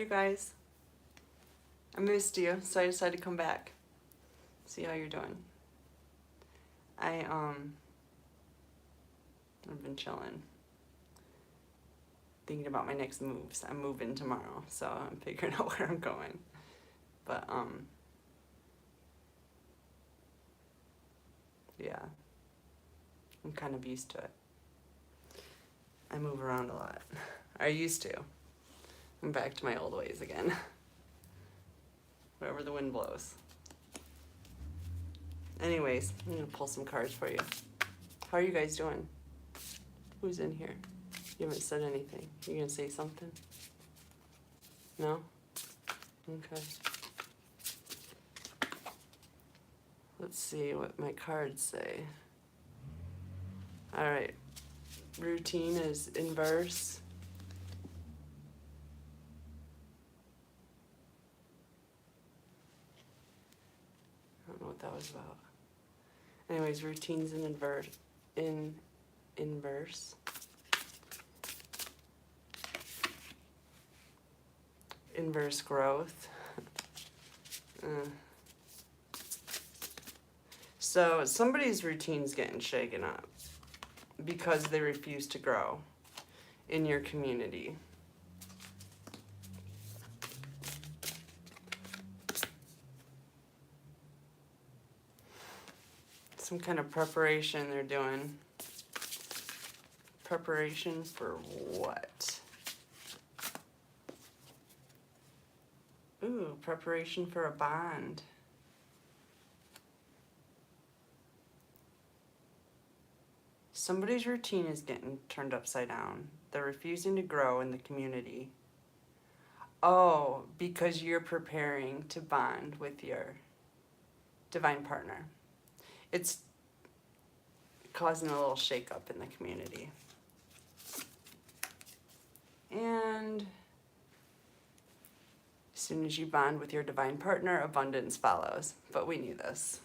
you guys? I missed you, so I decided to come back. See how you're doing. I've been chilling. Thinking about my next moves. I'm moving tomorrow, so I'm figuring out where I'm going. But, yeah. I'm kind of used to it. I move around a lot. I used to. I'm back to my old ways again. Wherever the wind blows. Anyways, I'm gonna pull some cards for you. How are you guys doing? Who's in here? You haven't said anything. You gonna say something? No? Okay. Let's see what my cards say. Alright. Routine is inverse. I don't know what that was about. Anyways, routine's in inverse. Inverse growth. So somebody's routine's getting shaken up because they refuse to grow in your community. Some kind of preparation they're doing. Preparation for what? Ooh, preparation for a bond. Somebody's routine is getting turned upside down. They're refusing to grow in the community. Oh, because you're preparing to bond with your divine partner. It's causing a little shakeup in the community. And as soon as you bond with your divine partner, abundance follows. But we knew this.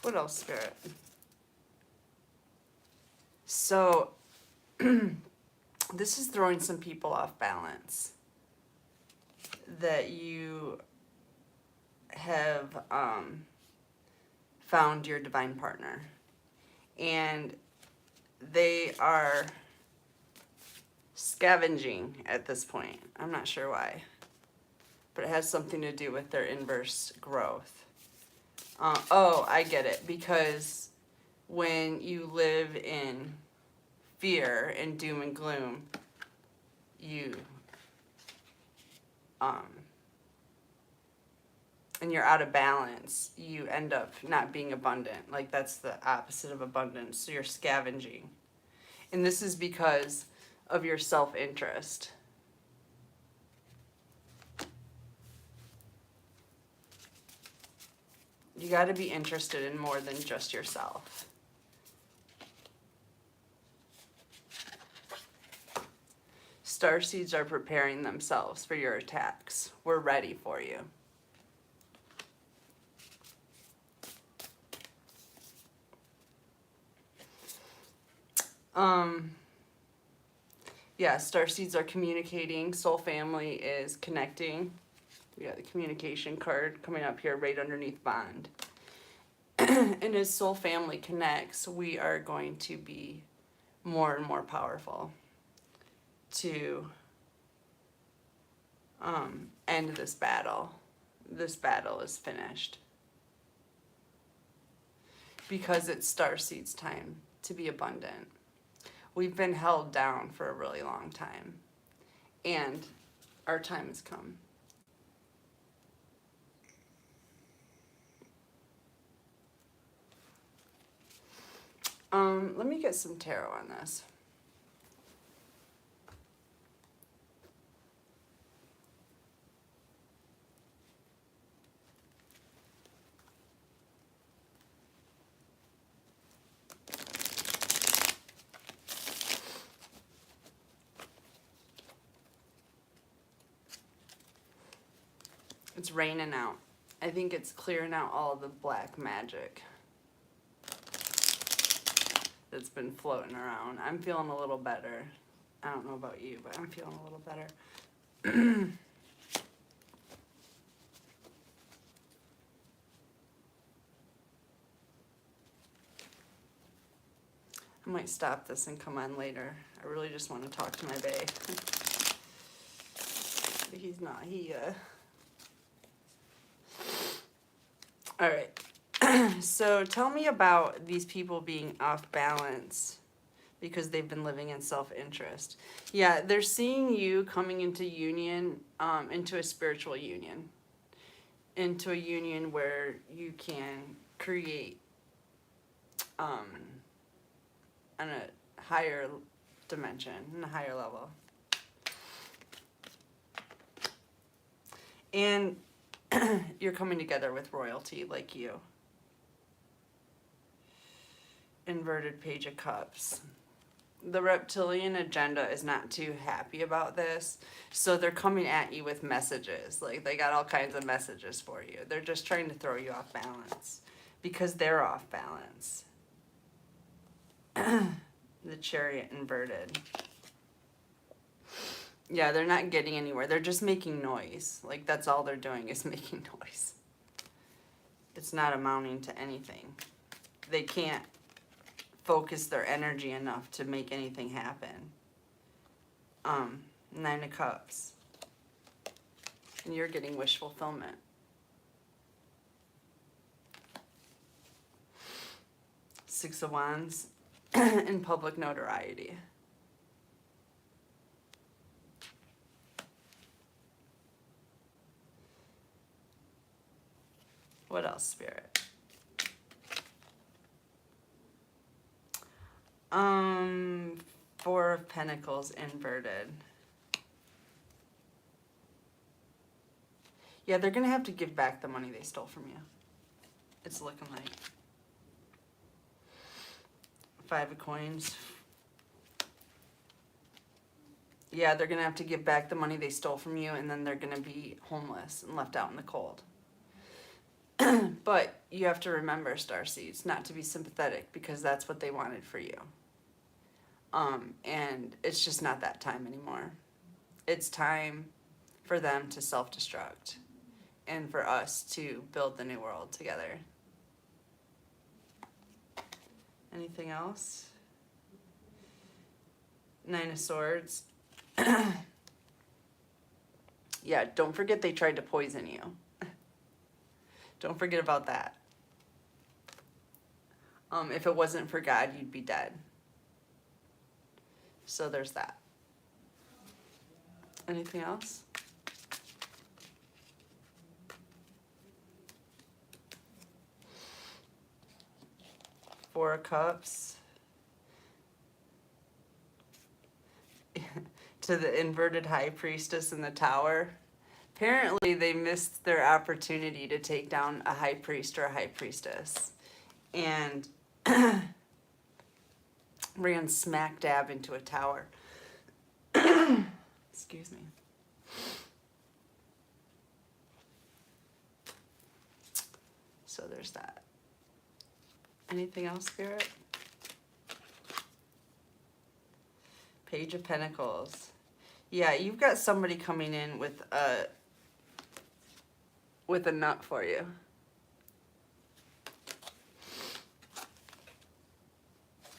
What else, Spirit? So, this is throwing some people off balance. That you have found your divine partner. And they are scavenging at this point. I'm not sure why. But it has something to do with their inverse growth. Oh, I get it. Because when you live in fear and doom and gloom, you, and you're out of balance, you end up not being abundant. Like, that's the opposite of abundance. So you're scavenging. And this is because of your self-interest. You got to be interested in more than just yourself. Starseeds are preparing themselves for your attacks. We're ready for you. Yeah, starseeds are communicating. Soul family is connecting. We got the communication card coming up here right underneath bond. And as soul family connects, we are going to be more and more powerful to end this battle. This battle is finished. Because it's starseeds' time to be abundant. We've been held down for a really long time. And our time has come. Let me get some tarot on this. It's raining out. I think it's clearing out all the black magic that's been floating around. I'm feeling a little better. I don't know about you, but I'm feeling a little better. I might stop this and come on later. I really just want to talk to my bae. He's not here. All right. So tell me about these people being off balance because they've been living in self-interest. Yeah, they're seeing you coming into union, into a spiritual union, into a union where you can create on a higher dimension, on a higher level. And you're coming together with royalty like you. Inverted Page of Cups. The reptilian agenda is not too happy about this, so they're coming at you with messages. Like, they got all kinds of messages for you. They're just trying to throw you off balance because they're off balance. The Chariot inverted. Yeah, they're not getting anywhere. They're just making noise. Like, that's all they're doing is making noise. It's not amounting to anything. They can't focus their energy enough to make anything happen. 9 of Cups. And you're getting wish fulfillment. Six of Wands and public notoriety. What else, Spirit? Four of Pentacles inverted. Yeah, they're gonna have to give back the money they stole from you. It's looking like. Five of Coins. Yeah, they're gonna have to give back the money they stole from you, and then they're gonna be homeless and left out in the cold. But you have to remember, starseeds, not to be sympathetic because that's what they wanted for you. And it's just not that time anymore. It's time for them to self-destruct and for us to build the new world together. Anything else? 9 of Swords. Yeah, don't forget they tried to poison you. Don't forget about that. If it wasn't for God, you'd be dead. So there's that. Anything else? Four of Cups. To the inverted High Priestess in the Tower. Apparently they missed their opportunity to take down a High Priest or a High Priestess. And ran smack dab into a tower. Excuse me. So there's that. Anything else, Spirit? Page of Pentacles. Yeah, you've got somebody coming in with a nut for you.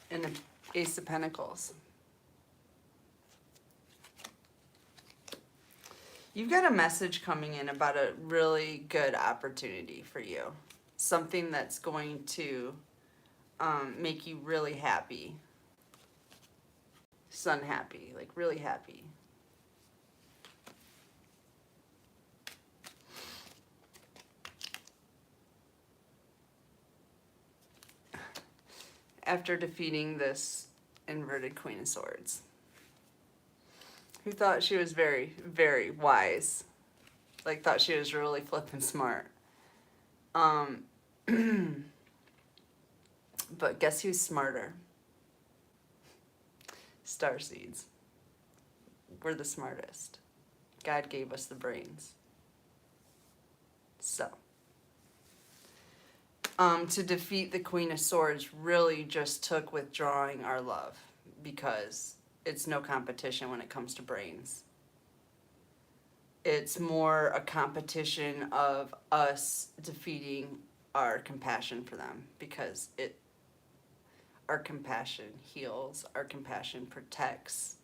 And an Ace of Pentacles. You've got a message coming in about a really good opportunity for you. Something that's going to make you really happy. Sun happy, like really happy. After defeating this inverted Queen of Swords, who thought she was very, very wise. Like, thought she was really flippin' smart. But guess who's smarter? Starseeds. We're the smartest. God gave us the brains. So, to defeat the Queen of Swords really just took withdrawing our love, because it's no competition when it comes to brains. It's more a competition of us defeating our compassion for them, because our compassion heals, our compassion protects,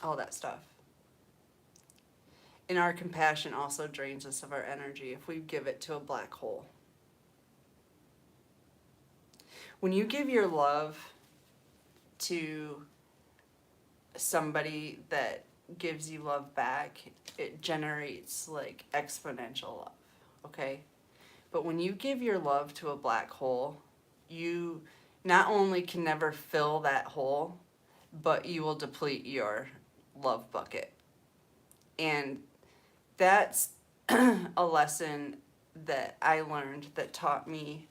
all that stuff. And our compassion also drains us of our energy if we give it to a black hole. When you give your love to somebody that gives you love back, it generates like exponential love, okay? But when you give your love to a black hole, you not only can never fill that hole, but you will deplete your love bucket. And that's a lesson that I learned that taught me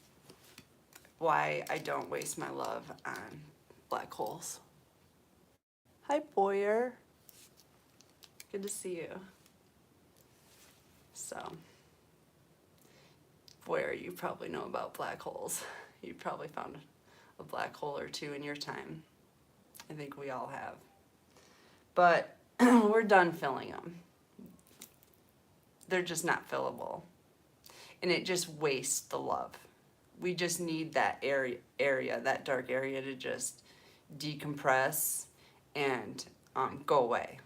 why I don't waste my love on black holes. Hi, Boyer. Good to see you. So, Boyer, you probably know about black holes. You probably found a black hole or two in your time. I think we all have. But we're done filling them. They're just not fillable. And it just wastes the love. We just need that area, that dark area, to just decompress and go away.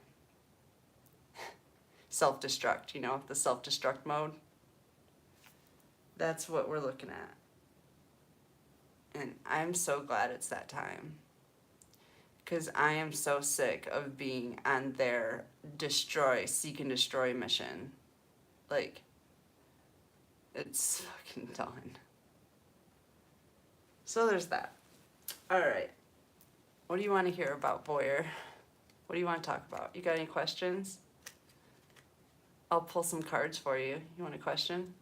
Self-destruct, you know, the self-destruct mode. That's what we're looking at. And I'm so glad it's that time. Because I am so sick of being on their seek and destroy mission. Like, it's fucking done. So there's that. All right. What do you want to hear about, Boyer? What do you want to talk about? You got any questions? I'll pull some cards for you. You want a question?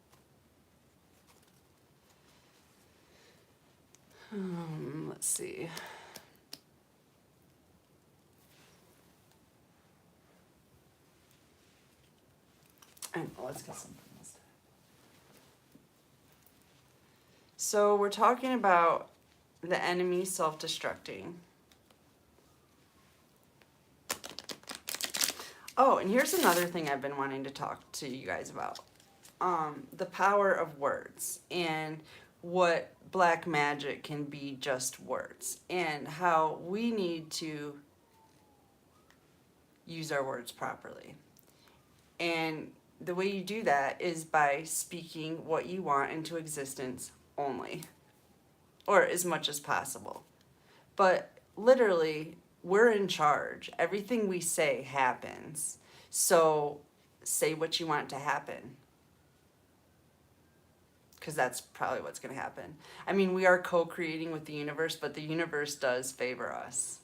Let's see. And let's get something else. So we're talking about the enemy self-destructing. Oh, and here's another thing I've been wanting to talk to you guys about. The power of words, and what black magic can be just words, and how we need to use our words properly. And the way you do that is by speaking what you want into existence only, or as much as possible. But literally, we're in charge. Everything we say happens. So say what you want to happen, because that's probably what's going to happen. I mean, we are co-creating with the universe, but the universe does favor us.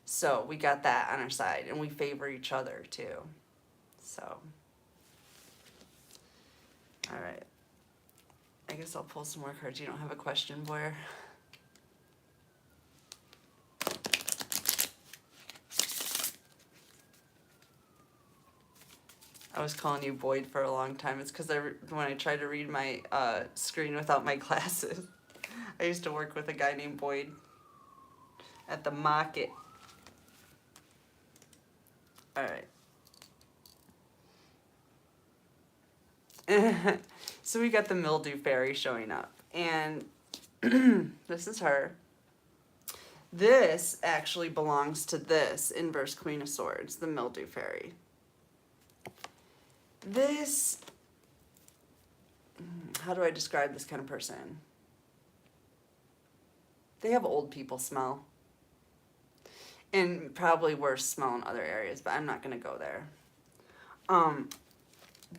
So we got that on our side, and we favor each other too. So, all right. I guess I'll pull some more cards. You don't have a question, Boyer? I was calling you Boyd for a long time. It's because when I tried to read my screen without my glasses, I used to work with a guy named Boyd at the market. All right. So we got the mildew fairy showing up, and this is her. This actually belongs to this inverse Queen of Swords, the mildew fairy. This, how do I describe this kind of person? They have old people smell. And probably worse smell in other areas, but I'm not going to go there.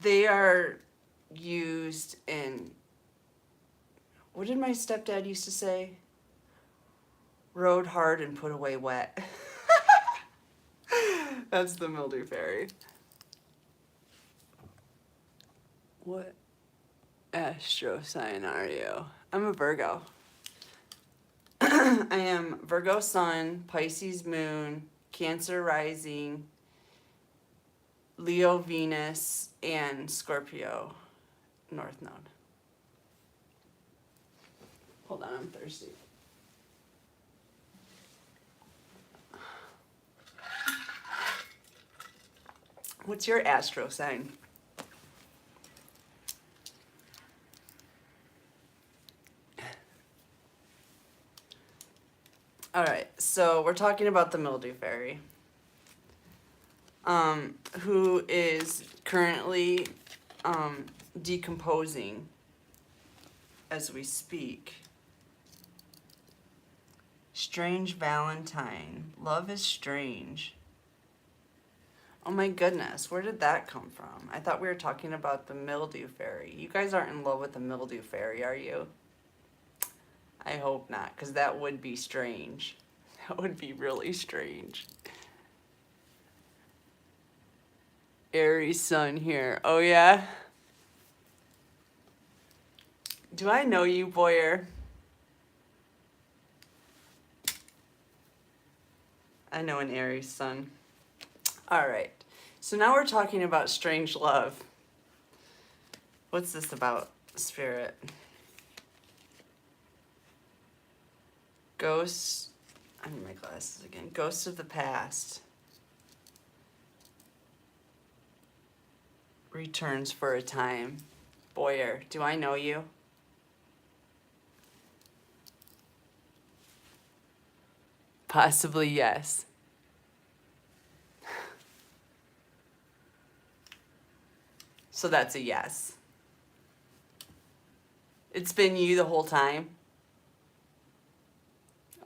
They are used in, what did my stepdad used to say? Rode hard and put away wet. That's the mildew fairy. What astro sign are you? I'm a Virgo. I am Virgo sun, Pisces moon, Cancer rising, Leo, Venus, and Scorpio, North Node. Hold on, I'm thirsty. What's your astro sign? All right, so we're talking about the mildew fairy, who is currently decomposing as we speak. Strange Valentine. Love is strange. Oh my goodness, where did that come from? I thought we were talking about the mildew fairy. You guys aren't in love with the mildew fairy, are you? I hope not, because that would be strange. That would be really strange. Aries sun here. Oh yeah? Do I know you, Boyer? I know an Aries sun. All right. So now we're talking about strange love. What's this about, Spirit? Ghosts. I need my glasses again. Ghosts of the past. Returns for a time. Boyer, do I know you? Possibly yes. So that's a yes. It's been you the whole time?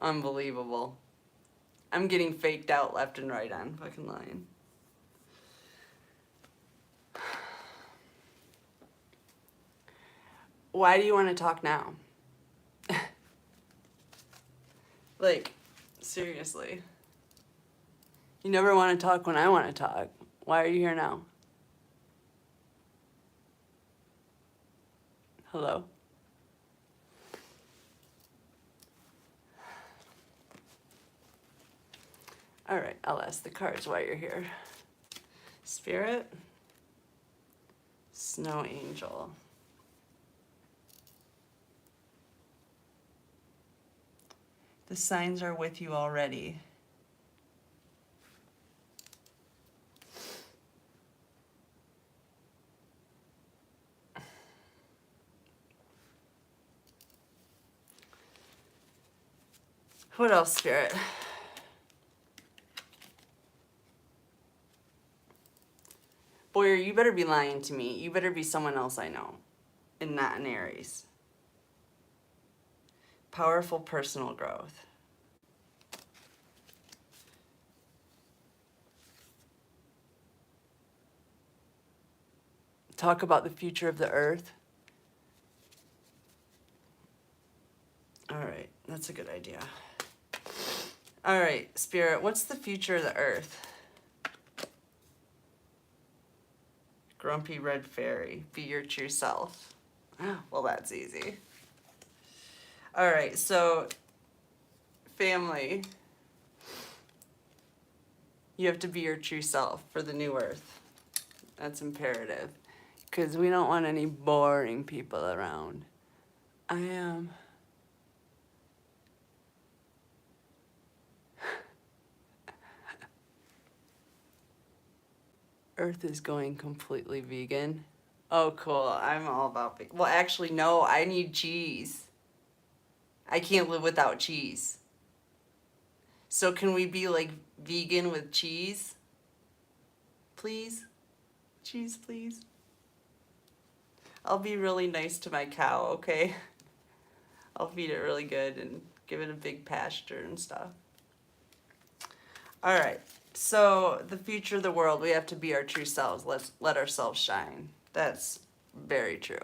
Unbelievable. I'm getting faked out left and right on fucking line. Why do you want to talk now? Like, seriously. You never want to talk when I want to talk. Why are you here now? Hello? All right, I'll ask the cards why you're here. Spirit, Snow Angel. The signs are with you already. What else, Spirit? Boyer, you better be lying to me. You better be someone else I know, and not an Aries. Powerful personal growth. Talk about the future of the earth. All right, that's a good idea. All right, Spirit, what's the future of the earth? Grumpy red fairy, be your true self. Well, that's easy. All right, so family, you have to be your true self for the new earth. That's imperative, because we don't want any boring people around. I am. Earth is going completely vegan. Oh, cool. I'm all about vegan. Well, actually, no, I need cheese. I can't live without cheese. So can we be like vegan with cheese? Please? Cheese, please? I'll be really nice to my cow, okay? I'll feed it really good and give it a big pasture and stuff. All right. So the future of the world, we have to be our true selves. Let's let ourselves shine. That's very true.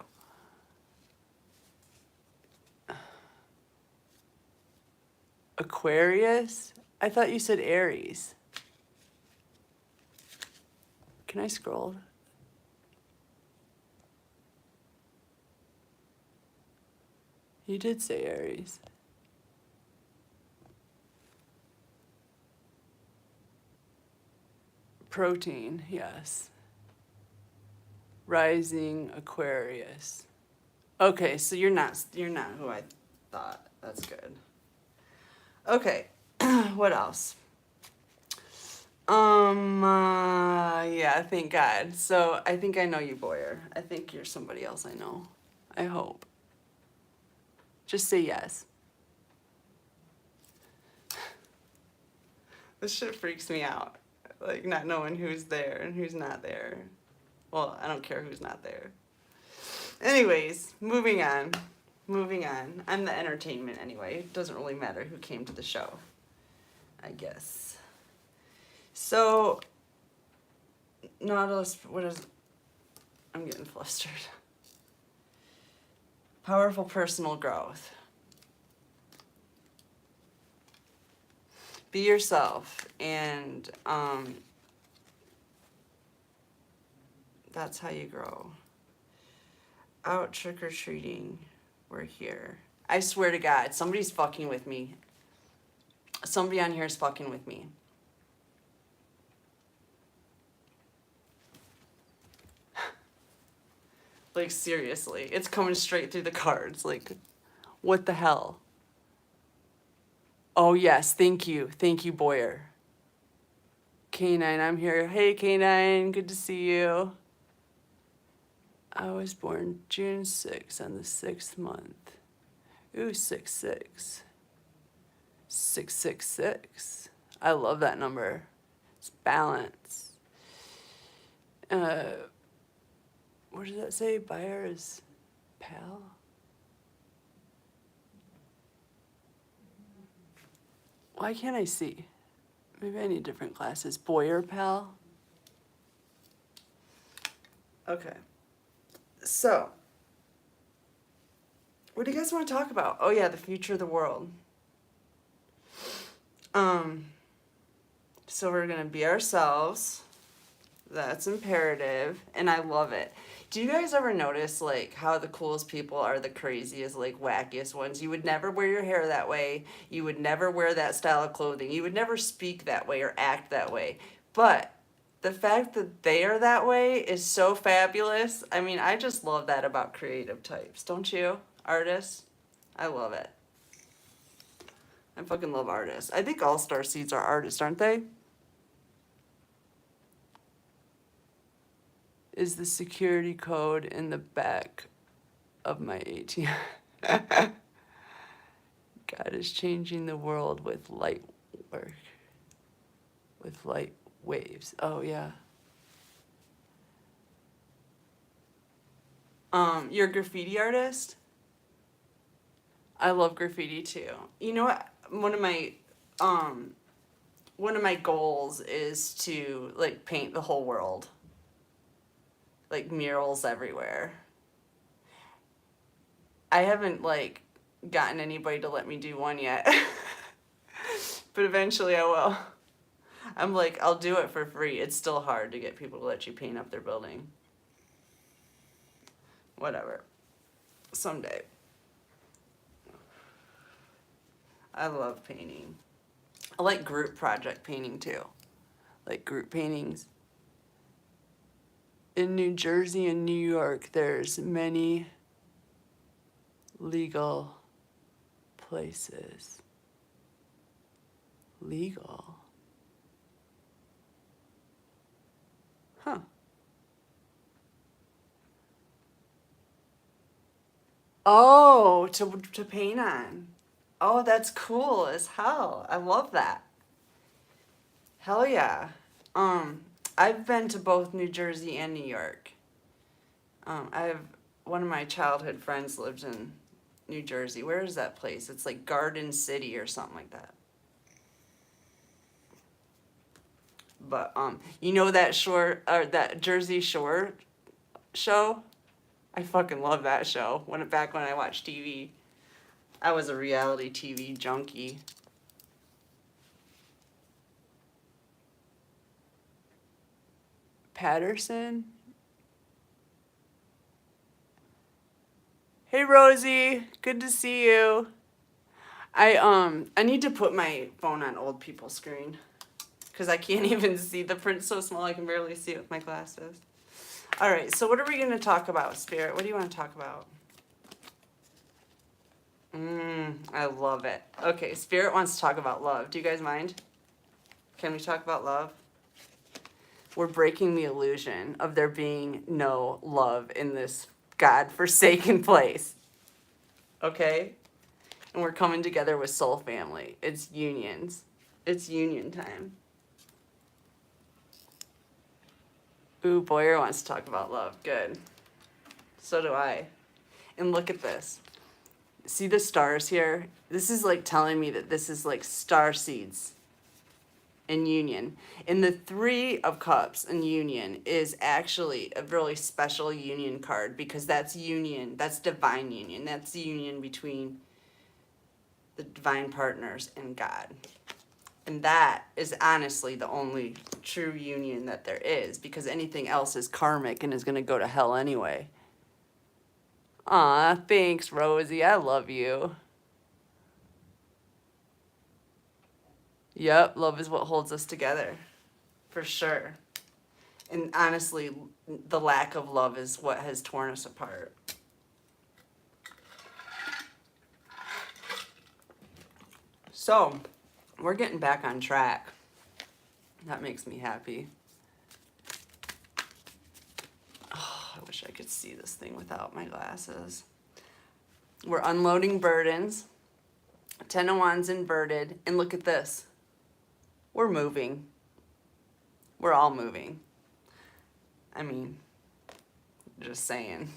Aquarius? I thought you said Aries. Can I scroll? You did say Aries. Protein, yes. Rising Aquarius. Okay, so you're not who I thought. That's good. Okay, what else? Yeah, thank God. So I think I know you, Boyer. I think you're somebody else I know. I hope. Just say yes. This shit freaks me out. Like, not knowing who's there and who's not there. Well, I don't care who's not there. Anyways, moving on. Moving on. I'm the entertainment anyway. It doesn't really matter who came to the show, I guess. So, Nautilus, what is... I'm getting flustered. Powerful personal growth. Be yourself, and that's how you grow. Out trick-or-treating. We're here. I swear to God, somebody's fucking with me. Somebody on here is fucking with me. Like, seriously. It's coming straight through the cards. Like, what the hell? Oh, yes. Thank you. Thank you, Boyer. K9, I'm here. Hey, K9. Good to see you. I was born June 6th on the 6th month. Ooh, 6-6. 666. I love that number. It's balance. What does that say? Buyer is pal? Why can't I see? Maybe I need different glasses. Boyer pal? Okay. So, what do you guys want to talk about? Oh yeah, the future of the world. So we're gonna be ourselves. That's imperative, and I love it. Do you guys ever notice, like, how the coolest people are the craziest, like, wackiest ones? You would never wear your hair that way. You would never wear that style of clothing. You would never speak that way or act that way. But the fact that they are that way is so fabulous. I mean, I just love that about creative types. Don't you? Artists? I love it. I fucking love artists. I think all star seeds are artists, aren't they? Is the security code in the back of my ATM? God is changing the world with light work. With light waves. Oh, yeah. You're a graffiti artist? I love graffiti too. You know what? One of my goals is to, like, paint the whole world. Like, murals everywhere. I haven't, like, gotten anybody to let me do one yet. But eventually I will. I'm like, I'll do it for free. It's still hard to get people to let you paint up their building. Whatever. Someday. I love painting. I like group project painting too. Like group paintings. In New Jersey and New York, there's many legal places. Legal? Huh. Oh, to paint on. Oh, that's cool as hell. I love that. Hell yeah. I've been to both New Jersey and New York. I have one of my childhood friends lives in New Jersey. Where is that place? It's like Garden City or something like that. But you know that that Jersey Shore show? I fucking love that show. Back when I watched TV. I was a reality TV junkie. Patterson? Hey Rosie, good to see you. I need to put my phone on old people's screen because I can't even see the print so small I can barely see it with my glasses. All right, so what are we going to talk about, Spirit? What do you want to talk about? I love it. Okay, Spirit wants to talk about love. Do you guys mind? Can we talk about love? We're breaking the illusion of there being no love in this God-forsaken place. Okay? And we're coming together with soul family. It's unions. It's union time. Ooh, Boyer wants to talk about love. Good. So do I. And look at this. See the stars here? This is like telling me that this is like star seeds in union. And the Three of Cups in union is actually a really special union card because that's union. That's divine union. That's the union between the divine partners and God. And that is honestly the only true union that there is because anything else is karmic and is going to go to hell anyway. Aw, thanks, Rosie. I love you. Yep, love is what holds us together. For sure. And honestly, the lack of love is what has torn us apart. So, we're getting back on track. That makes me happy. Oh, I wish I could see this thing without my glasses. We're unloading burdens. 10 of Wands inverted. And look at this. We're moving. We're all moving. I mean, just saying.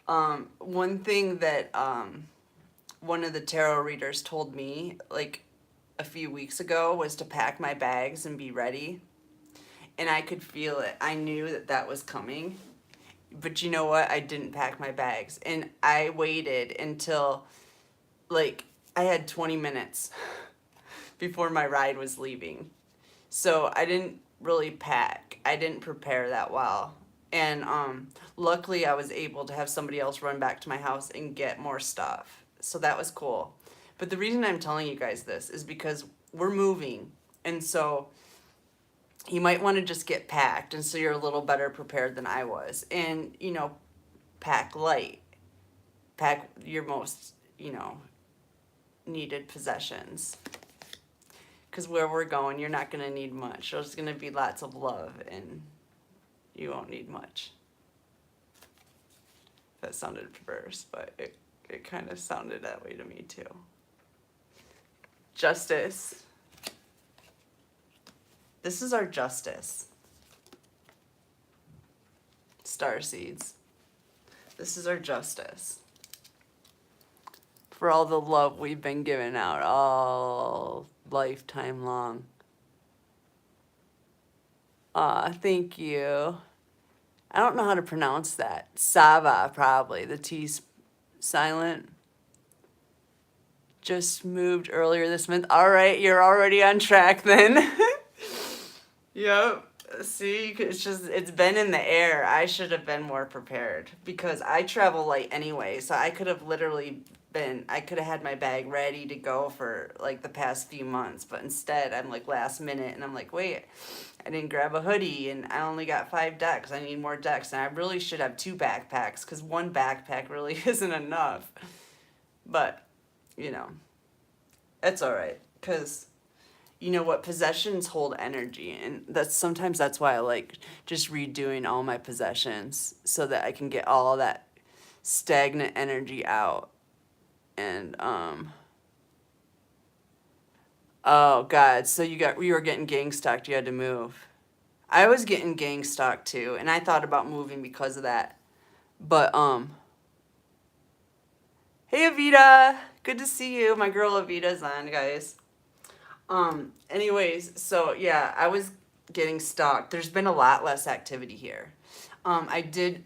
One thing that one of the tarot readers told me like a few weeks ago was to pack my bags and be ready. And I could feel it. I knew that that was coming. But you know what? I didn't pack my bags. And I waited until like I had 20 minutes before my ride was leaving. So I didn't really pack. I didn't prepare that well. And luckily I was able to have somebody else run back to my house and get more stuff. So that was cool. But the reason I'm telling you guys this is because we're moving. And so you might want to just get packed. And so you're a little better prepared than I was. And, you know, pack light. Pack your most, you know, needed possessions. Because where we're going, you're not going to need much. There's going to be lots of love, and you won't need much. That sounded perverse, but it kind of sounded that way to me, too. Justice. This is our justice. Starseeds. This is our justice. For all the love we've been giving out all lifetime long. Aw, thank you. I don't know how to pronounce that. Sava, probably. The T's silent. Just moved earlier this month. All right, you're already on track then. Yep. See, it's been in the air. I should have been more prepared because I travel light anyway. So I could have had my bag ready to go for like the past few months. But instead, I'm like last minute and I'm like, wait, I didn't grab a hoodie and I only got 5 decks. I need more decks. And I really should have 2 backpacks because 1 backpack really isn't enough. But, you know, it's all right because you know what, possessions hold energy, and sometimes that's why I like just redoing all my possessions so that I can get all that stagnant energy out. And oh god, so you were getting gang stalked, you had to move. I was getting gang stalked too, and I thought about moving because of that. But hey Avita, good to see you. My girl Avita's on, guys. Anyways, so yeah, I was getting stalked. There's been a lot less activity here. I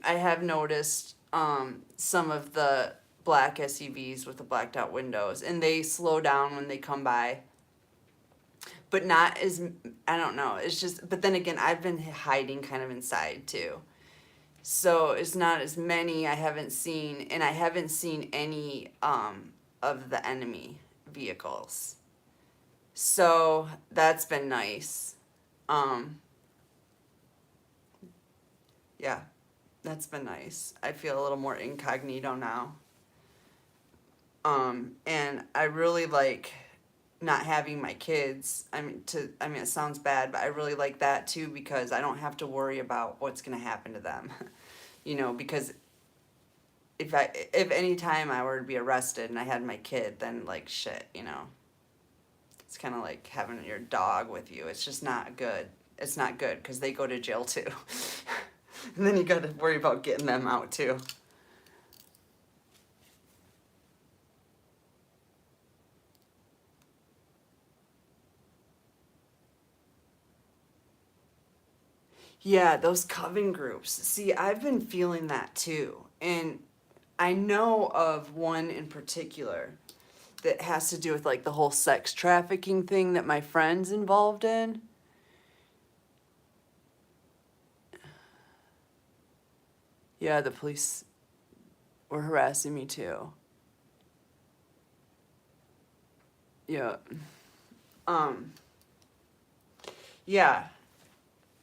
have noticed, some of the black SUVs with the blacked out windows, and they slow down when they come by. But not as, I don't know, it's just, but then again, I've been hiding kind of inside too. So it's not as many I haven't seen, and I haven't seen any, of the enemy vehicles. So that's been nice. Yeah, that's been nice. I feel a little more incognito now. And I really like not having my kids. I mean, it sounds bad, but I really like that too because I don't have to worry about what's going to happen to them. Because if any time I were to be arrested and I had my kid, then like shit, it's kind of like having your dog with you. It's just not good. It's not good because they go to jail too. And then you got to worry about getting them out too. Yeah, those coven groups. See, I've been feeling that too. And I know of one in particular that has to do with like the whole sex trafficking thing that my friend's involved in. Yeah, the police were harassing me too. Yeah. Um, yeah,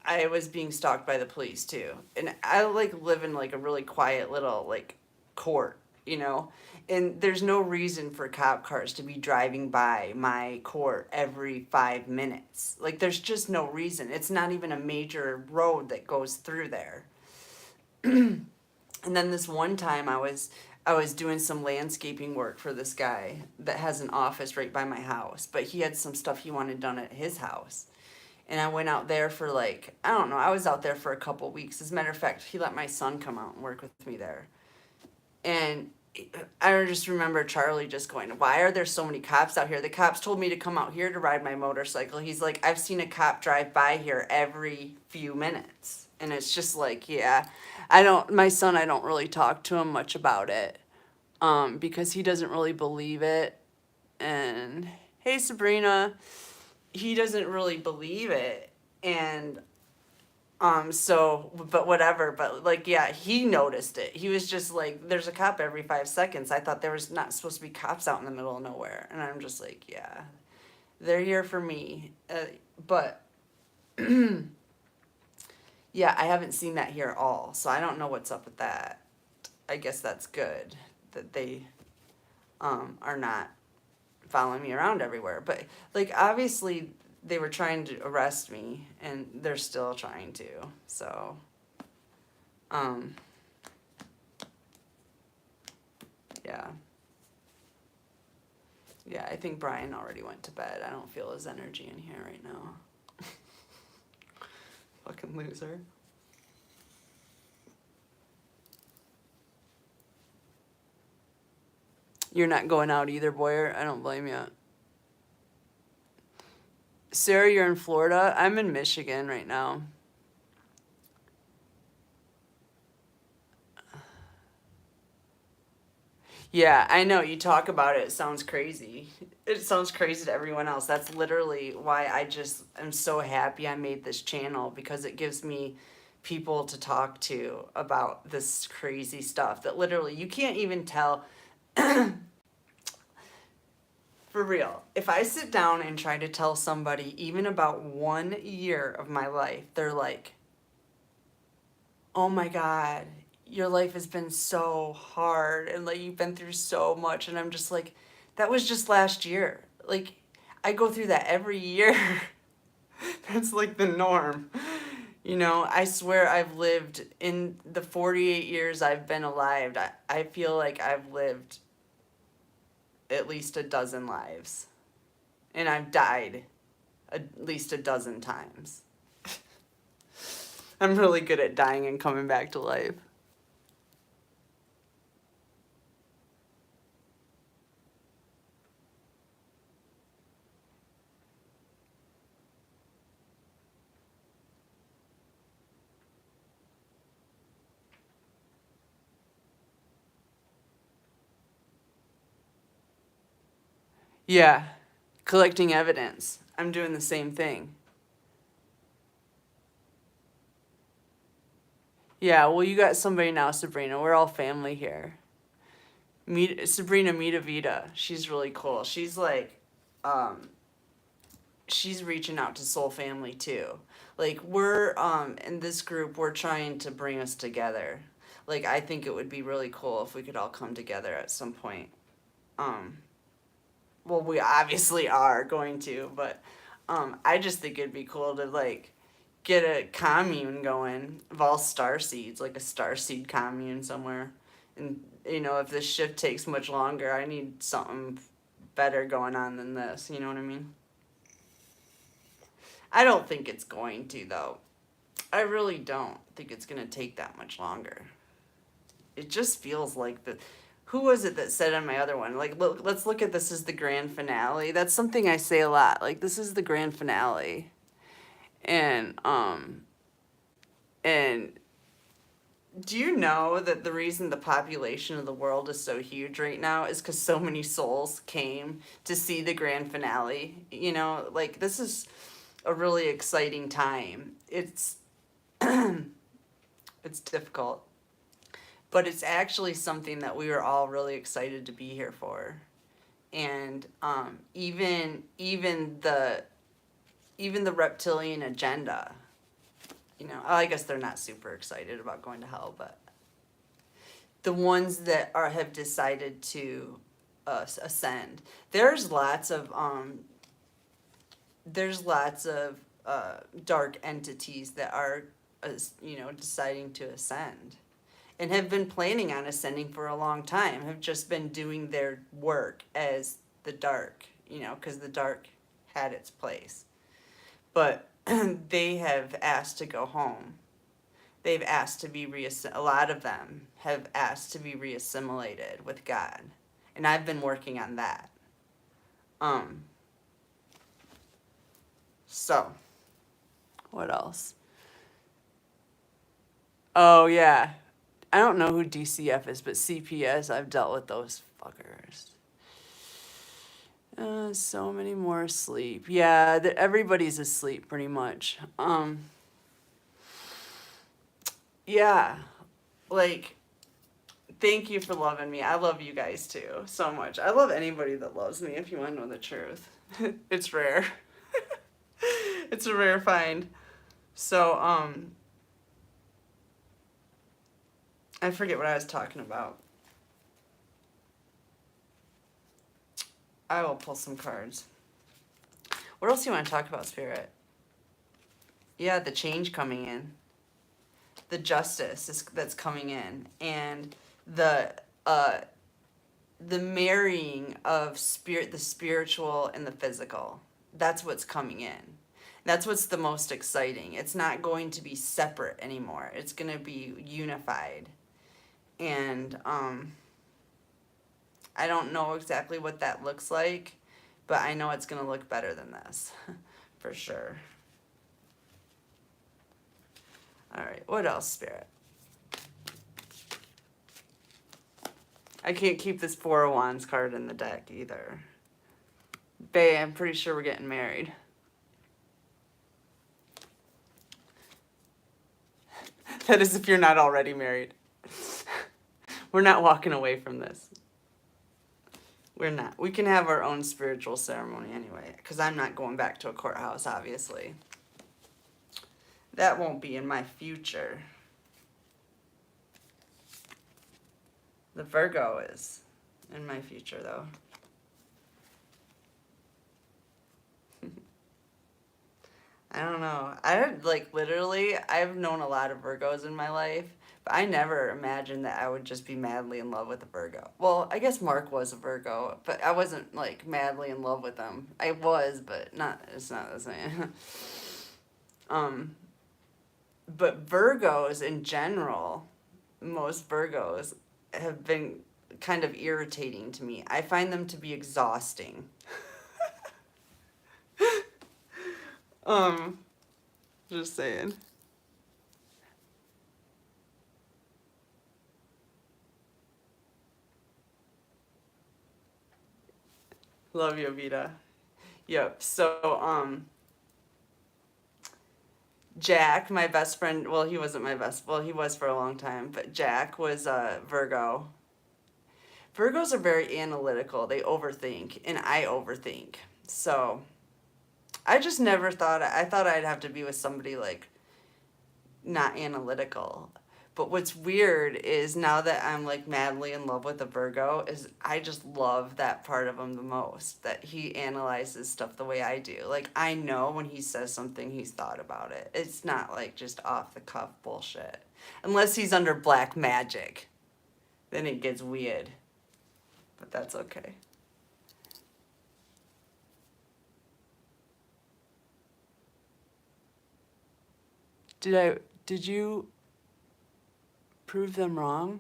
I was being stalked by the police too. And I like live in like a really quiet little like court, And there's no reason for cop cars to be driving by my court every 5 minutes. Like there's just no reason. It's not even a major road that goes through there. And then this one time I was doing some landscaping work for this guy that has an office right by my house, but he had some stuff he wanted done at his house. And I went out there for like, I don't know, I was out there for a couple weeks. As a matter of fact, he let my son come out and work with me there. And I just remember Charlie just going, "Why are there so many cops out here? The cops told me to come out here to ride my motorcycle." He's like, "I've seen a cop drive by here every few minutes." And it's just like, yeah, my son, I don't really talk to him much about it, because he doesn't really believe it. And hey, Sabrina, he doesn't really believe it. And so, but whatever, but like, yeah, he noticed it. He was just like, "There's a cop every 5 seconds. I thought there was not supposed to be cops out in the middle of nowhere." And I'm just like, yeah, they're here for me. But yeah, I haven't seen that here at all. So I don't know what's up with that. I guess that's good that they are not following me around everywhere. But like, obviously, they were trying to arrest me, and they're still trying to. So, um, yeah. Yeah, I think Brian already went to bed. I don't feel his energy in here right now. Fucking loser. You're not going out either, Boyer? I don't blame you. Sarah, you're in Florida? I'm in Michigan right now. Yeah, I know. You talk about it, it sounds crazy. It sounds crazy to everyone else. That's literally why I just am so happy I made this channel, because it gives me people to talk to about this crazy stuff that literally you can't even tell. For real. If I sit down and try to tell somebody even about 1 year of my life, they're like, "Oh my God, your life has been so hard and like you've been through so much." And I'm just like, that was just last year. Like, I go through that every year. That's like the norm. I swear I've lived in the 48 years I've been alive. I feel like I've lived at least a dozen lives. And I've died at least a dozen times. I'm really good at dying and coming back to life. Yeah, collecting evidence. I'm doing the same thing. Yeah, well, you got somebody now, Sabrina. We're all family here. Meet Sabrina Vita. She's really cool. She's like, um, she's reaching out to soul family too. Like we're in this group, we're trying to bring us together. Like I think it would be really cool if we could all come together at some point. Um, well, we obviously are going to, but I just think it'd be cool to like get a commune going of all star seeds, like a star seed commune somewhere. And you know, if this shift takes much longer, I need something better going on than this. You know what I mean? I don't think it's going to though. I really don't think it's gonna take that much longer. It just feels like the. Who was it that said on my other one? Like, look, let's look at this as the grand finale. That's something I say a lot. Like, this is the grand finale, and and do you know that the reason the population of the world is so huge right now is because so many souls came to see the grand finale? You know, like this is a really exciting time. It's difficult, but it's actually something that we were all really excited to be here for. And even the reptilian agenda, you know, I guess they're not super excited about going to hell, but the ones that have decided to ascend, there's lots of dark entities that are you know, deciding to ascend and have been planning on ascending for a long time, have just been doing their work as the dark, you know, because the dark had its place. But they have asked to go home. They've asked to be a lot of them have asked to be reassimilated with God. And I've been working on that. So, what else? Oh, yeah. I don't know who DCF is, but CPS, I've dealt with those fuckers. So many more asleep. Yeah, everybody's asleep pretty much. Yeah, like, thank you for loving me. I love you guys too, so much. I love anybody that loves me, if you want to know the truth. It's rare. It's a rare find. So, I forget what I was talking about. I will pull some cards. What else do you want to talk about, Spirit? Yeah, the change coming in. The justice that's coming in. And the marrying of the spiritual and the physical. That's what's coming in. That's what's the most exciting. It's not going to be separate anymore. It's going to be unified. And I don't know exactly what that looks like, but I know it's going to look better than this, for sure. All right, what else, Spirit? I can't keep this Four of Wands card in the deck either. Bae, I'm pretty sure we're getting married. That is if you're not already married. We're not walking away from this. We're not. We can have our own spiritual ceremony anyway, because I'm not going back to a courthouse, obviously. That won't be in my future. The Virgo is in my future, though. I don't know. I've known a lot of Virgos in my life, but I never imagined that I would just be madly in love with a Virgo. Well, I guess Mark was a Virgo, but I wasn't like madly in love with him. I was, but it's not the same. But Virgos in general, most Virgos have been kind of irritating to me. I find them to be exhausting. Just saying. Love you, Vita. Yep. So, Jack, my best friend, well, he wasn't my best, well, he was for a long time, but Jack was a Virgo. Virgos are very analytical. They overthink, and I overthink. So, I just never thought, I thought I'd have to be with somebody like not analytical. But what's weird is now that I'm like madly in love with a Virgo, is I just love that part of him the most. That he analyzes stuff the way I do. Like, I know when he says something, he's thought about it. It's not like just off the cuff bullshit. Unless he's under black magic. Then it gets weird. But that's okay. Did you prove them wrong?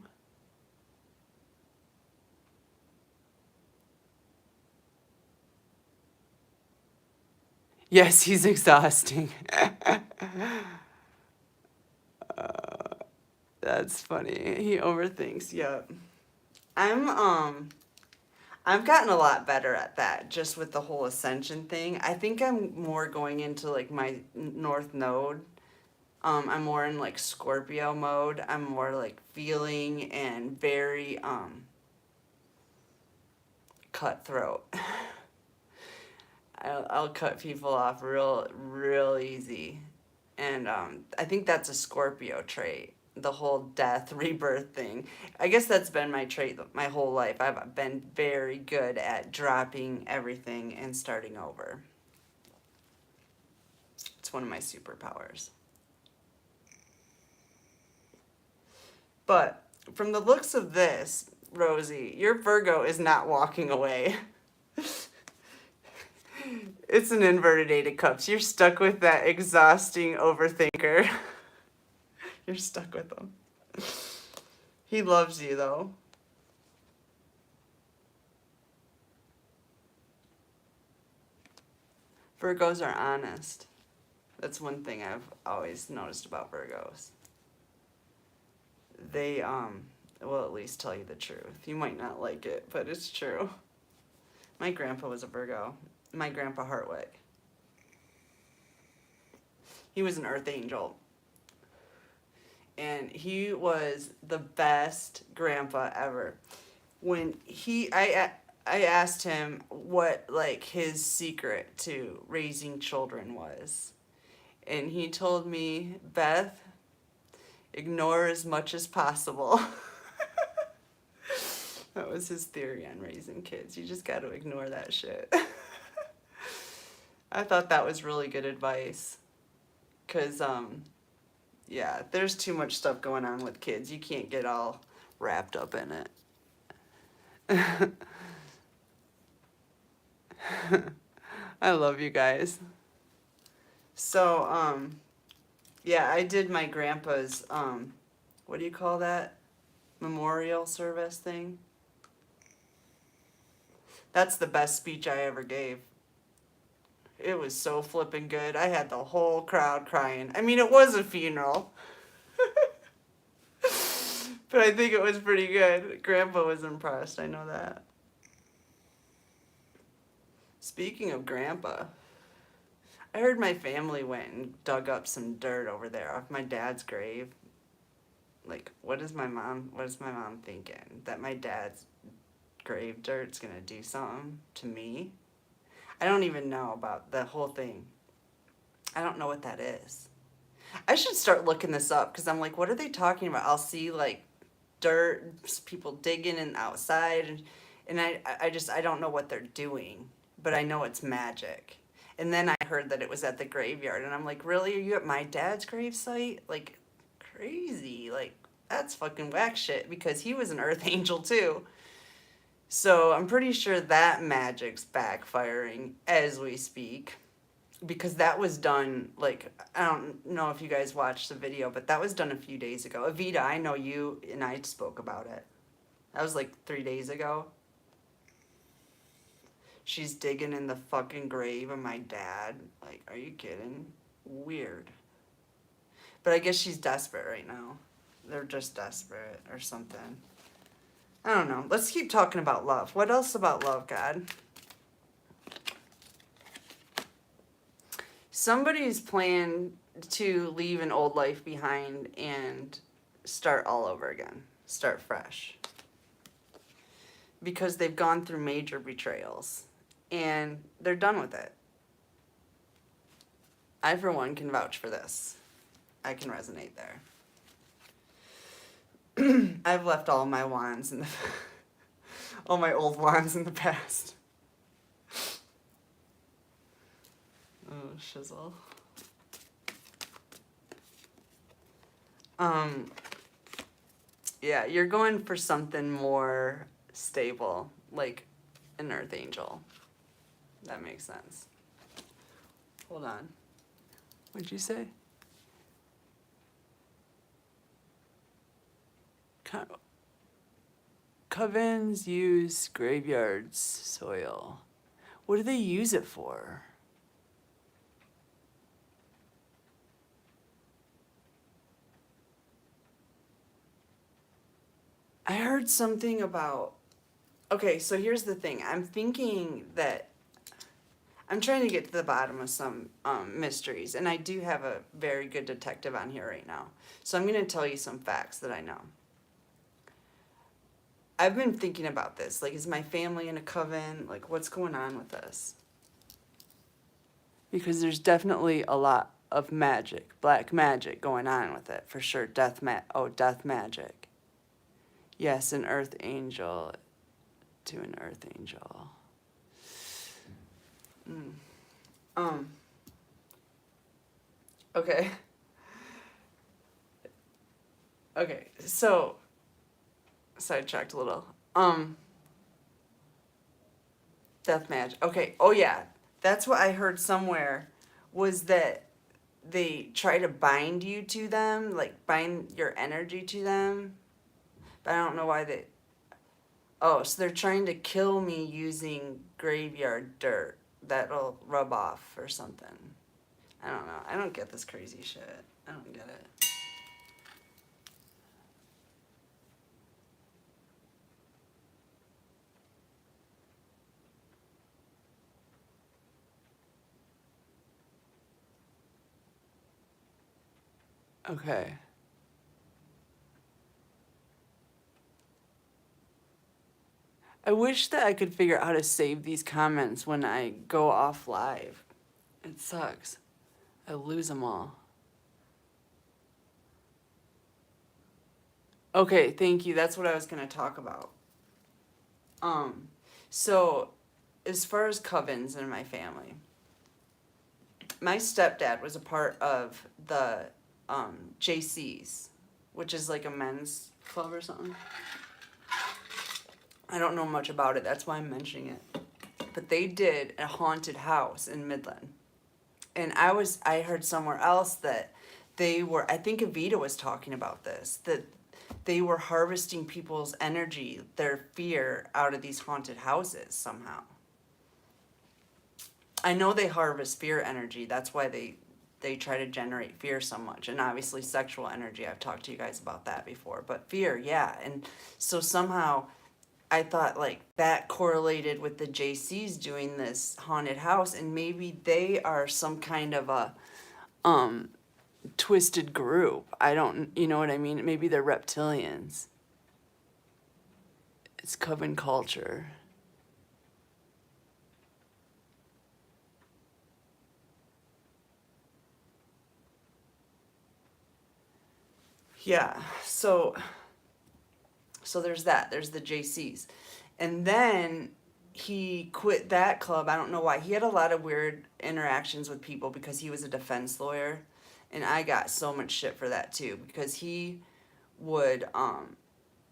Yes, he's exhausting. That's funny. He overthinks. Yep. I've gotten a lot better at that just with the whole ascension thing. I think I'm more going into like my north node. I'm more in like Scorpio mode. I'm more like feeling and very cutthroat. I'll cut people off real easy. And I think that's a Scorpio trait. The whole death, rebirth thing. I guess that's been my trait my whole life. I've been very good at dropping everything and starting over. It's one of my superpowers. But from the looks of this, Rosie, your Virgo is not walking away. It's an inverted Eight of Cups. You're stuck with that exhausting overthinker. You're stuck with him. He loves you, though. Virgos are honest. That's one thing I've always noticed about Virgos. They will at least tell you the truth. You might not like it, but it's true. My grandpa was a Virgo. My grandpa Hartwick. He was an earth angel. And he was the best grandpa ever. When I asked him what like his secret to raising children was. And he told me, Beth, ignore as much as possible. That was his theory on raising kids. You just got to ignore that shit. I thought that was really good advice. Because, yeah, there's too much stuff going on with kids. You can't get all wrapped up in it. I love you guys. So, yeah, I did my grandpa's, what do you call that? Memorial service thing. That's the best speech I ever gave. It was so flippin' good. I had the whole crowd crying. I mean, it was a funeral. But I think it was pretty good. Grandpa was impressed. I know that. Speaking of Grandpa, I heard my family went and dug up some dirt over there off my dad's grave. Like, what is my mom thinking? That my dad's grave dirt's gonna do something to me? I don't even know about the whole thing. I don't know what that is. I should start looking this up because I'm like, what are they talking about? I'll see like dirt, people digging and outside, and I don't know what they're doing, but I know it's magic. And then I heard that it was at the graveyard, and I'm like, really? Are you at my dad's gravesite? Like, crazy. Like, that's fucking whack shit because he was an earth angel too. So I'm pretty sure that magic's backfiring as we speak. Because that was done, like, I don't know if you guys watched the video, but that was done a few days ago. Evita, I know you and I spoke about it. That was like 3 days ago. She's digging in the fucking grave of my dad. Like, are you kidding? Weird. But I guess she's desperate right now. They're just desperate or something. I don't know. Let's keep talking about love. What else about love, God? Somebody's planned to leave an old life behind and start all over again. Start fresh. Because they've gone through major betrayals. And they're done with it. I, for one, can vouch for this. I can resonate there. I've left all my wands in the all my old wands in the past. Oh, shizzle. Yeah, you're going for something more stable, like an earth angel. That makes sense. Hold on. What'd you say? Covens use graveyards soil. What do they use it for? I heard something about... Okay, so here's the thing. I'm thinking that... I'm trying to get to the bottom of some mysteries, and I do have a very good detective on here right now. So I'm going to tell you some facts that I know. I've been thinking about this. Like, is my family in a coven? Like, what's going on with this? Because there's definitely a lot of magic, black magic going on with it, for sure. Death magic. Yes, an earth angel to an earth angel. Okay. Okay, so sidetracked a little. Death magic. Okay, oh yeah. That's what I heard somewhere, was that they try to bind you to them, like bind your energy to them. But I don't know why they... Oh, so they're trying to kill me using graveyard dirt that'll rub off or something. I don't know. I don't get this crazy shit. I don't get it. Okay. I wish that I could figure out how to save these comments when I go off live. It sucks. I lose them all. Okay, thank you. That's what I was going to talk about. So as far as covens in my family, my stepdad was a part of the JCs, which is like a men's club or something. I don't know much about it. That's why I'm mentioning it. But they did a haunted house in Midland. And I heard somewhere else that they were, I think Evita was talking about this, that they were harvesting people's energy, their fear, out of these haunted houses somehow. I know they harvest fear energy. That's why they try to generate fear so much. And obviously sexual energy. I've talked to you guys about that before. But fear, yeah. And so somehow I thought like that correlated with the JCs doing this haunted house, and maybe they are some kind of a twisted group. I don't, you know what I mean? Maybe they're reptilians. It's coven culture. Yeah, so there's that. There's the JCs. And then he quit that club. I don't know why. He had a lot of weird interactions with people because he was a defense lawyer. And I got so much shit for that too, because he would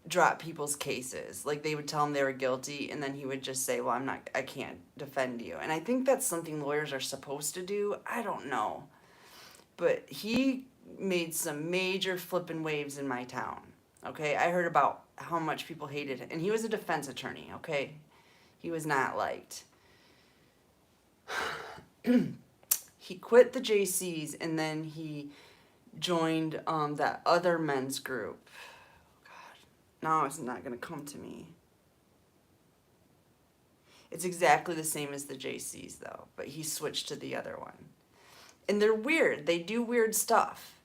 drop people's cases. Like they would tell him they were guilty, and then he would just say, well, I can't defend you. And I think that's something lawyers are supposed to do. I don't know. But he made some major flipping waves in my town. Okay, I heard about how much people hated him. And he was a defense attorney, okay? He was not liked. He quit the JCs, and then he joined that other men's group. God, now it's not going to come to me. It's exactly the same as the JCs, though, but he switched to the other one. And they're weird. They do weird stuff.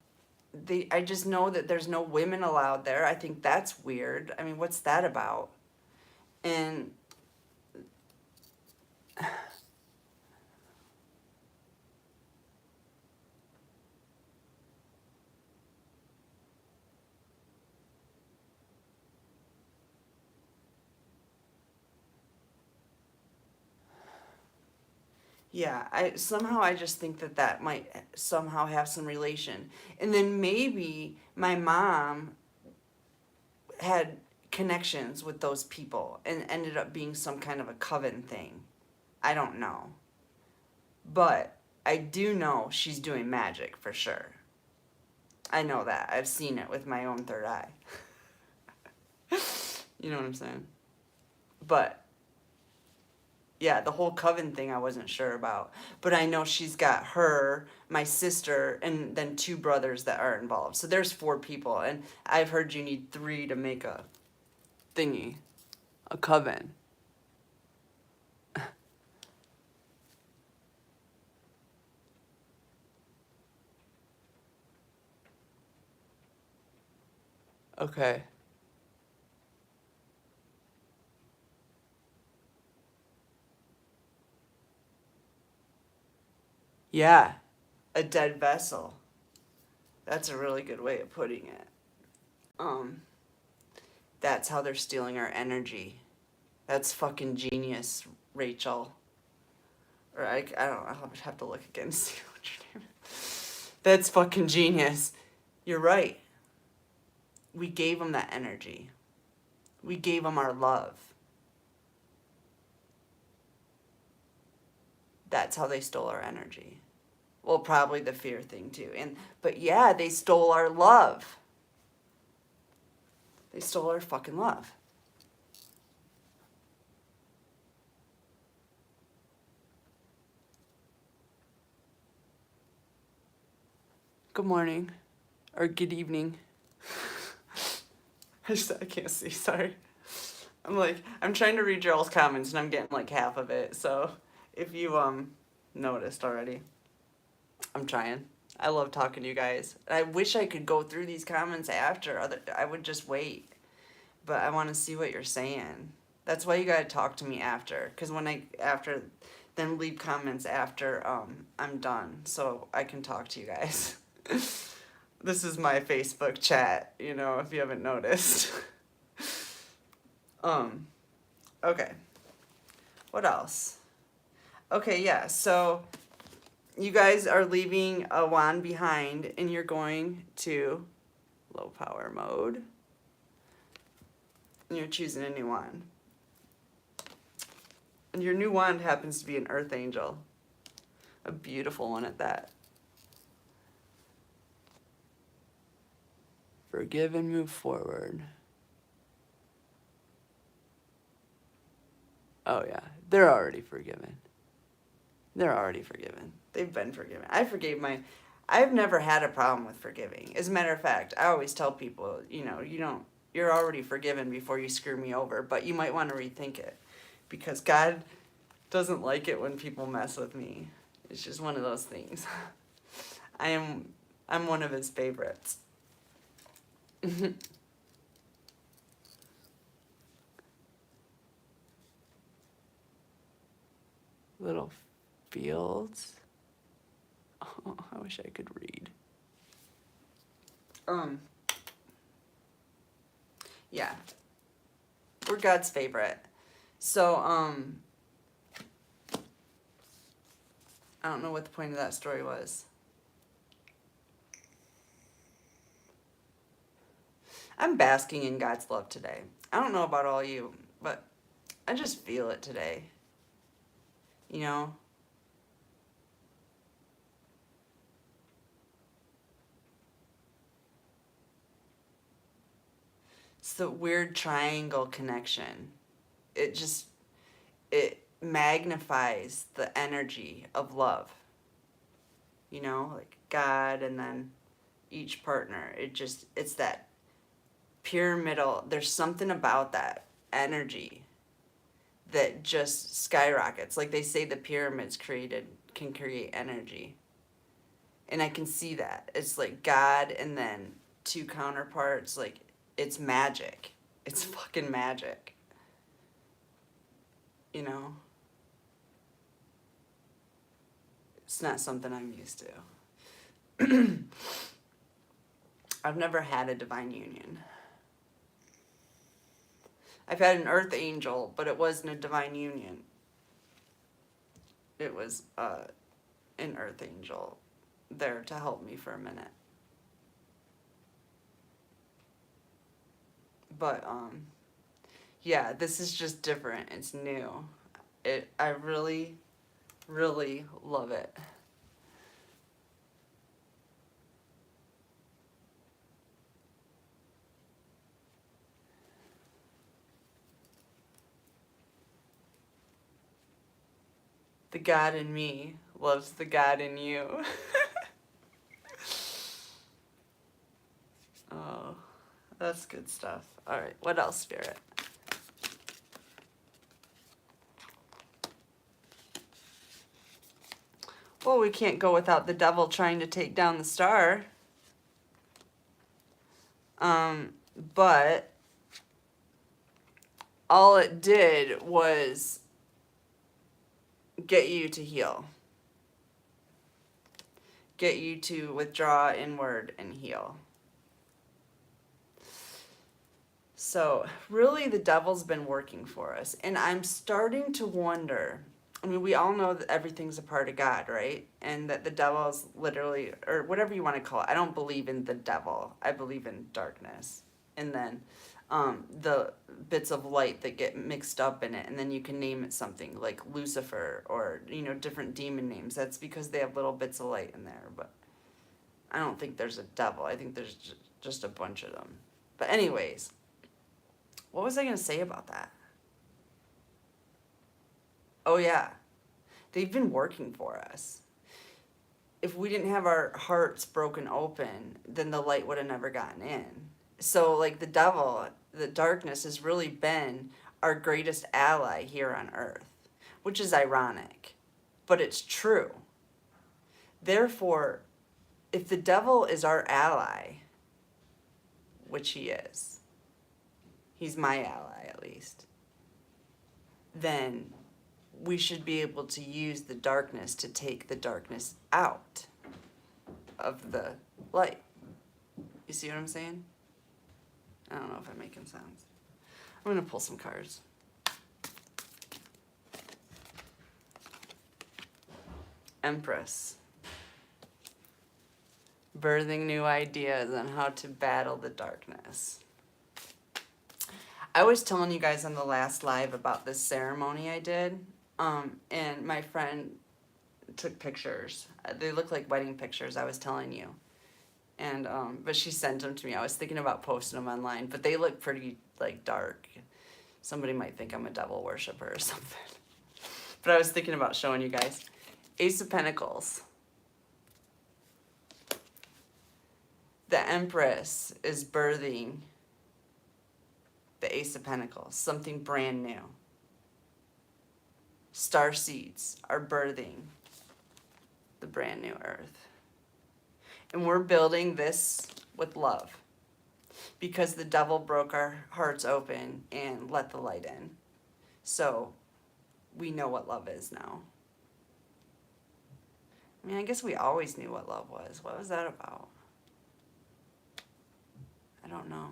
I just know that there's no women allowed there. I think that's weird. I mean, what's that about? And Yeah, I just think that might somehow have some relation. And then maybe my mom had connections with those people and ended up being some kind of a coven thing. I don't know. But I do know she's doing magic for sure. I know that. I've seen it with my own third eye. You know what I'm saying? But yeah, the whole coven thing I wasn't sure about. But I know she's got her, my sister, and then two brothers that are involved. So there's 4 people. And I've heard you need 3 to make a thingy, a coven. Okay. Yeah, a dead vessel. That's a really good way of putting it. Um, that's how they're stealing our energy. That's fucking genius, Rachel. Or I don't know, I'll have to look again to see what your name is. That's fucking genius. You're right. We gave them that energy. We gave them our love. That's how they stole our energy. Well, probably the fear thing too. But yeah, they stole our love. They stole our fucking love. Good morning. Or good evening. I can't see, sorry. I'm trying to read your all's comments and I'm getting like half of it. So if you noticed already, I'm trying. I love talking to you guys. I wish I could go through these comments after. I would just wait. But I want to see what you're saying. That's why you got to talk to me after. Because then leave comments after I'm done. So I can talk to you guys. This is my Facebook chat, if you haven't noticed. Okay. What else? Okay, yeah, so you guys are leaving a wand behind and you're going to low power mode. And you're choosing a new wand. And your new wand happens to be an earth angel. A beautiful one at that. Forgive and move forward. Oh yeah, they're already forgiven. They're already forgiven. They've been forgiven. I've never had a problem with forgiving. As a matter of fact, I always tell people, you're already forgiven before you screw me over, but you might want to rethink it. Because God doesn't like it when people mess with me. It's just one of those things. I'm one of his favorites. Little fields. Oh, I wish I could read. Yeah. We're God's favorite. So, I don't know what the point of that story was. I'm basking in God's love today. I don't know about all you, but I just feel it today. It's the weird triangle connection. It magnifies the energy of love. Like God and then each partner. It's that pyramidal. There's something about that energy that just skyrockets. Like they say the pyramids can create energy. And I can see that. It's like God and then 2 counterparts. Like, it's magic. It's fucking magic. It's not something I'm used to. I've never had a divine union. I've had an earth angel, but it wasn't a divine union. it was an earth angel there to help me for a minute. But yeah, this is just different. It's new. I really, really love it. The God in me loves the God in you. Oh, that's good stuff. All right, what else, Spirit? Well, we can't go without the devil trying to take down the star. But all it did was get you to heal. Get you to withdraw inward and heal. So really the devil's been working for us. And I'm starting to wonder, I mean, we all know that everything's a part of God, right? And that the devil is literally, or whatever you want to call it. I don't believe in the devil. I believe in darkness. And then the bits of light that get mixed up in it. And then you can name it something like Lucifer or, different demon names. That's because they have little bits of light in there. But I don't think there's a devil. I think there's just a bunch of them. But anyways, what was I going to say about that? Oh, yeah. They've been working for us. If we didn't have our hearts broken open, then the light would have never gotten in. So, like, the devil, the darkness has really been our greatest ally here on earth, which is ironic, but it's true. Therefore, if the devil is our ally, which he is, he's my ally at least, then we should be able to use the darkness to take the darkness out of the light. You see what I'm saying? I don't know if I'm making sense. I'm going to pull some cards. Empress. Birthing new ideas on how to battle the darkness. I was telling you guys on the last live about this ceremony I did, and my friend took pictures. They look like wedding pictures, I was telling you. And but she sent them to me. I was thinking about posting them online, but they look pretty like dark. Somebody might think I'm a devil worshiper or something. But I was thinking about showing you guys. Ace of Pentacles. The Empress is birthing the Ace of Pentacles, something brand new. Star seeds are birthing the brand new earth. And we're building this with love because the devil broke our hearts open and let the light in. So we know what love is now. I mean, I guess we always knew what love was. What was that about? I don't know.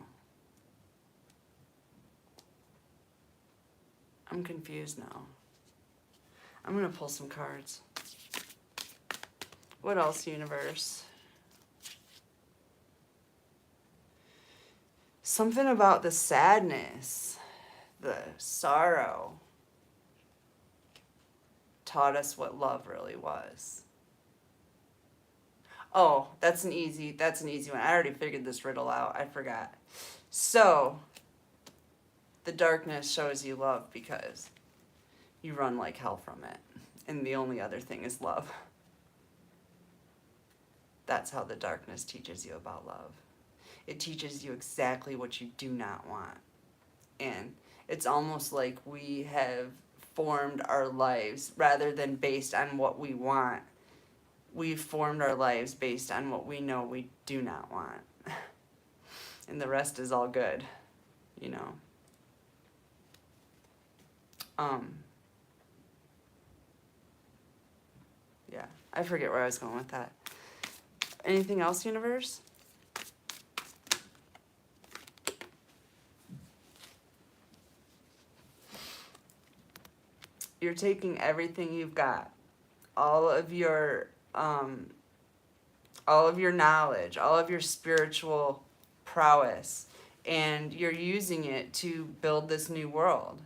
I'm confused now. I'm going to pull some cards. What else, universe? Something about the sadness, the sorrow, taught us what love really was. Oh, that's an easy one. I already figured this riddle out. I forgot. So, the darkness shows you love because you run like hell from it. And the only other thing is love. That's how the darkness teaches you about love. It teaches you exactly what you do not want. And it's almost like we have formed our lives rather than based on what we want. We've formed our lives based on what we know we do not want. And the rest is all good, you know. Yeah, I forget where I was going with that. Anything else, universe? You're taking everything you've got all of your knowledge, all of your spiritual prowess, and you're using it to build this new world.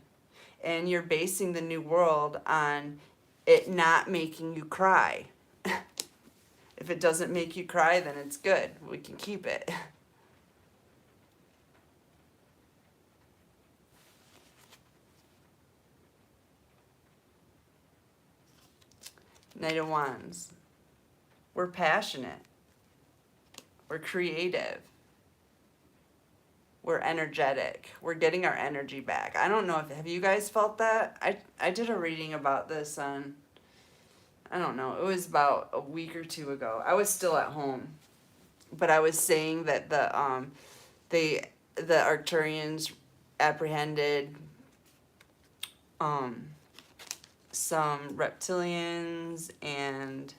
And you're basing the new world on it not making you cry. If it doesn't make you cry, then it's good. We can keep it. Knight of Wands. We're passionate. We're creative. We're energetic. We're getting our energy back. I don't know if, have you guys felt that? I did a reading about this on, I don't know, it was about a week or two ago. I was still at home, but I was saying that the Arcturians apprehended some reptilians, and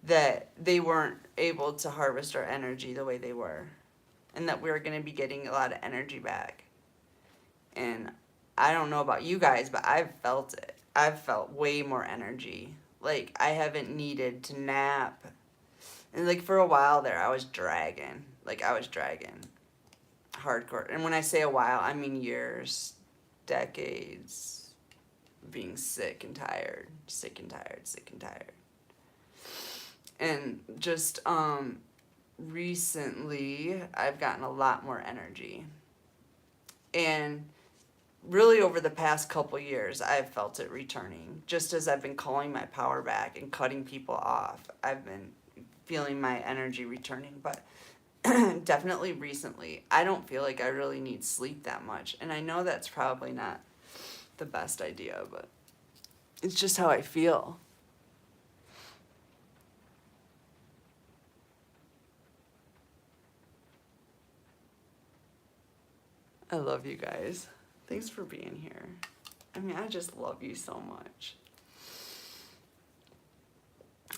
that they weren't able to harvest our energy the way they were, and that we were going to be getting a lot of energy back. And I don't know about you guys, but I've felt it. I've felt way more energy. Like, I haven't needed to nap. And like for a while there, I was dragging. Hardcore. And when I say a while, I mean years, decades, being sick and tired. And just recently, I've gotten a lot more energy. And really over the past couple years, I've felt it returning. Just as I've been calling my power back and cutting people off, I've been feeling my energy returning. But definitely recently, I don't feel like I really need sleep that much. And I know that's probably not the best idea, but it's just how I feel. I love you guys. Thanks for being here. I mean, I just love you so much.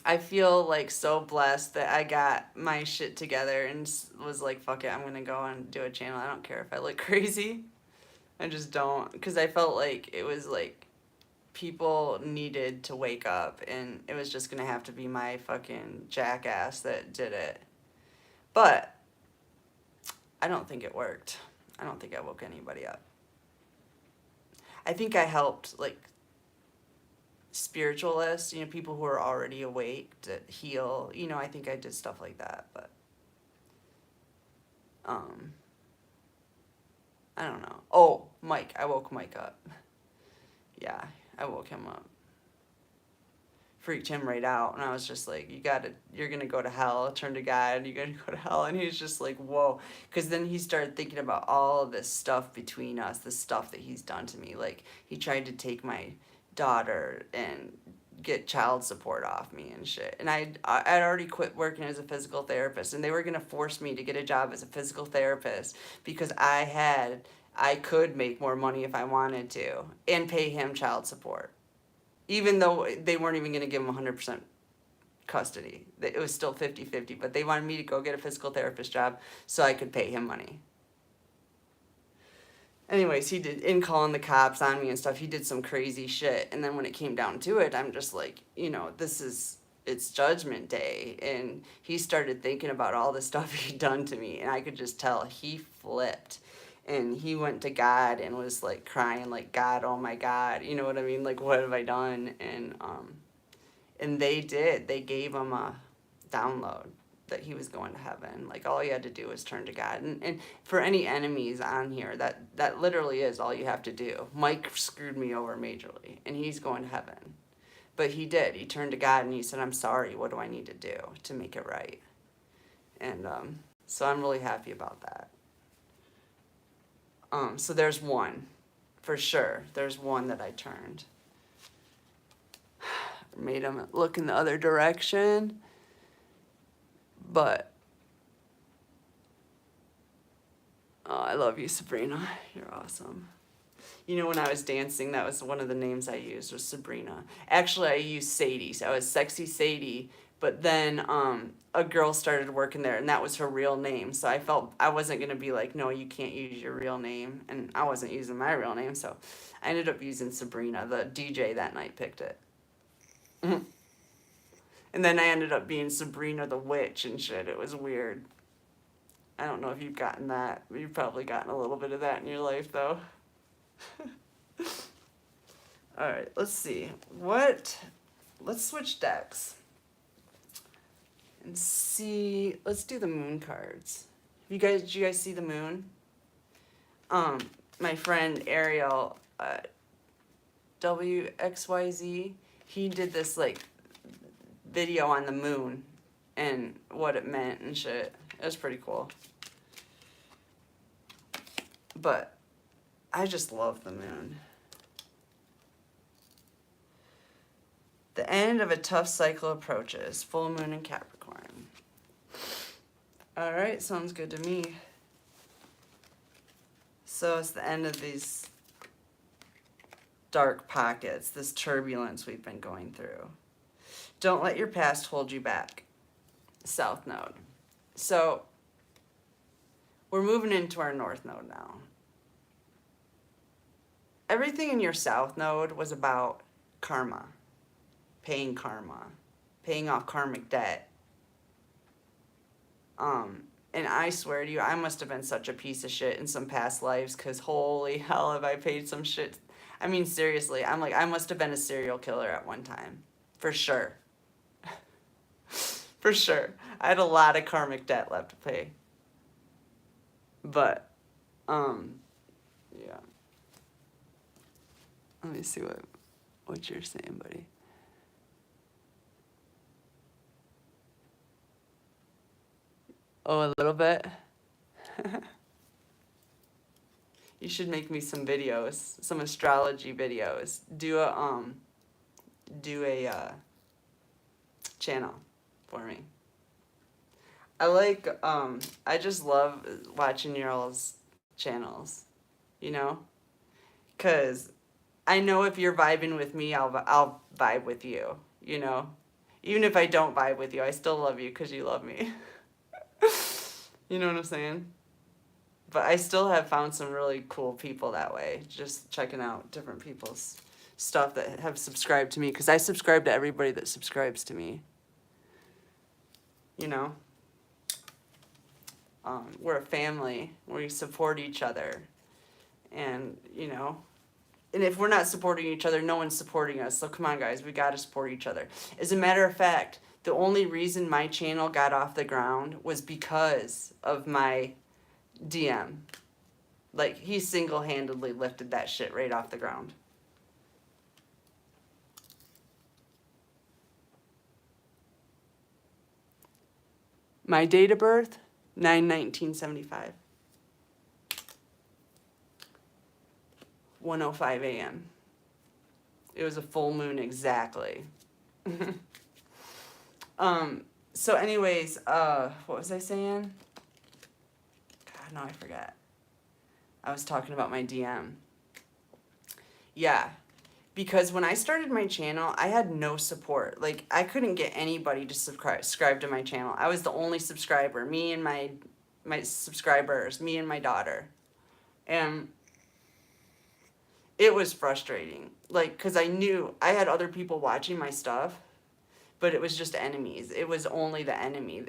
I feel like so blessed that I got my shit together and was like, fuck it, I'm gonna go and do a channel. I don't care if I look crazy. I just don't. Because I felt like it was like people needed to wake up, and it was just gonna have to be my fucking jackass that did it. But I don't think it worked. I don't think I woke anybody up. I think I helped, like, spiritualists, you know, people who are already awake to heal. You know, I think I did stuff like that, but I don't know. Oh, Mike. I woke Mike up. Yeah, I woke him up. Freaked him right out, and I was just like, you're gonna go to hell, turn to God, you're gonna go to hell. And he's just like, whoa. Because then he started thinking about all of this stuff between us, the stuff that he's done to me. Like, he tried to take my daughter and get child support off me and shit. And I'd already quit working as a physical therapist, and they were gonna force me to get a job as a physical therapist because I could make more money if I wanted to and pay him child support. Even though they weren't even going to give him 100% custody. It was still 50-50, but they wanted me to go get a physical therapist job so I could pay him money. Anyways, he did, in calling the cops on me and stuff, he did some crazy shit. And then when it came down to it, I'm just like, you know, it's Judgment Day. And he started thinking about all the stuff he'd done to me, and I could just tell he flipped. And he went to God and was like crying, like, God, oh my God, you know what I mean? Like, what have I done? And they gave him a download that he was going to heaven. Like, all he had to do was turn to God. And for any enemies on here, that literally is all you have to do. Mike screwed me over majorly, and he's going to heaven. But he did. He turned to God and he said, I'm sorry. What do I need to do to make it right? And so I'm really happy about that. So there's one, for sure. There's one that I turned. Made him look in the other direction. But, oh, I love you, Sabrina. You're awesome. You know, when I was dancing, that was one of the names I used, was Sabrina. Actually, I used Sadie. So I was Sexy Sadie. But then a girl started working there, and that was her real name. So I felt I wasn't going to be like, no, you can't use your real name. And I wasn't using my real name. So I ended up using Sabrina. The DJ that night picked it. And then I ended up being Sabrina the witch and shit. It was weird. I don't know if you've gotten that. You've probably gotten a little bit of that in your life, though. All right, let's see. Let's switch decks and see. Let's do the moon cards. Did you guys see the moon? My friend Ariel, WXYZ, he did this like video on the moon and what it meant and shit. It was pretty cool. But I just love the moon. The end of a tough cycle approaches. Full moon in Capricorn. All right, sounds good to me. So it's the end of these dark pockets, this turbulence we've been going through. Don't let your past hold you back. South node. So we're moving into our north node now. Everything in your south node was about karma, paying off karmic debt. And I swear to you, I must have been such a piece of shit in some past lives, because holy hell have I paid some shit. I mean, seriously, I'm like, I must have been a serial killer at one time. For sure. For sure. I had a lot of karmic debt left to pay. But, yeah. Let me see what you're saying, buddy. Oh, a little bit? You should make me some videos, some astrology videos. Do a channel for me. I just love watching your all's channels, you know? 'Cause I know if you're vibing with me, I'll vibe with you, you know? Even if I don't vibe with you, I still love you 'cause you love me. You know what I'm saying? But I still have found some really cool people that way, just checking out different people's stuff that have subscribed to me, because I subscribe to everybody that subscribes to me. You know? We're a family. We support each other. And, you know, and if we're not supporting each other, no one's supporting us. So come on, guys, we got to support each other. As a matter of fact, the only reason my channel got off the ground was because of my DM. Like, he single-handedly lifted that shit right off the ground. My date of birth, 9/19/75. 1:05 a.m. It was a full moon exactly. So anyways, what was I saying? God, no, I forgot. I was talking about my DM. Yeah, because when I started my channel, I had no support. Like, I couldn't get anybody to subscribe to my channel. I was the only subscriber, me and my subscribers, me and my daughter. And it was frustrating. Like, because I knew I had other people watching my stuff, but it was just enemies. It was only the enemy.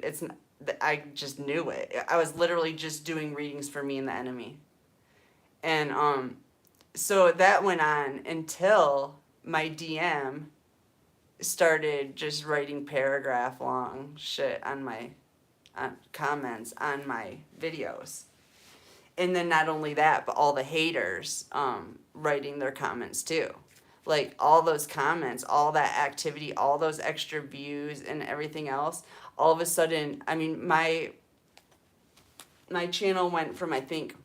I just knew it. I was literally just doing readings for me and the enemy. And so that went on until my DM started just writing paragraph long shit on my comments on my videos. And then not only that, but all the haters writing their comments too. Like, all those comments, all that activity, all those extra views and everything else, all of a sudden, I mean, my channel went from, I think,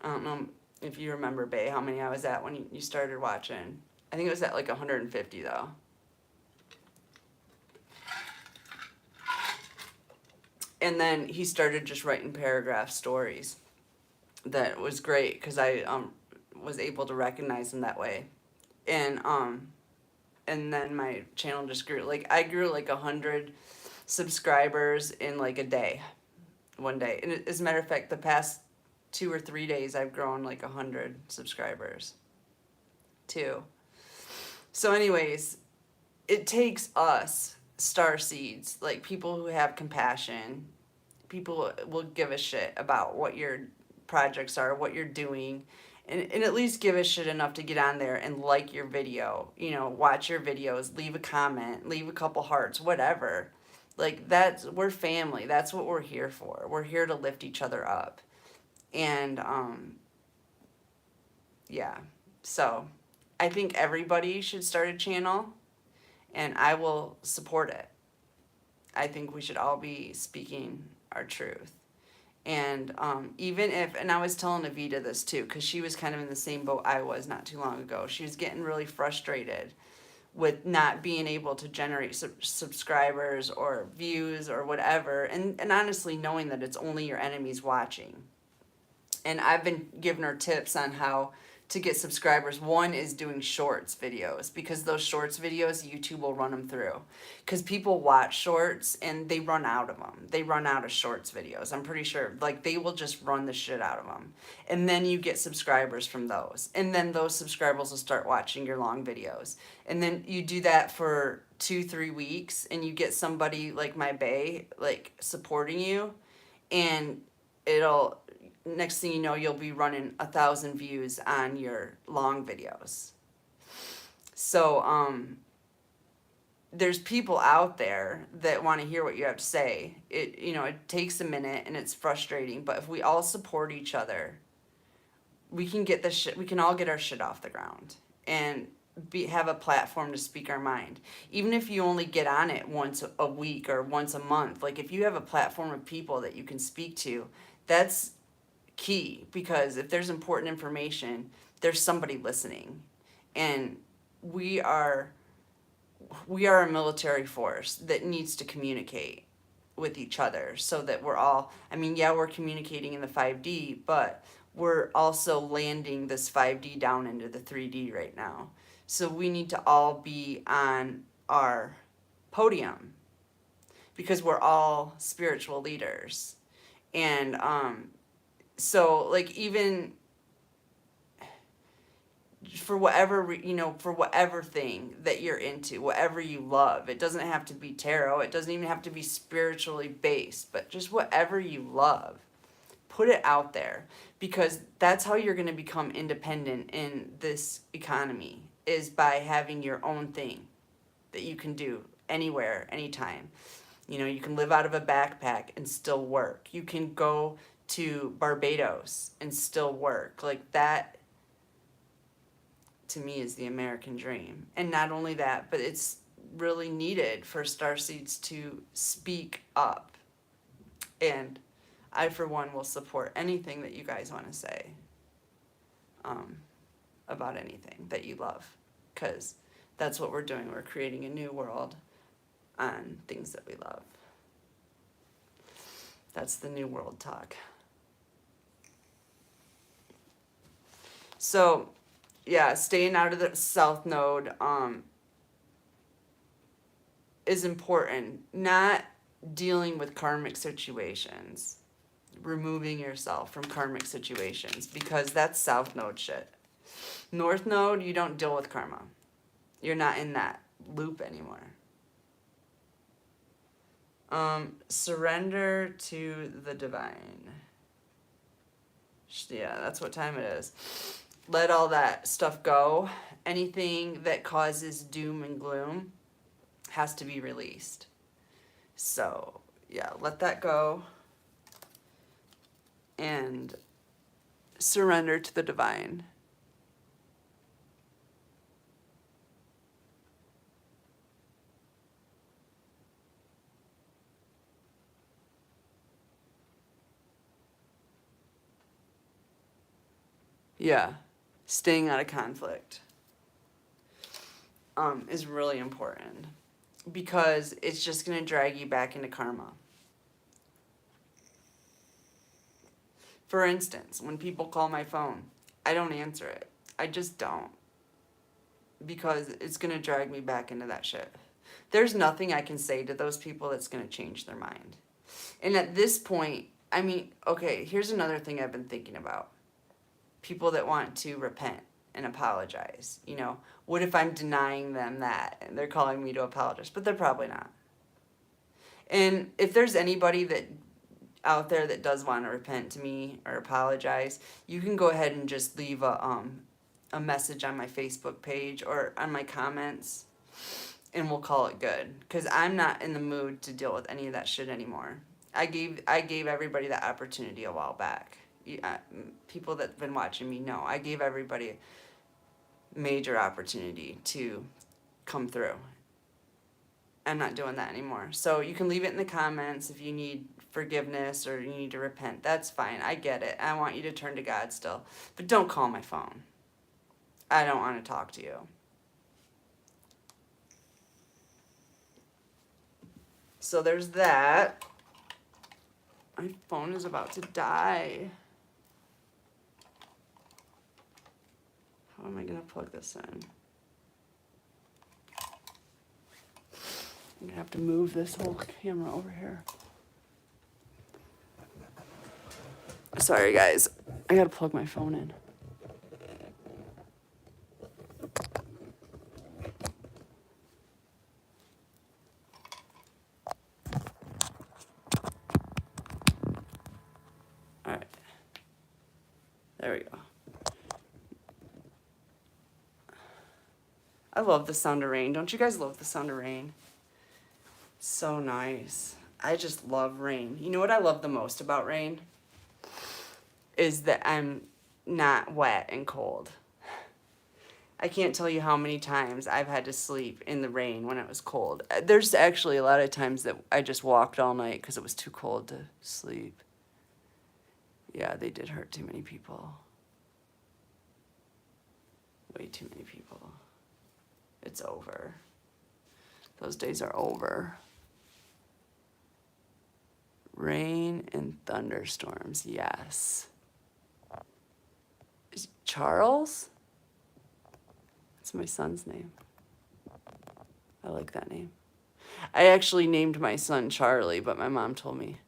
I don't know if you remember, Bae, how many I was at when you started watching. I think it was at like 150 though. And then he started just writing paragraph stories. That was great because I was able to recognize him that way. And then my channel just grew. Like, I grew like 100 subscribers in like a day, one day. And as a matter of fact, the past 2 or 3 days, I've grown like 100 subscribers too. So anyways, it takes us, star seeds, like people who have compassion, people will give a shit about what your projects are, what you're doing, and at least give a shit enough to get on there and like your video, you know, watch your videos, leave a comment, leave a couple hearts, whatever. Like, we're family. That's what we're here for. We're here to lift each other up. And, yeah. So, I think everybody should start a channel, and I will support it. I think we should all be speaking our truth. And even if, and I was telling Avita this too, because she was kind of in the same boat I was not too long ago. She was getting really frustrated with not being able to generate subscribers or views or whatever. And honestly, knowing that it's only your enemies watching. And I've been giving her tips on how to get subscribers. One is doing shorts videos, because those shorts videos, YouTube will run them through. Because people watch shorts and they run out of them. They run out of shorts videos. I'm pretty sure. Like, they will just run the shit out of them. And then you get subscribers from those. And then those subscribers will start watching your long videos. And then you do that for 2-3 weeks, and you get somebody like my bae, like, supporting you. And it'll, next thing you know, you'll be running 1,000 views on your long videos. So, there's people out there that want to hear what you have to say. It, you know, it takes a minute and it's frustrating, but if we all support each other, we can get this shit, we can all get our shit off the ground and have a platform to speak our mind. Even if you only get on it once a week or once a month, like, if you have a platform of people that you can speak to, that's key, because if there's important information, there's somebody listening. And we are a military force that needs to communicate with each other, so that we're all, I mean, yeah, we're communicating in the 5D, but we're also landing this 5D down into the 3D right now. So we need to all be on our podium, because we're all spiritual leaders. And so, like, even for whatever, you know, for whatever thing that you're into, whatever you love, it doesn't have to be tarot, it doesn't even have to be spiritually based, but just whatever you love, put it out there, because that's how you're going to become independent in this economy, is by having your own thing that you can do anywhere, anytime. You know, you can live out of a backpack and still work. You can go to Barbados and still work. Like, that, to me, is the American dream. And not only that, but it's really needed for starseeds to speak up. And I, for one, will support anything that you guys want to say about anything that you love, because that's what we're doing. We're creating a new world on things that we love. That's the New World talk. So, yeah, staying out of the South Node is important. Not dealing with karmic situations. Removing yourself from karmic situations, because that's South Node shit. North Node, you don't deal with karma. You're not in that loop anymore. Surrender to the divine. Yeah, that's what time it is. Let all that stuff go. Anything that causes doom and gloom has to be released. So, yeah, let that go. And surrender to the divine. Yeah, staying out of conflict is really important, because it's just going to drag you back into karma. For instance, when people call my phone, I don't answer it. I just don't, because it's going to drag me back into that shit. There's nothing I can say to those people that's going to change their mind. And at this point, I mean, okay, here's another thing I've been thinking about. People that want to repent. and apologize? You know, what if I'm denying them that and they're calling me to apologize? But they're probably not. And if there's anybody that out there that does want to repent to me or apologize, you can go ahead and just leave a message on my Facebook page or on my comments, and we'll call it good. Because I'm not in the mood to deal with any of that shit anymore. I gave everybody that opportunity a while back. People that've been watching me know I gave everybody major opportunity to come through. I'm not doing that anymore. So you can leave it in the comments if you need forgiveness or you need to repent. That's fine. I get it. I want you to turn to God still. But don't call my phone. I don't want to talk to you. So there's that. My phone is about to die. How am I going to plug this in? I'm going to have to move this whole camera over here. Sorry, guys. I got to plug my phone in. All right. There we go. I love the sound of rain. Don't you guys love the sound of rain? So nice. I just love rain. You know what I love the most about rain? Is that I'm not wet and cold. I can't tell you how many times I've had to sleep in the rain when it was cold. There's actually a lot of times that I just walked all night because it was too cold to sleep. Yeah, they did hurt too many people. Way too many people. It's over. Those days are over. Rain and thunderstorms, yes. Charles? That's my son's name. I like that name. I actually named my son Charlie, but my mom told me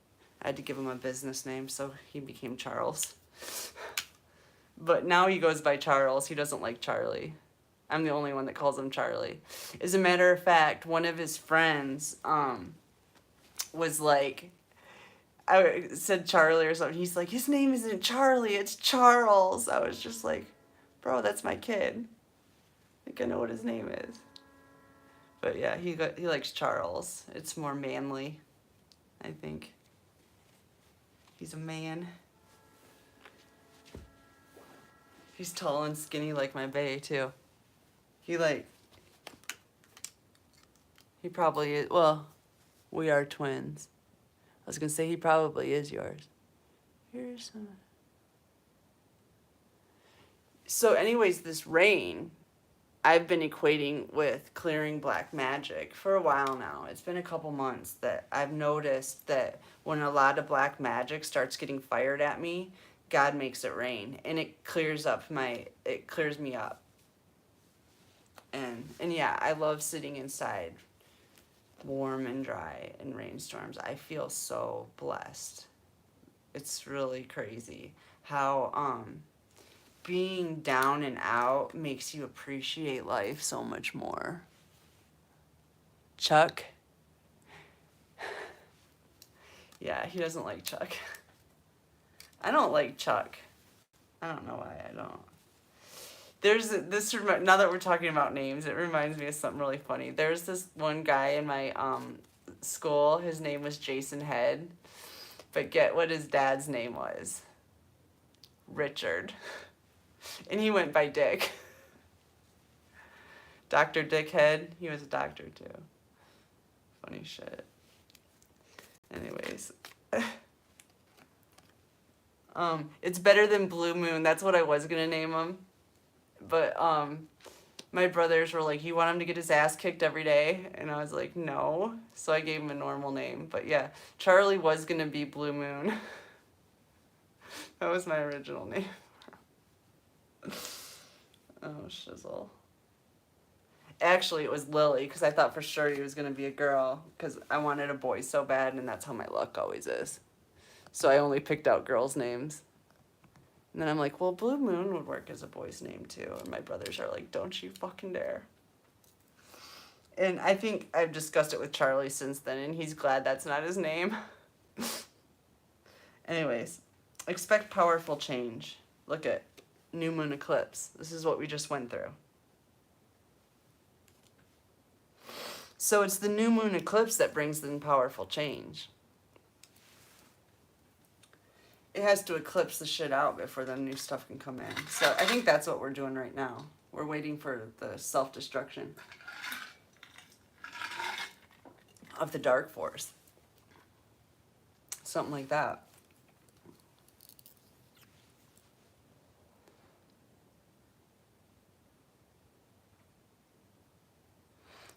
I had to give him a business name, so he became Charles. But now he goes by Charles. He doesn't like Charlie. I'm the only one that calls him Charlie. As a matter of fact, one of his friends was like, I said Charlie or something. He's like, his name isn't Charlie, it's Charles. I was just like, bro, that's my kid. I think I know what his name is. But yeah, he likes Charles. It's more manly, I think. He's a man. He's tall and skinny like my bae, too. He probably is, well, we are twins. I was going to say he probably is yours. Here's some. So anyways, this rain, I've been equating with clearing black magic for a while now. It's been a couple months that I've noticed that when a lot of black magic starts getting fired at me, God makes it rain, and it clears me up. And yeah, I love sitting inside, warm and dry in rainstorms. I feel so blessed. It's really crazy how being down and out makes you appreciate life so much more. Chuck? Yeah, he doesn't like Chuck. I don't like Chuck. I don't know why I don't. There's this, now that we're talking about names, it reminds me of something really funny. There's this one guy in my school, his name was Jason Head, but get what his dad's name was? Richard. And he went by Dick. Dr. Dickhead, he was a doctor too. Funny shit. Anyways. It's better than Blue Moon, that's what I was gonna name him. But my brothers were like, you want him to get his ass kicked every day? And I was like, no. So I gave him a normal name. But yeah, Charlie was going to be Blue Moon. That was my original name. Oh, shizzle. Actually, it was Lily, because I thought for sure he was going to be a girl, because I wanted a boy so bad, and that's how my luck always is. So I only picked out girls' names. And then I'm like, well, Blue Moon would work as a boy's name too. And my brothers are like, don't you fucking dare. And I think I've discussed it with Charlie since then, and he's glad that's not his name. Anyways, expect powerful change. Look at new moon eclipse. This is what we just went through. So it's the new moon eclipse that brings in powerful change. It has to eclipse the shit out before the new stuff can come in. So I think that's what we're doing right now. We're waiting for the self-destruction of the dark force. Something like that.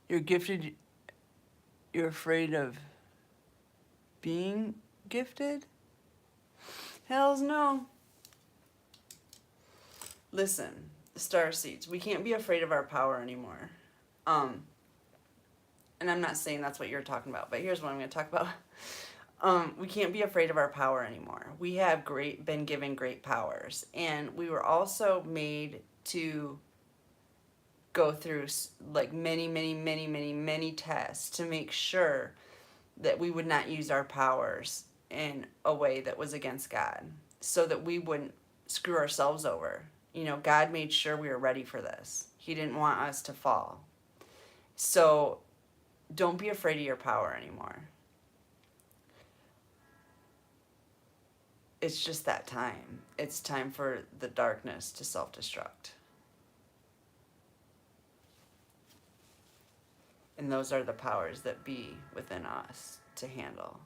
You're gifted. You're afraid of being gifted? Hells no. Listen, star seeds. We can't be afraid of our power anymore. And I'm not saying that's what you're talking about, but here's what I'm going to talk about. We can't be afraid of our power anymore. We have been given great powers, and we were also made to go through like many tests to make sure that we would not use our powers in a way that was against God, so that we wouldn't screw ourselves over. You know, God made sure we were ready for this. He didn't want us to fall. So don't be afraid of your power anymore. It's just that time. It's time for the darkness to self-destruct. And those are the powers that be within us to handle.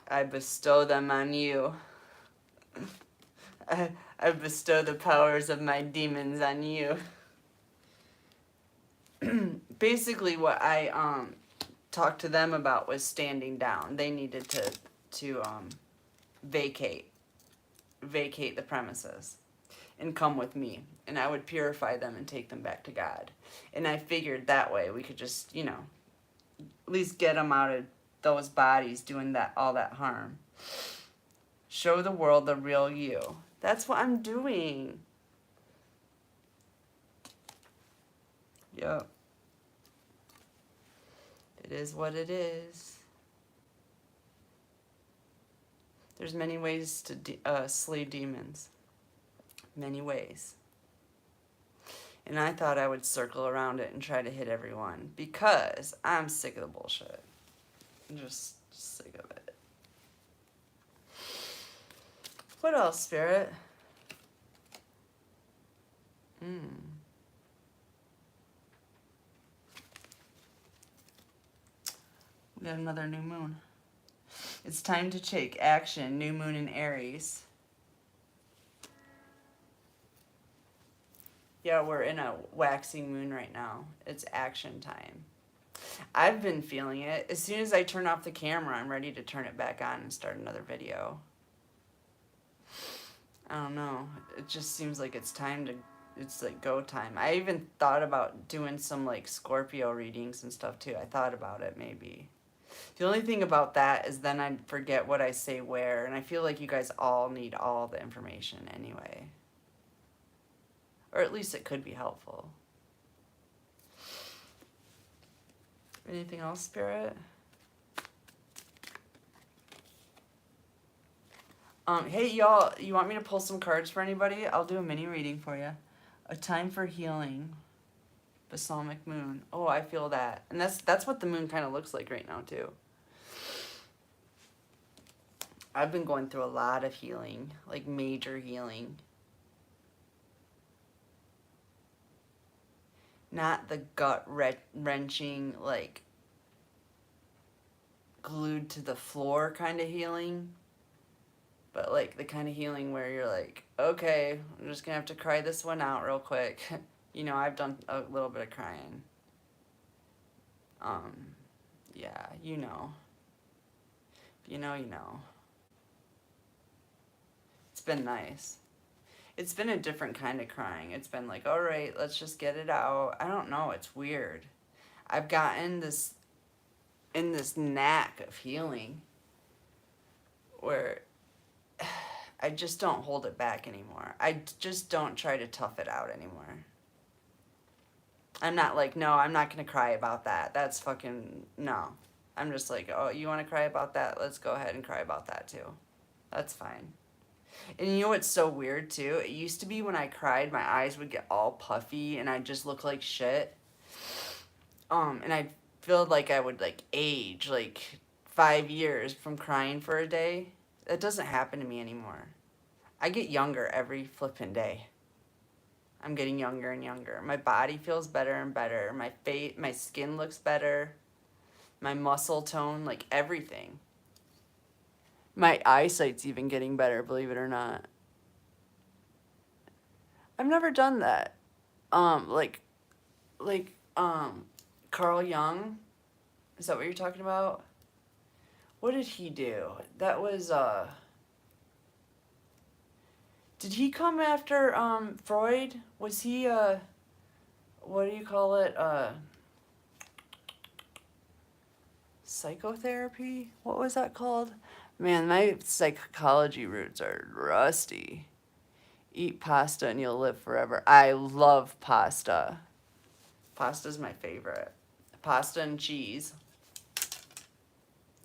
I bestow them on you. I bestow the powers of my demons on you. Basically, what I talked to them about was standing down. They needed to vacate the premises and come with me, and I would purify them and take them back to God. And I figured that way we could just, you know, at least get them out of those bodies doing all that harm. Show the world the real you. That's what I'm doing. Yep. It is what it is. There's many ways to slay demons. Many ways. And I thought I would circle around it and try to hit everyone, because I'm sick of the bullshit. I'm just sick of it. What else, Spirit? We got another new moon. It's time to take action. New moon in Aries. Yeah, we're in a waxing moon right now. It's action time. I've been feeling it. As soon as I turn off the camera, I'm ready to turn it back on and start another video. I don't know. It just seems like it's like go time. I even thought about doing some like Scorpio readings and stuff too. I thought about it maybe. The only thing about that is then I'd forget what I say where, and I feel like you guys all need all the information anyway. Or at least it could be helpful. Anything else, Spirit? Hey, y'all, you want me to pull some cards for anybody? I'll do a mini reading for you. A time for healing. Balsamic moon. Oh, I feel that. And that's what the moon kind of looks like right now, too. I've been going through a lot of healing, like major healing. Not the gut-wrenching, like, glued to the floor kind of healing. But, like, the kind of healing where you're like, okay, I'm just going to have to cry this one out real quick. You know, I've done a little bit of crying. Yeah, you know. You know. It's been nice. It's been a different kind of crying. It's been like, all right, let's just get it out. I don't know. It's weird. I've gotten this knack of healing where I just don't hold it back anymore. I just don't try to tough it out anymore. I'm not like, no, I'm not going to cry about that. That's fucking, no. I'm just like, oh, you want to cry about that? Let's go ahead and cry about that too. That's fine. And you know what's so weird too? It used to be when I cried, my eyes would get all puffy and I'd just look like shit. And I feel like I would like age like 5 years from crying for a day. That doesn't happen to me anymore. I get younger every flippin' day. I'm getting younger and younger. My body feels better and better. My skin looks better. My muscle tone, like everything. My eyesight's even getting better, believe it or not. I've never done that. Like Carl Jung. Is that what you're talking about? What did he do? That was did he come after Freud? Was he what do you call it? Psychotherapy? What was that called? Man, my psychology roots are rusty. Eat pasta and you'll live forever. I love pasta. Pasta's my favorite. Pasta and cheese.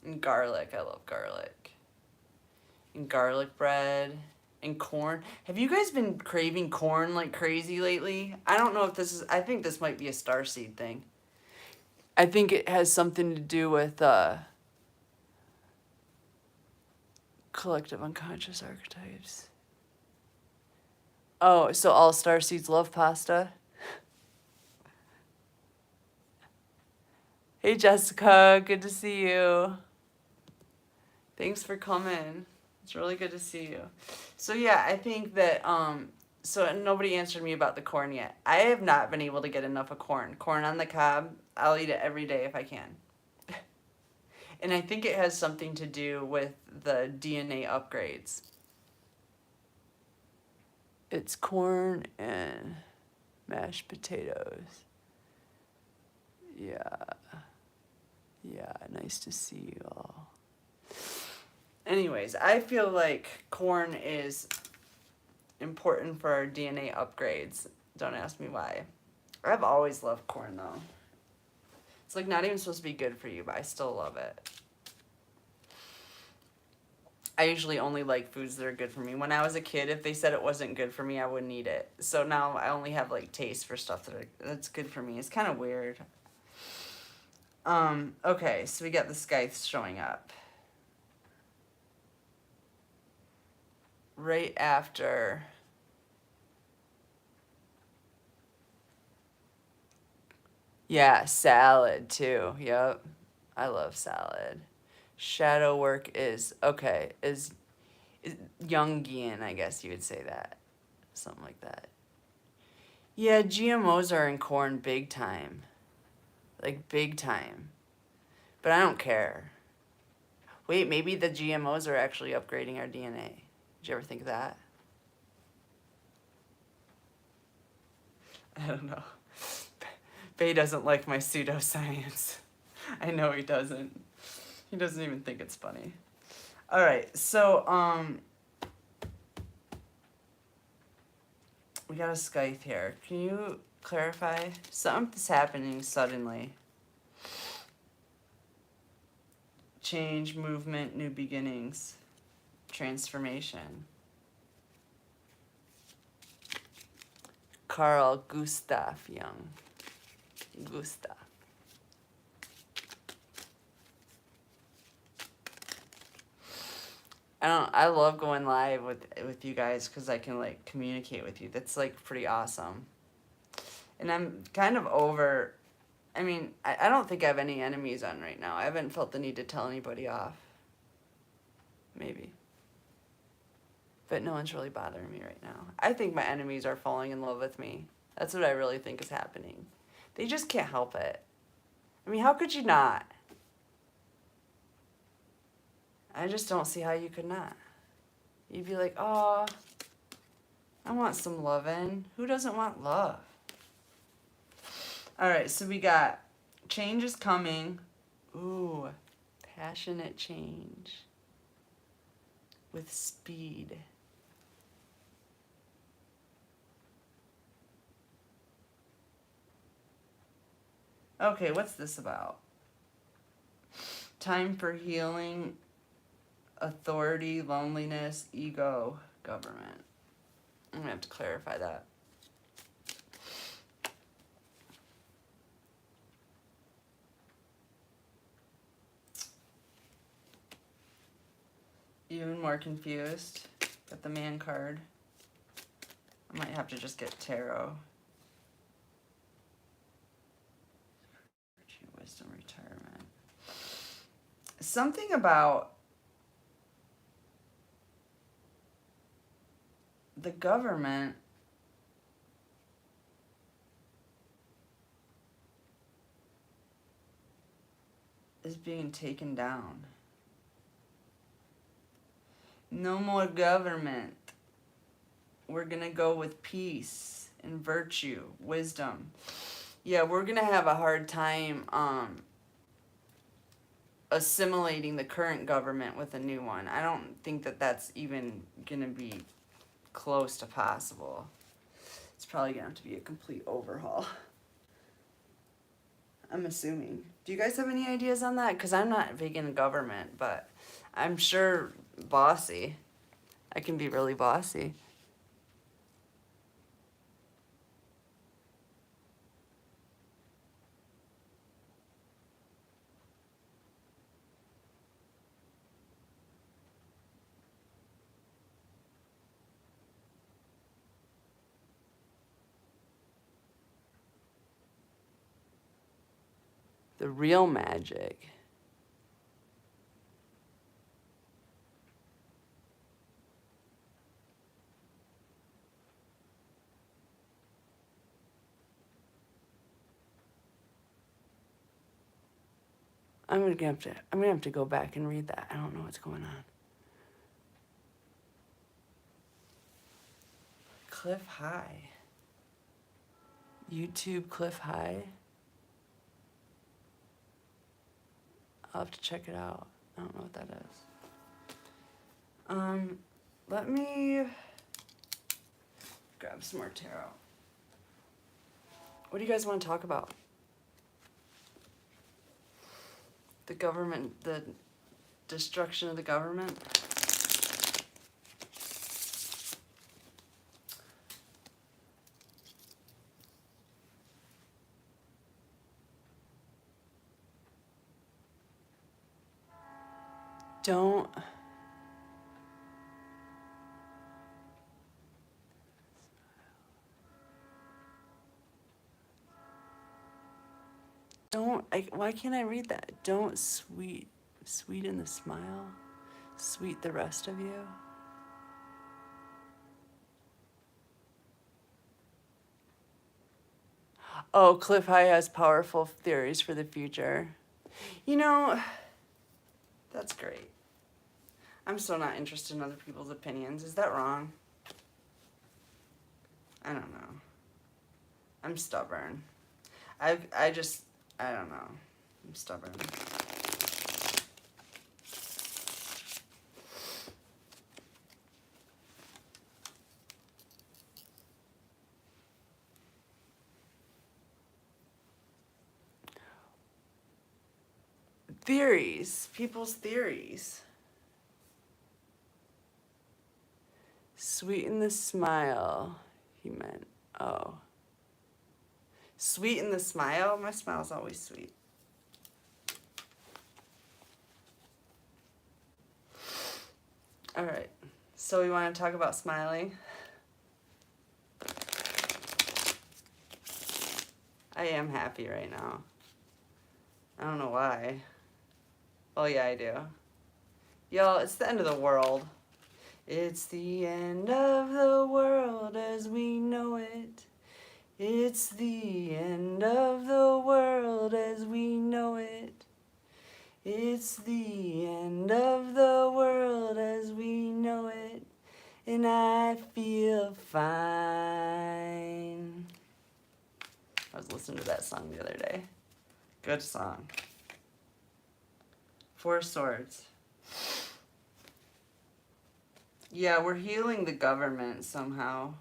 And garlic. I love garlic. And garlic bread. And corn. Have you guys been craving corn like crazy lately? I don't know if this is... I think this might be a starseed thing. I think it has something to do with collective unconscious archetypes. Oh, so all starseeds love pasta? Hey, Jessica. Good to see you. Thanks for coming. It's really good to see you. So, yeah, I think that... So nobody answered me about the corn yet. I have not been able to get enough of corn. Corn on the cob. I'll eat it every day if I can. And I think it has something to do with the DNA upgrades. It's corn and mashed potatoes. Yeah. Yeah, nice to see you all. Anyways, I feel like corn is important for our DNA upgrades. Don't ask me why. I've always loved corn, though. It's like not even supposed to be good for you, but I still love it. I usually only like foods that are good for me. When I was a kid, if they said it wasn't good for me, I wouldn't eat it. So now I only have like taste for stuff that's good for me. It's kind of weird. Okay, so we got the scythes showing up. Right after... Yeah, salad too. Yep. I love salad. Shadow work is Jungian, I guess you would say that. Something like that. Yeah, GMOs are in corn big time. Like big time. But I don't care. Wait, maybe the GMOs are actually upgrading our DNA. Did you ever think of that? I don't know. Faye doesn't like my pseudoscience. I know he doesn't. He doesn't even think it's funny. All right, so we got a scythe here. Can you clarify? Something's happening suddenly. Change, movement, new beginnings, transformation. Carl Gustav Jung. Gustav. I love going live with you guys because I can like communicate with you. That's like pretty awesome. And I'm kind of over... I mean, I don't think I have any enemies on right now. I haven't felt the need to tell anybody off. Maybe. But no one's really bothering me right now. I think my enemies are falling in love with me. That's what I really think is happening. They just can't help it. I mean, how could you not? I just don't see how you could not. You'd be like, oh, I want some loving. Who doesn't want love? All right, so we got change is coming. Ooh, passionate change with speed. Okay, what's this about? Time for healing, authority, loneliness, ego, government. I'm gonna have to clarify that. Even more confused. Got the man card. I might have to just get tarot. Virtue, wisdom, retirement. Something about the government is being taken down. No more government. We're gonna go with peace and virtue, wisdom. Yeah, we're gonna have a hard time assimilating the current government with a new one. I don't think that that's even gonna be close to possible. It's probably gonna have to be a complete overhaul. I'm assuming. Do you guys have any ideas on that? Because I'm not big in government, but I'm sure bossy. I can be really bossy. The real magic. I'm gonna have to go back and read that. I don't know what's going on. Cliff High. YouTube Cliff High. I'll have to check it out. I don't know what that is. Let me grab some more tarot. What do you guys want to talk about? The government, the destruction of the government? Don't why can't I read that? Don't sweeten the smile, sweet the rest of you. Oh, Cliff High has powerful theories for the future. You know, that's great. I'm still not interested in other people's opinions. Is that wrong? I don't know. I'm stubborn. I don't know. I'm stubborn. Theories. People's theories. Sweeten the smile, he meant. Oh. Sweeten the smile? My smile's always sweet. All right. So we want to talk about smiling. I am happy right now. I don't know why. Oh yeah, I do. Y'all, it's the end of the world. It's the end of the world as we know it. It's the end of the world as we know it. It's the end of the world as we know it. And I feel fine. I was listening to that song the other day. Good song. 4 Swords. Yeah, we're healing the government somehow.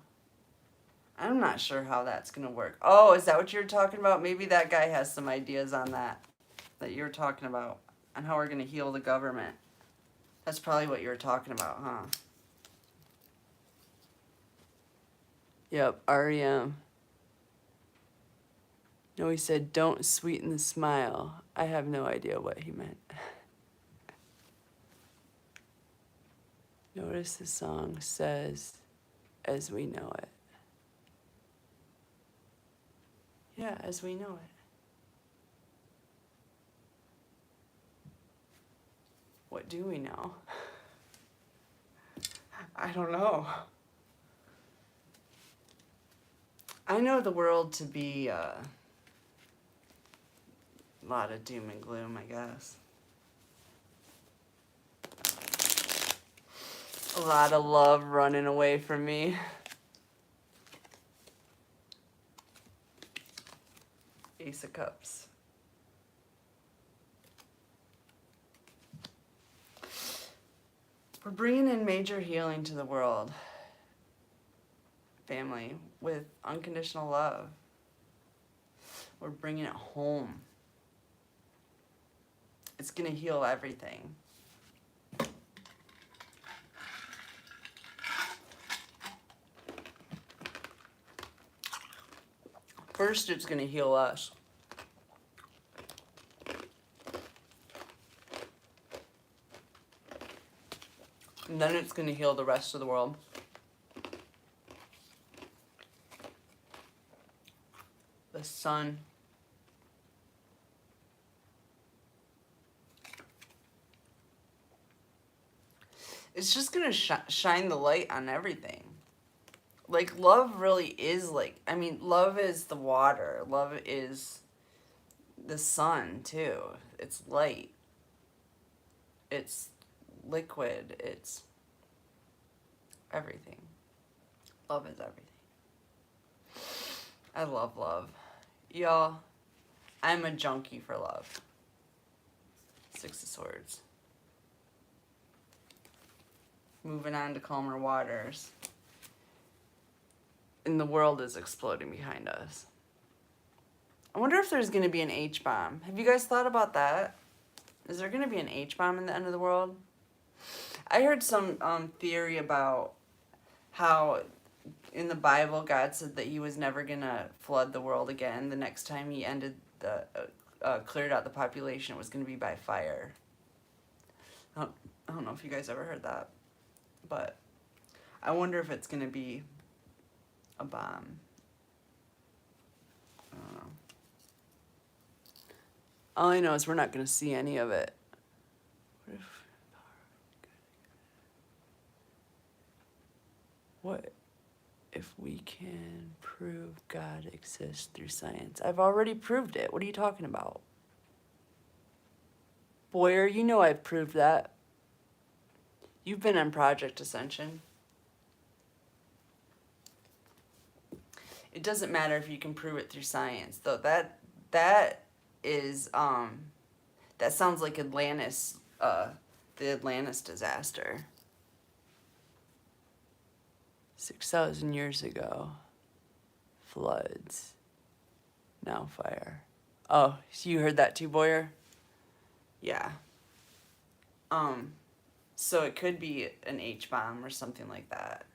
I'm not sure how that's going to work. Oh, is that what you're talking about? Maybe that guy has some ideas on that you're talking about, on how we're going to heal the government. That's probably what you were talking about, huh? Yep, REM. No, he said, don't sweeten the smile. I have no idea what he meant. Notice the song says, as we know it. Yeah, as we know it. What do we know? I don't know. I know the world to be a lot of doom and gloom, I guess. A lot of love running away from me. Ace of Cups. We're bringing in major healing to the world, family, with unconditional love. We're bringing it home. It's going to heal everything. First, it's going to heal us. And then it's going to heal the rest of the world. The sun. It's just going to shine the light on everything. Like, love really is like, I mean, love is the water. Love is the sun, too. It's light. It's liquid. It's everything. Love is everything. I love love. Y'all, I'm a junkie for love. Six of Swords. Moving on to calmer waters. And the world is exploding behind us. I wonder if there's going to be an H-bomb. Have you guys thought about that? Is there going to be an H-bomb in the end of the world? I heard some theory about how in the Bible God said that he was never going to flood the world again. The next time he ended the cleared out the population, it was going to be by fire. I don't know if you guys ever heard that, but I wonder if it's going to be a bomb. I don't know. All I know is we're not going to see any of it. What if we can prove God exists through science? I've already proved it. What are you talking about? Boyer, you know I've proved that. You've been on Project Ascension. It doesn't matter if you can prove it through science, though. That is that sounds like Atlantis, the Atlantis disaster. 6,000 years ago, floods, now fire. Oh, so you heard that too, Boyer? Yeah. So it could be an H-bomb or something like that.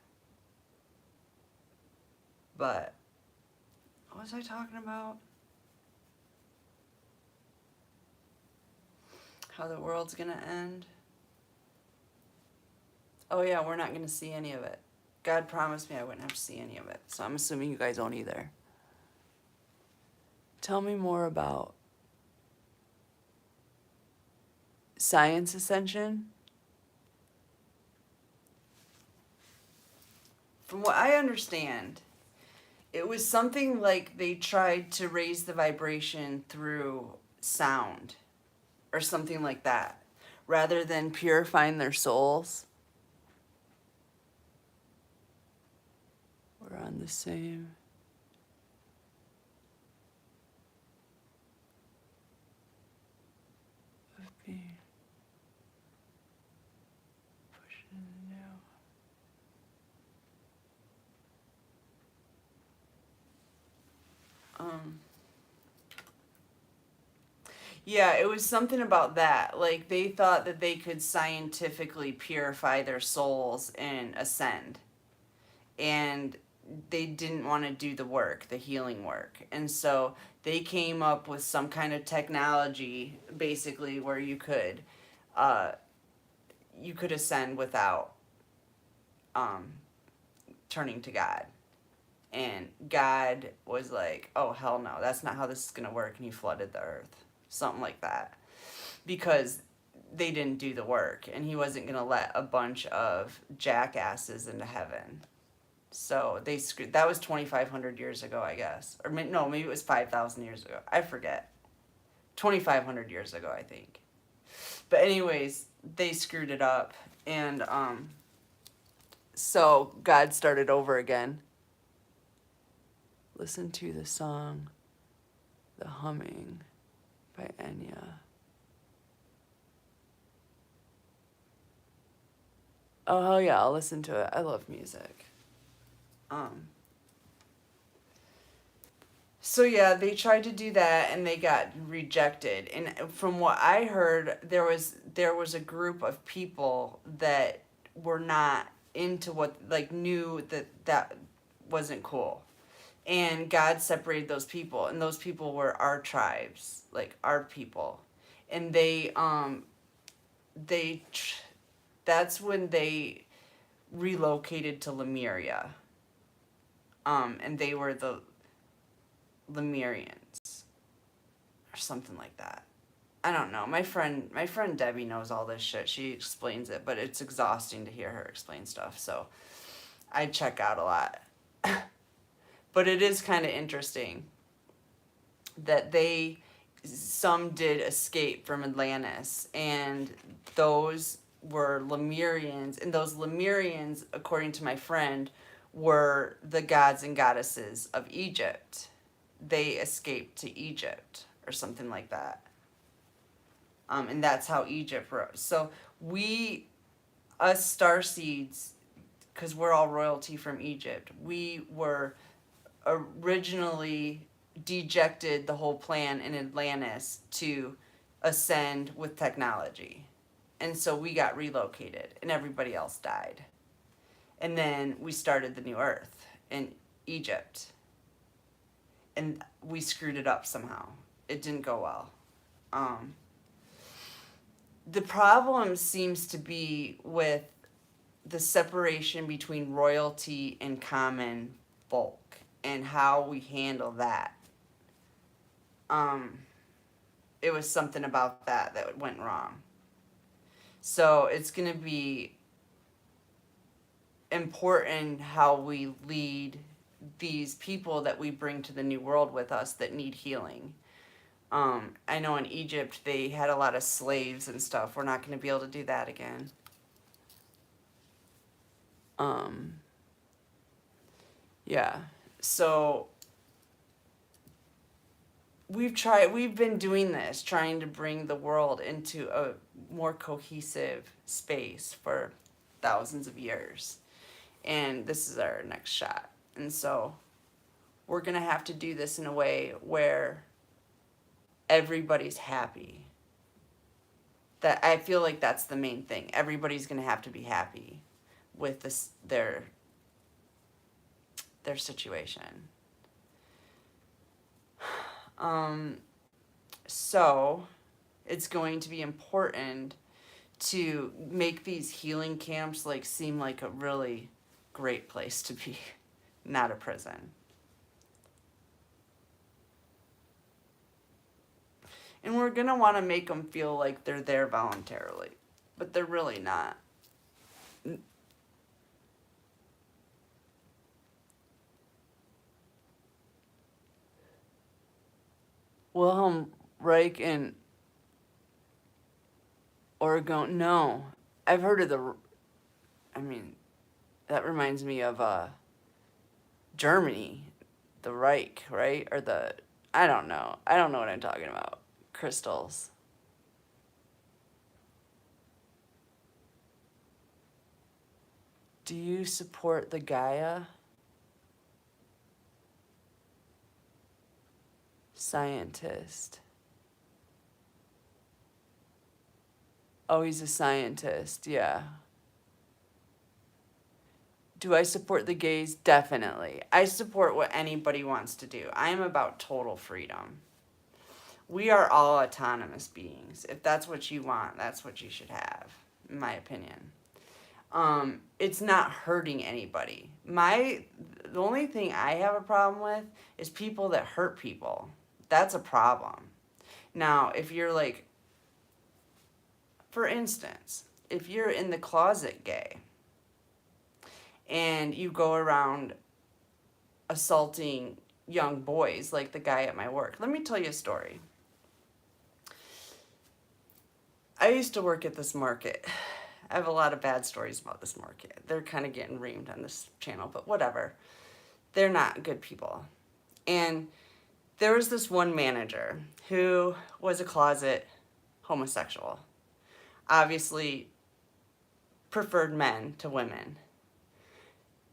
But what was I talking about? How the world's gonna end? Oh yeah, we're not gonna see any of it. God promised me I wouldn't have to see any of it, so I'm assuming you guys won't either. Tell me more about science ascension. From what I understand, it was something like they tried to raise the vibration through sound or something like that, rather than purifying their souls. We're on the same. Of being pushing it now. Yeah, it was something about that. Like they thought that they could scientifically purify their souls and ascend. And they didn't want to do the work, the healing work. And so they came up with some kind of technology basically where uh you could ascend without um turning to God. And God was like, "Oh hell no, that's not how this is going to work." And he flooded the earth. Something like that. Because they didn't do the work and he wasn't going to let a bunch of jackasses into heaven. So they screwed. That was 2,500 years ago, I guess. Or no, maybe it was 5,000 years ago. I forget. 2,500 years ago, I think. But anyways, they screwed it up. And so God started over again. Listen to the song, The Humming by Enya. Oh, hell yeah, I'll listen to it. I love music. So yeah, they tried to do that and they got rejected. And from what I heard, there was a group of people that were not into what, like, knew that wasn't cool. And God separated those people, and those people were our tribes, like our people. And they that's when they relocated to Lemuria. And they were the Lemurians or something like that. I don't know. My friend Debbie knows all this shit. She explains it, but it's exhausting to hear her explain stuff. So I check out a lot. But it is kind of interesting that some did escape from Atlantis, and those were Lemurians, and those Lemurians, according to my friend, were the gods and goddesses of Egypt. They escaped to Egypt or something like that. And that's how Egypt rose. So us starseeds, because we're all royalty from Egypt, we were originally dejected the whole plan in Atlantis to ascend with technology. And so we got relocated and everybody else died. And then we started the new earth in Egypt. And we screwed it up somehow. It didn't go well. The problem seems to be with the separation between royalty and common folk and how we handle that. It was something about that went wrong. So it's going to be important how we lead these people that we bring to the new world with us that need healing. I know in Egypt they had a lot of slaves and stuff. We're not going to be able to do that again. Yeah. So we've been doing this, trying to bring the world into a more cohesive space for thousands of years. And this is our next shot. And so we're going to have to do this in a way where everybody's happy. That I feel like that's the main thing. Everybody's going to have to be happy with their situation. So it's going to be important to make these healing camps like seem like a really great place to be, not a prison. And we're going to want to make them feel like they're there voluntarily, but they're really not. Wilhelm Reich in Oregon. No, I've heard of that reminds me of Germany, the Reich, right? Or I don't know. I don't know what I'm talking about. Crystals. Do you support the Gaia? Scientist. Oh, he's a scientist, yeah. Do I support the gays? Definitely. I support what anybody wants to do. I am about total freedom. We are all autonomous beings. If that's what you want, that's what you should have, in my opinion. It's not hurting anybody. The only thing I have a problem with is people that hurt people. That's a problem. Now, if you're like, for instance, if you're in the closet gay and you go around assaulting young boys like the guy at my work. Let me tell you a story. I used to work at this market. I have a lot of bad stories about this market. They're kind of getting reamed on this channel, but whatever. They're not good people. And there was this one manager who was a closet homosexual. Obviously preferred men to women.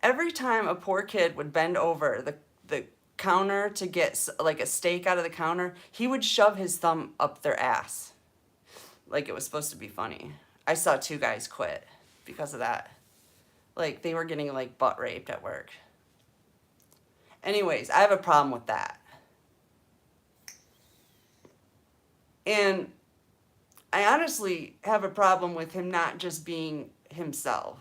Every time a poor kid would bend over the counter to get like a steak out of the counter, he would shove his thumb up their ass. Like it was supposed to be funny. I saw 2 guys quit because of that. Like they were getting like butt raped at work. Anyways, I have a problem with that. And I honestly have a problem with him not just being himself.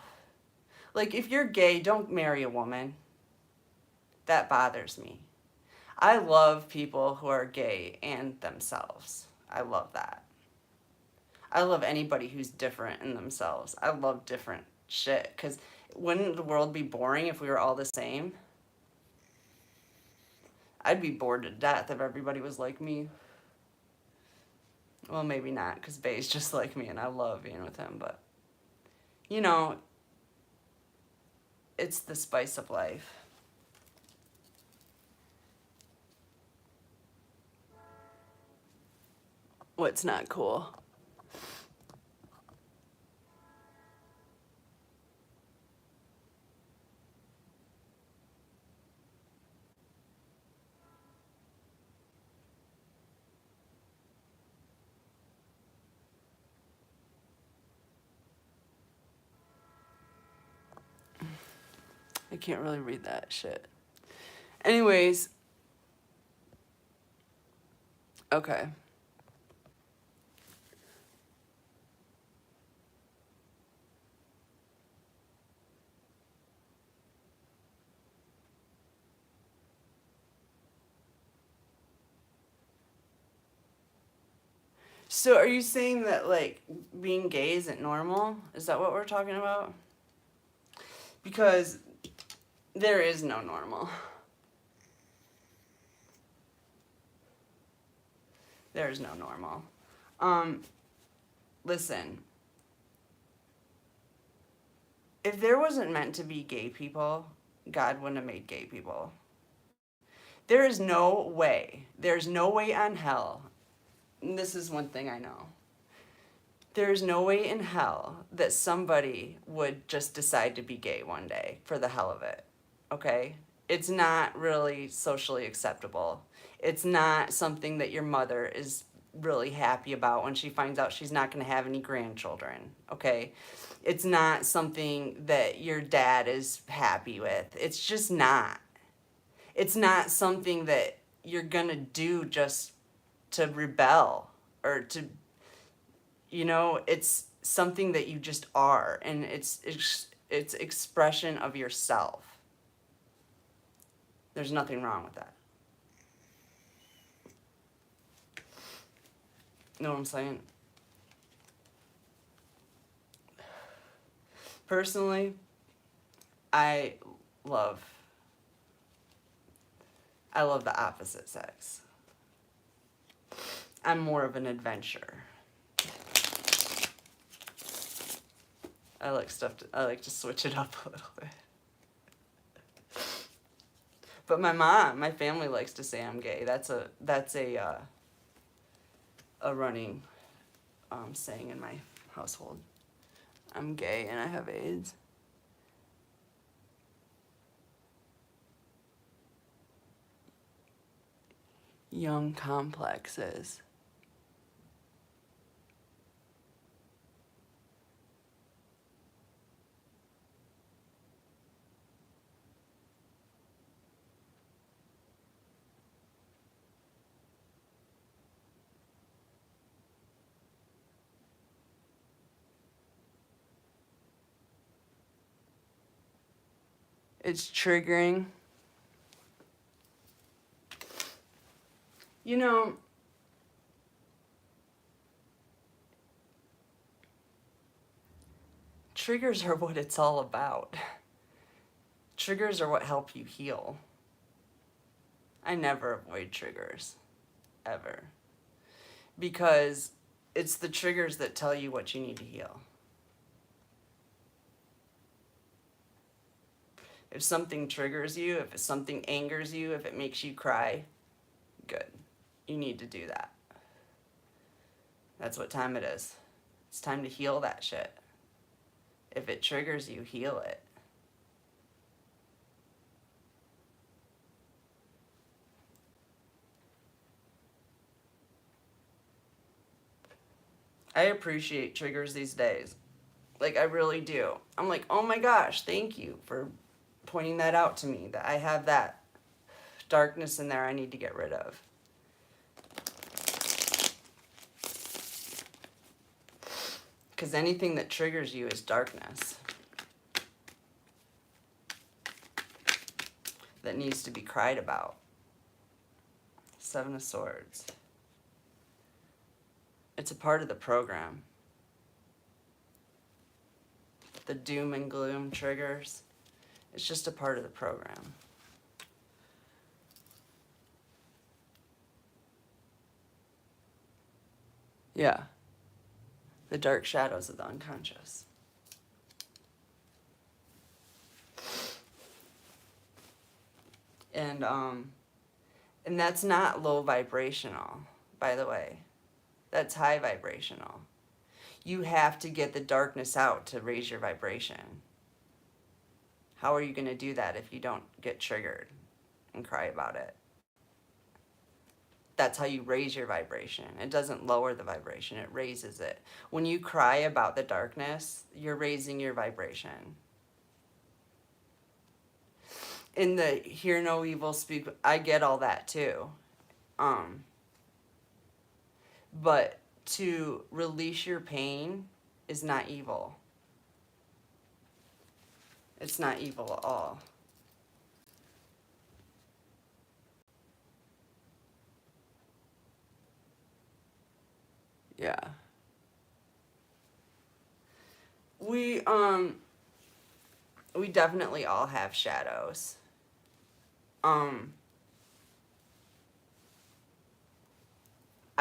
Like if you're gay, don't marry a woman. That bothers me. I love people who are gay and themselves. I love that. I love anybody who's different in themselves. I love different shit. Because wouldn't the world be boring if we were all the same? I'd be bored to death if everybody was like me. Well, maybe not, because Bay's just like me and I love being with him. But, you know, it's the spice of life. What's not cool? I can't really read that shit. Anyways. Okay. So are you saying that, like, being gay isn't normal? Is that what we're talking about? Because there is no normal. There is no normal. Listen. If there wasn't meant to be gay people, God wouldn't have made gay people. There is no way. There's no way on hell. And this is one thing I know. There's no way in hell that somebody would just decide to be gay one day for the hell of it. Okay? It's not really socially acceptable. It's not something that your mother is really happy about when she finds out she's not going to have any grandchildren. Okay? It's not something that your dad is happy with. It's just not. It's not something that you're going to do just to rebel or to, you know, it's something that you just are, and it's expression of yourself. There's nothing wrong with that. Know what I'm saying? Personally, I love the opposite sex. I'm more of an adventurer. I like to switch it up a little bit. But my family likes to say I'm gay. That's a running saying in my household. I'm gay and I have AIDS. Young complexes. It's triggering. You know, triggers are what it's all about. Triggers are what help you heal. I never avoid triggers, ever. Because it's the triggers that tell you what you need to heal. If something triggers you, if something angers you, if it makes you cry, good. You need to do that. That's what time it is. It's time to heal that shit. If it triggers you, heal it. I appreciate triggers these days. Like, I really do. I'm like, oh my gosh, thank you for pointing that out to me, that I have that darkness in there I need to get rid of. Because anything that triggers you is darkness that needs to be cried about. Seven of Swords. It's a part of the program. The doom and gloom triggers. It's just a part of the program. Yeah. The dark shadows of the unconscious. And that's not low vibrational, by the way. That's high vibrational. You have to get the darkness out to raise your vibration. How are you going to do that if you don't get triggered and cry about it? That's how you raise your vibration. It doesn't lower the vibration, it raises it. When you cry about the darkness, you're raising your vibration. In the hear no evil, speak, I get all that too. But to release your pain is not evil. It's not evil at all. Yeah. We definitely all have shadows. I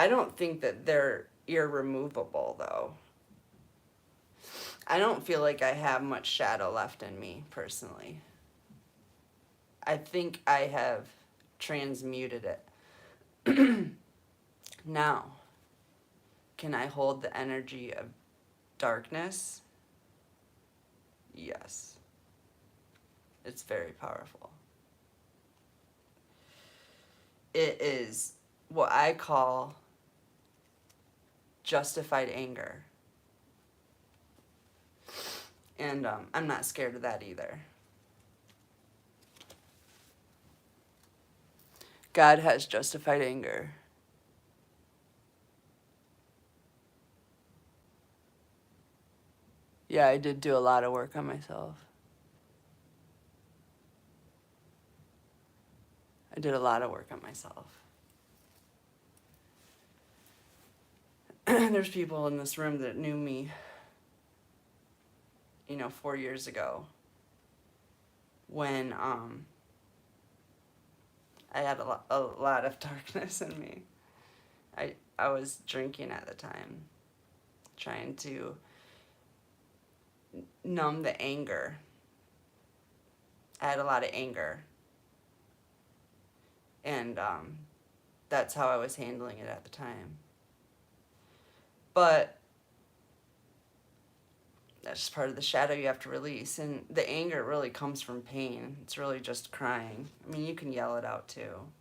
don't think that they're irremovable, though. I don't feel like I have much shadow left in me, personally. I think I have transmuted it. Now, can I hold the energy of darkness? Yes. It's very powerful. It is what I call justified anger. And I'm not scared of that either. God has justified anger. Yeah, I did do a lot of work on myself. I did a lot of work on myself. There's people in this room that knew me, 4 years ago when I had a lot of darkness in me. I was drinking at the time, trying to numb the anger. I had a lot of anger. And that's how I was handling it at the time. But that's just part of the shadow you have to release. And the anger really comes from pain. It's really just crying. I mean, you can yell it out too.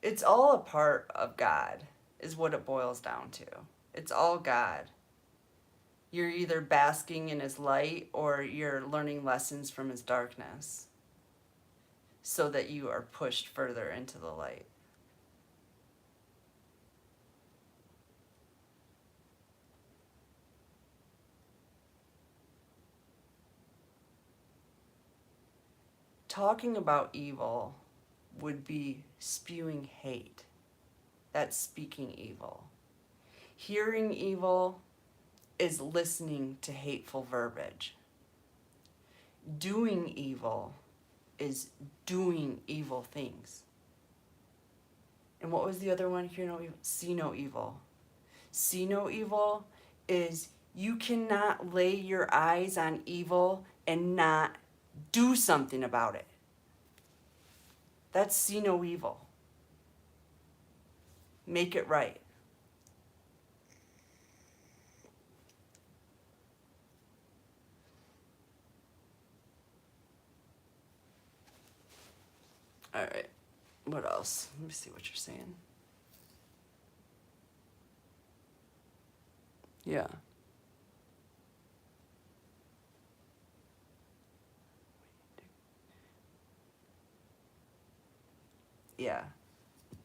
It's all a part of God, is what it boils down to. It's all God. You're either basking in his light or you're learning lessons from his darkness so that you are pushed further into the light. talking about evil would be spewing hate. That's speaking evil. Hearing evil is listening to hateful verbiage. Doing evil is doing evil things. And what was the other one? Hear no evil, see no evil. See no evil is you cannot lay your eyes on evil and not do something about it. That's see no evil. Make it right. All right. What else? Let me see what you're saying. Yeah. Yeah.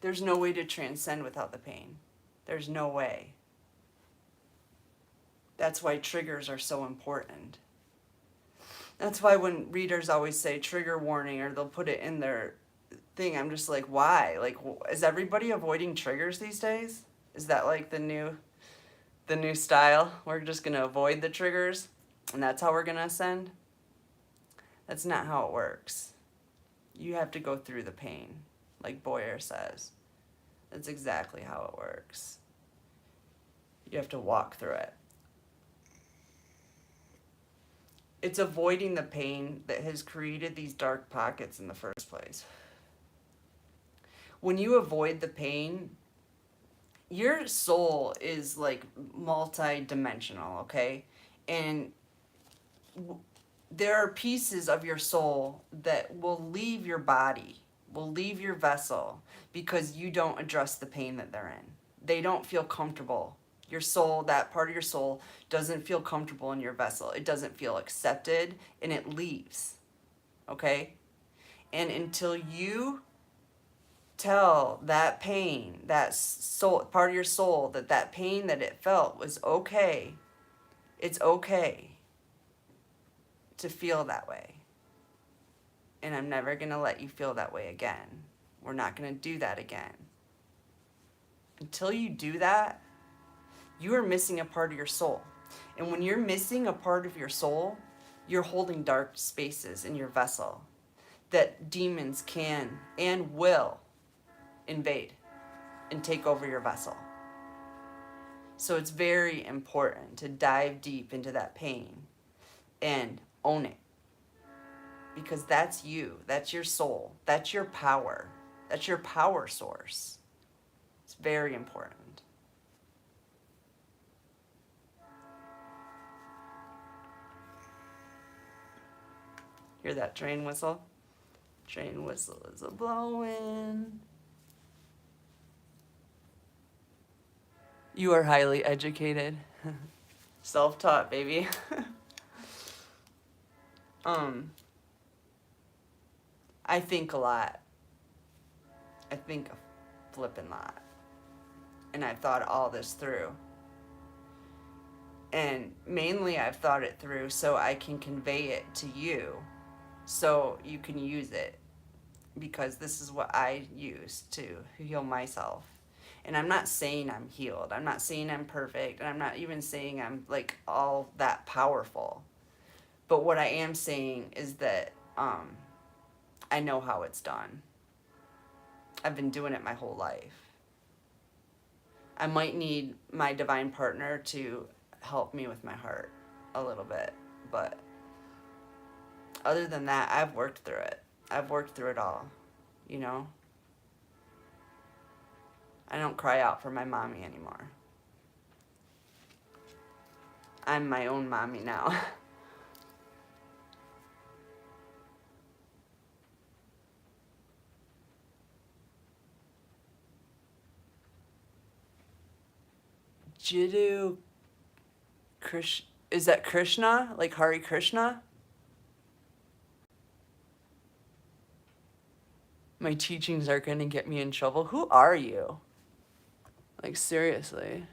There's no way to transcend without the pain. There's no way. That's why triggers are so important. That's why when readers always say trigger warning or they'll put it in their thing, I'm just like, why? Like, is everybody avoiding triggers these days? Is that like the new style? We're just going to avoid the triggers and that's how we're going to ascend? That's not how it works. You have to go through the pain, like Boyer says. That's exactly how it works. You have to walk through it. It's avoiding the pain that has created these dark pockets in the first place. When you avoid the pain, your soul is like multi-dimensional, okay? And there are pieces of your soul that will leave your body, will leave your vessel, because you don't address the pain that they're in. They don't feel comfortable. Your soul, that part of your soul, doesn't feel comfortable in your vessel. It doesn't feel accepted, and it leaves, okay? And until you tell that pain, that soul, part of your soul, that pain that it felt was okay, it's okay to feel that way. And I'm never going to let you feel that way again. We're not going to do that again. Until you do that, you are missing a part of your soul. And when you're missing a part of your soul, you're holding dark spaces in your vessel that demons can and will invade and take over your vessel. So it's very important to dive deep into that pain and own it. Because that's you, that's your soul, that's your power, that's your power source. It's very important. Hear that train whistle? Train whistle is a blowing. You are highly educated. Self-taught, baby. I think a lot. I think a flippin' lot. And I've thought all this through. And mainly I've thought it through so I can convey it to you, so you can use it. Because this is what I use to heal myself. And I'm not saying I'm healed. I'm not saying I'm perfect. And I'm not even saying I'm like all that powerful. But what I am saying is that I know how it's done. I've been doing it my whole life. I might need my divine partner to help me with my heart a little bit. But other than that, I've worked through it. I've worked through it all, you know? I don't cry out for my mommy anymore. I'm my own mommy now. Jiddu is that Krishna? Like Hare Krishna? My teachings are going to get me in trouble. Who are you? Like, seriously.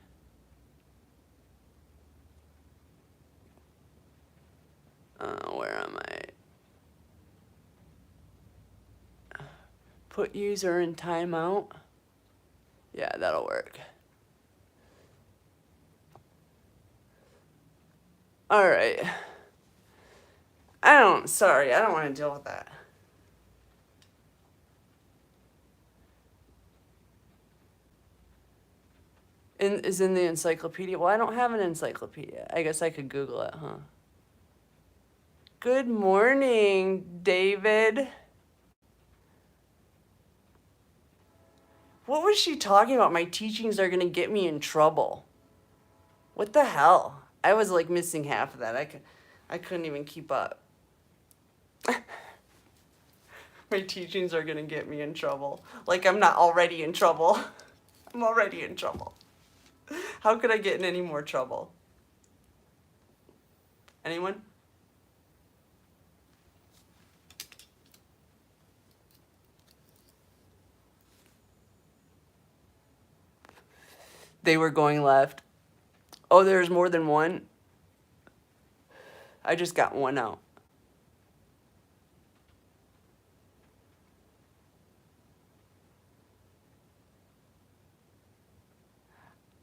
Where am I? Put user in timeout. Yeah, that'll work. All right. Sorry, I don't want to deal with that. Is in the encyclopedia. Well, I don't have an encyclopedia. I guess I could Google it, huh? Good morning, David. What was she talking about? My teachings are going to get me in trouble. What the hell? I was like missing half of that. I couldn't even keep up. My teachings are going to get me in trouble. Like I'm not already in trouble. I'm already in trouble. How could I get in any more trouble? Anyone? They were going left. Oh, there's more than one? I just got one out.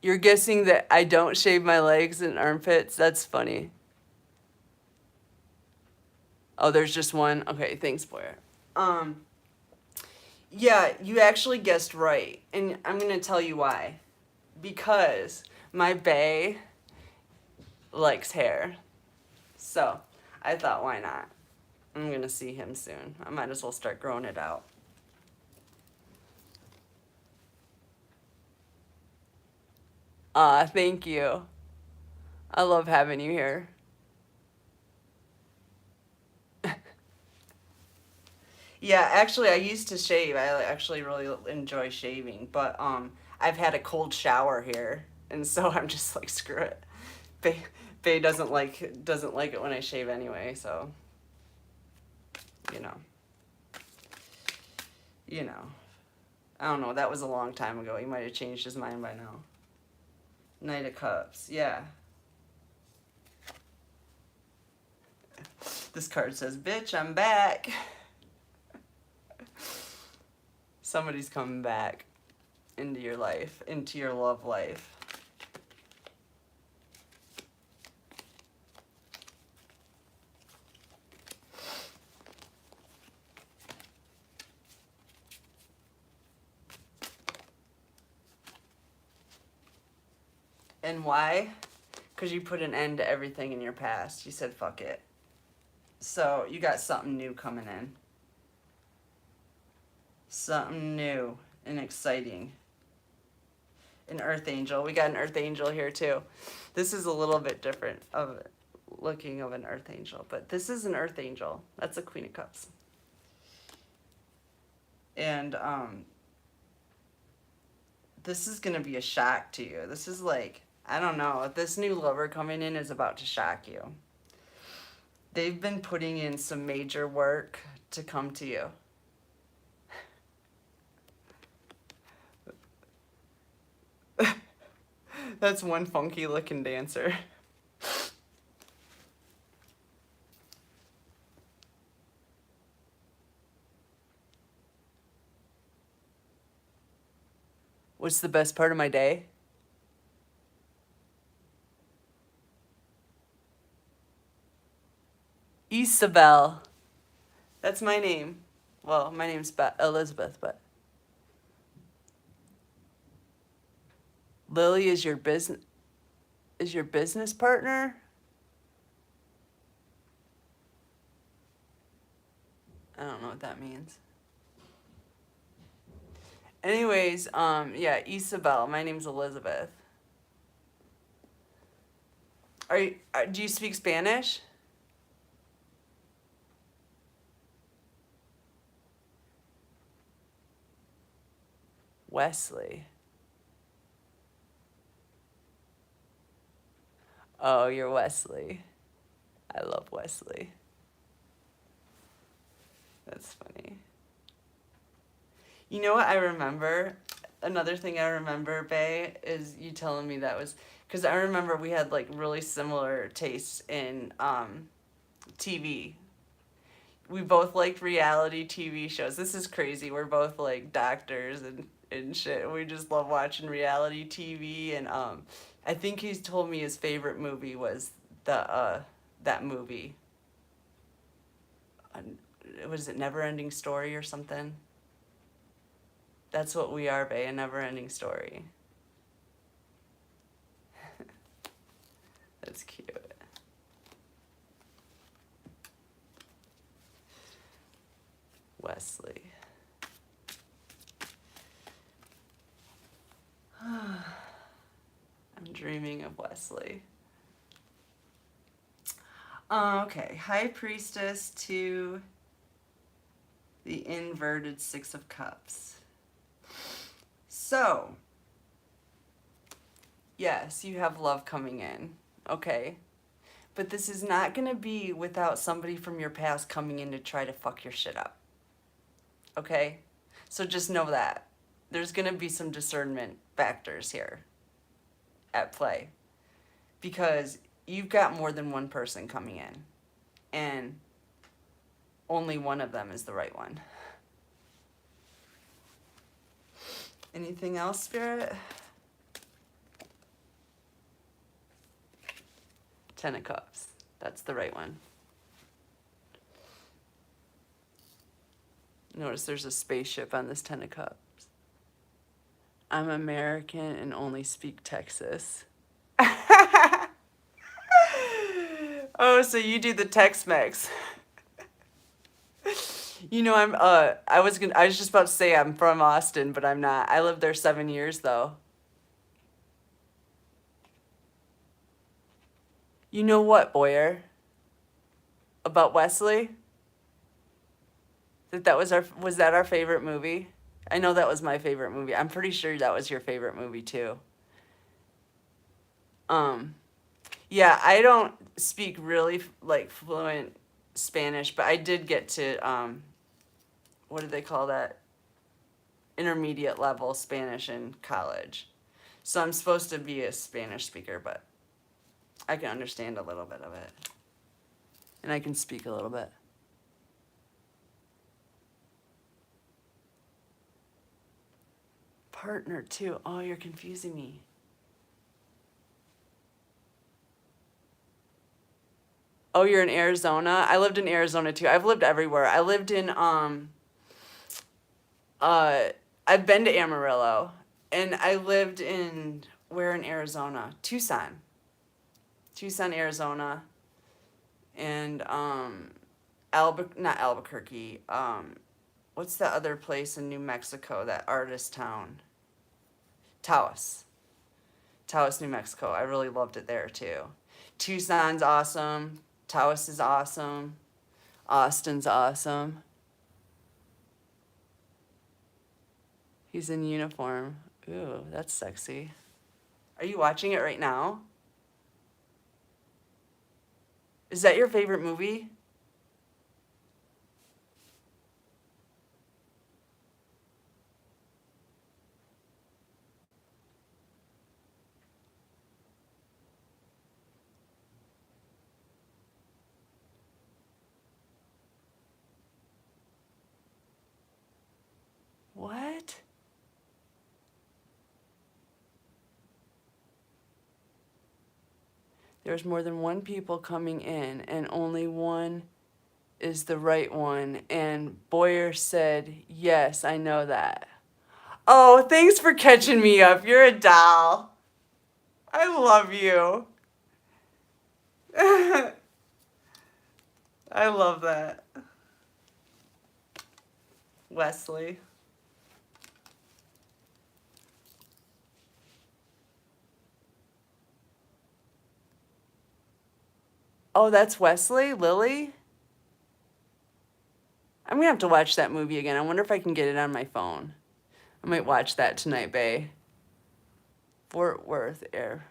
You're guessing that I don't shave my legs and armpits? That's funny. Oh, there's just one? Okay, thanks, Blair. Yeah, you actually guessed right. And I'm going to tell you why. Because my bae likes hair. So, I thought, why not? I'm going to see him soon. I might as well start growing it out. Thank you. I love having you here. Yeah, actually, I used to shave. I actually really enjoy shaving, but I've had a cold shower here, and so I'm just like, screw it. Bae doesn't like it when I shave anyway, so you know. I don't know. That was a long time ago. He might have changed his mind by now. Knight of Cups, yeah. This card says, "Bitch, I'm back." Somebody's coming back into your life, into your love life. And why? Because you put an end to everything in your past. You said, fuck it. So you got something new coming in. Something new and exciting. An Earth Angel. We got an Earth Angel here too. This is a little bit different of looking of an Earth Angel, but this is an Earth Angel. That's a Queen of Cups. And this is gonna be a shock to you. This is like, I don't know, this new lover coming in is about to shock you. They've been putting in some major work to come to you. That's one funky looking dancer. What's the best part of my day? Isabel. That's my name. Well, my name's Elizabeth, but Lily is your business partner? I don't know what that means. Anyways, yeah, Isabel. My name's Elizabeth. Do you speak Spanish? Wesley. Oh, you're Wesley. I love Wesley. That's funny. You know what I remember? Another thing I remember, Bae, is you telling me that was... Because I remember we had, like, really similar tastes in TV. we both liked reality TV shows. This is crazy. We're both like doctors and shit. We just love watching reality TV. And I think he's told me his favorite movie was that movie. Was it Never Ending Story or something? That's what we are, bae, a never ending story. That's cute. Wesley. I'm dreaming of Wesley. Okay, High Priestess to the inverted Six of Cups. So, yes, you have love coming in, okay? But this is not going to be without somebody from your past coming in to try to fuck your shit up, okay? So just know that. There's going to be some discernment factors here at play. Because you've got more than one person coming in. And only one of them is the right one. Anything else, Spirit? Ten of Cups. That's the right one. Notice there's a spaceship on this Ten of Cups. I'm American and only speak Texas. Oh, so you do the Tex-Mex. You know, I was just about to say I'm from Austin, but I'm not. I lived there 7 years though. You know what, Boyer? About Wesley? Was that our favorite movie? I know that was my favorite movie. I'm pretty sure that was your favorite movie too. Yeah, I don't speak really like fluent Spanish, but I did get to what do they call that? Intermediate level Spanish in college. So I'm supposed to be a Spanish speaker, but I can understand a little bit of it. And I can speak a little bit. Partner too. Oh, you're confusing me. Oh, you're in Arizona? I lived in Arizona too. I've lived everywhere. I lived in I've been to Amarillo, and I lived in where in Arizona? Tucson, Arizona, and not Albuquerque. What's the other place in New Mexico? That artist town. Taos, New Mexico. I really loved it there too. Tucson's awesome. Taos is awesome. Austin's awesome. He's in uniform. Ooh, that's sexy. Are you watching it right now? Is that your favorite movie? What? There's more than one people coming in, and only one is the right one. And Boyer said, yes, I know that. Oh, thanks for catching me up. You're a doll. I love you. I love that. Wesley. Oh, that's Wesley? Lily? I'm gonna have to watch that movie again. I wonder if I can get it on my phone. I might watch that tonight, bae. Fort Worth Air.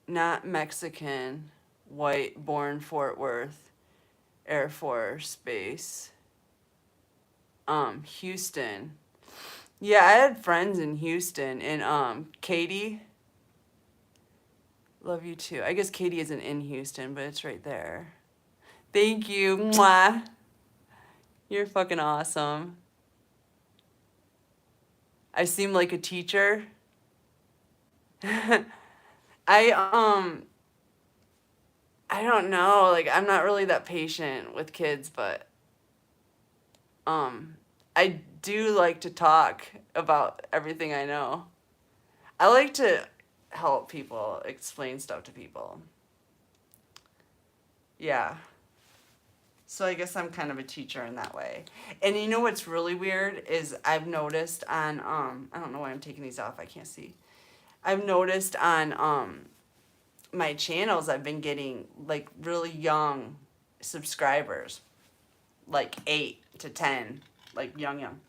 Not Mexican, white, born Fort Worth Air Force Base. Houston. Yeah, I had friends in Houston, and Katie, Love you too. I guess Katie isn't in Houston, but it's right there. Thank you. Mwah. You're fucking awesome. I seem like a teacher. I I don't know, like I'm not really that patient with kids, but I do like to talk about everything I know. I like to help people, explain stuff to people. Yeah. So I guess I'm kind of a teacher in that way. And you know what's really weird is I've noticed on I don't know why I'm taking these off, I can't see. I've noticed on my channels I've been getting like really young subscribers. Like 8 to 10, like young.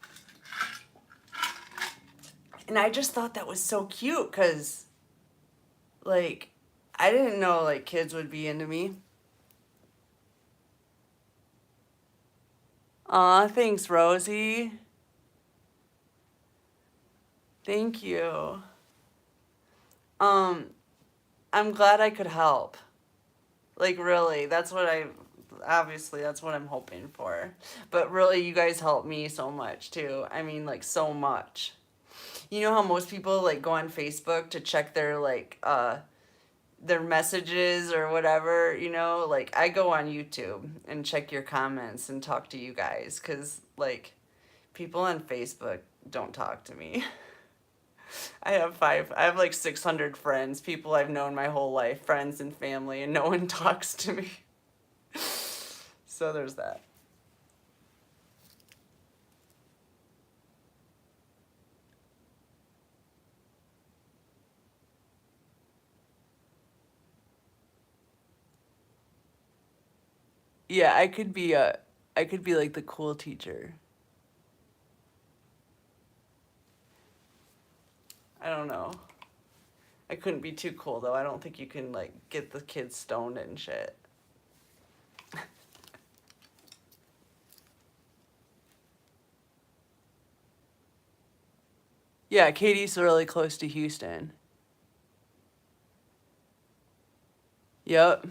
And I just thought that was so cute cuz like I didn't know like kids would be into me. Aw, thanks, Rosie. Thank you. Um, I'm glad I could help. Like, really, obviously, that's what I'm hoping for. But really, you guys help me so much, too. I mean, like, so much. You know how most people, like, go on Facebook to check their messages or whatever, you know? Like, I go on YouTube and check your comments and talk to you guys, because, like, people on Facebook don't talk to me. I have like 600 friends, people I've known my whole life, friends and family, and no one talks to me. So there's that. Yeah, I could be like the cool teacher. I don't know. I couldn't be too cool though. I don't think you can like get the kids stoned and shit. Yeah, Katie's really close to Houston. Yep.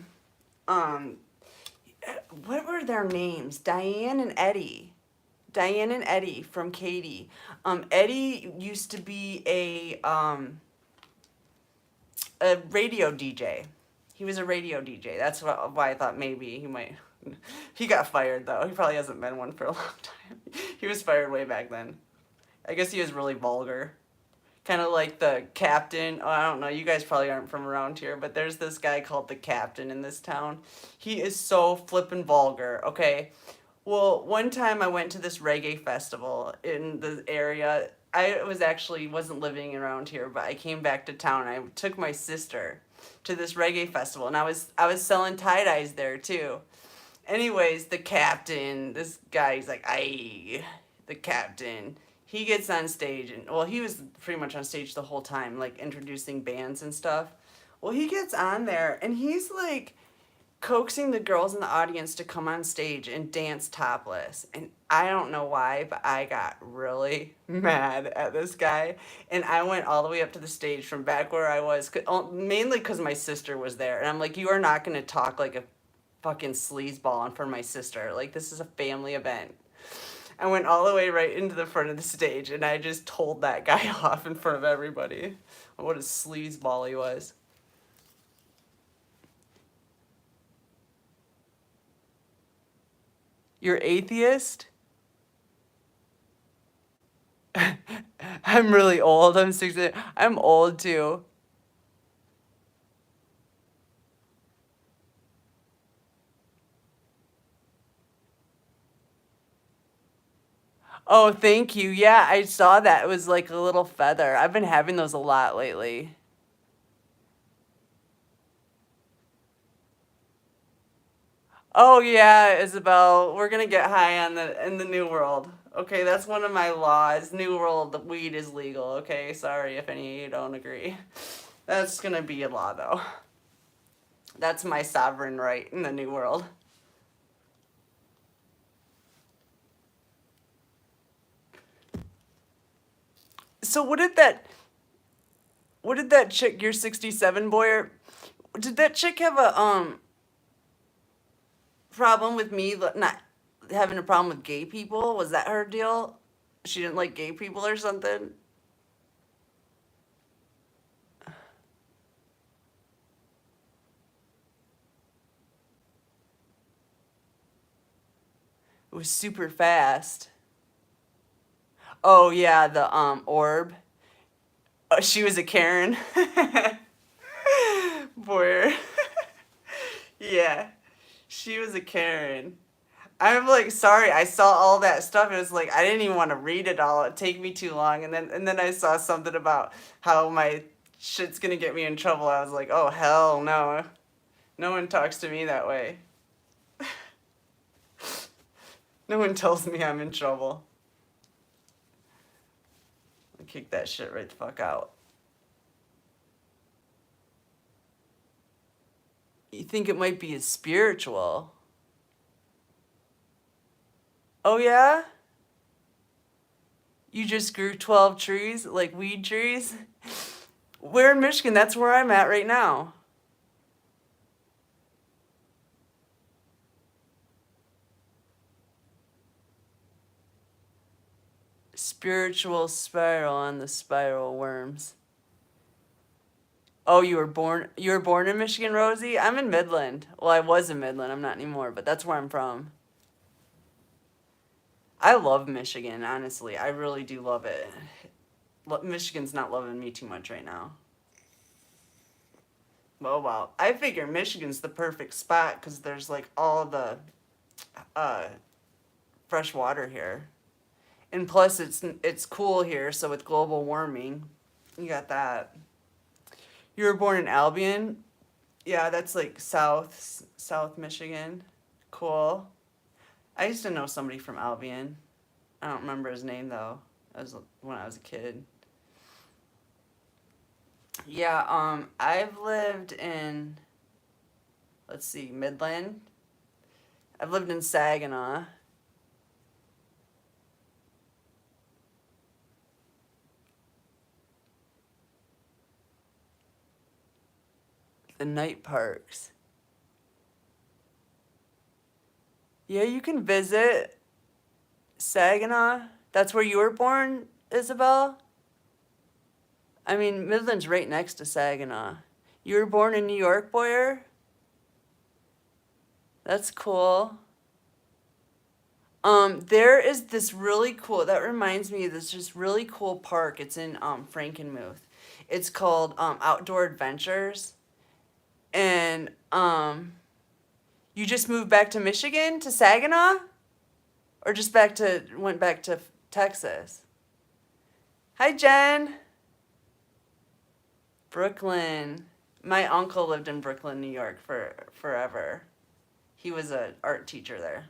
Um, what were their names? Diane and Eddie. Diane and Eddie from Katie. Eddie used to be a radio DJ. He was a radio DJ. That's why I thought maybe he might. He got fired though. He probably hasn't been one for a long time. He was fired way back then. I guess he was really vulgar. Kind of like the captain. Oh, I don't know. You guys probably aren't from around here, but there's this guy called the captain in this town. He is so flippin' vulgar, okay? Well, one time I went to this reggae festival in the area. Wasn't living around here, but I came back to town. I took my sister to this reggae festival, and I was selling tie-dyes there too. Anyways, the captain, this guy, he's like, "Aye, the captain." He gets on stage, and well, he was pretty much on stage the whole time, like introducing bands and stuff. Well, he gets on there, and he's like coaxing the girls in the audience to come on stage and dance topless. And I don't know why, but I got really mad at this guy. And I went all the way up to the stage from back where I was, mainly because my sister was there. And I'm like, you are not going to talk like a fucking sleazeball in front of my sister. Like, this is a family event. I went all the way right into the front of the stage, and I just told that guy off in front of everybody. What a sleazeball he was. You're atheist? I'm really old. I'm 60. I'm old too. Oh, thank you. Yeah, I saw that. It was like a little feather. I've been having those a lot lately. Oh yeah, Isabel, we're gonna get high in the new world. Okay, that's one of my laws. New world, the weed is legal. Okay, sorry if any of you don't agree. That's gonna be a law though. That's my sovereign right in the new world. So what did that chick, your 67 boy, Did that chick have a problem with me not having a problem with gay people? Was that her deal? She didn't like gay people or something? It was super fast. Oh yeah, the orb. Oh, she was a Karen. Boy. Yeah. She was a Karen. I'm like, sorry, I saw all that stuff. It was like I didn't even want to read it all. It'd take me too long. And then I saw something about how my shit's gonna get me in trouble. I was like, oh hell no. No one talks to me that way. No one tells me I'm in trouble. I'll kick that shit right the fuck out. You think it might be as spiritual? Oh yeah? You just grew 12 trees, like weed trees? We're in Michigan. That's where I'm at right now. Spiritual spiral on the spiral worms. Oh, you were born in Michigan, Rosie? I'm in Midland. Well, I was in Midland. I'm not anymore, but that's where I'm from. I love Michigan, honestly. I really do love it. Michigan's not loving me too much right now. Well, I figure Michigan's the perfect spot because there's like all the uh, fresh water here. And plus it's cool here, so with global warming, you got that. You were born in Albion? Yeah, that's like South Michigan. Cool. I used to know somebody from Albion. I don't remember his name though. That was when I was a kid. Yeah, I've lived in, let's see, Midland. I've lived in Saginaw. The night parks. Yeah, you can visit Saginaw. That's where you were born, Isabel? I mean, Midland's right next to Saginaw. You were born in New York, Boyer? That's cool. There is this really cool, that reminds me of this just really cool park. It's in Frankenmuth. It's called Outdoor Adventures. And you just moved back to Michigan, to Saginaw? Or just went back to Texas? Hi, Jen. Brooklyn. My uncle lived in Brooklyn, New York for forever. He was an art teacher there.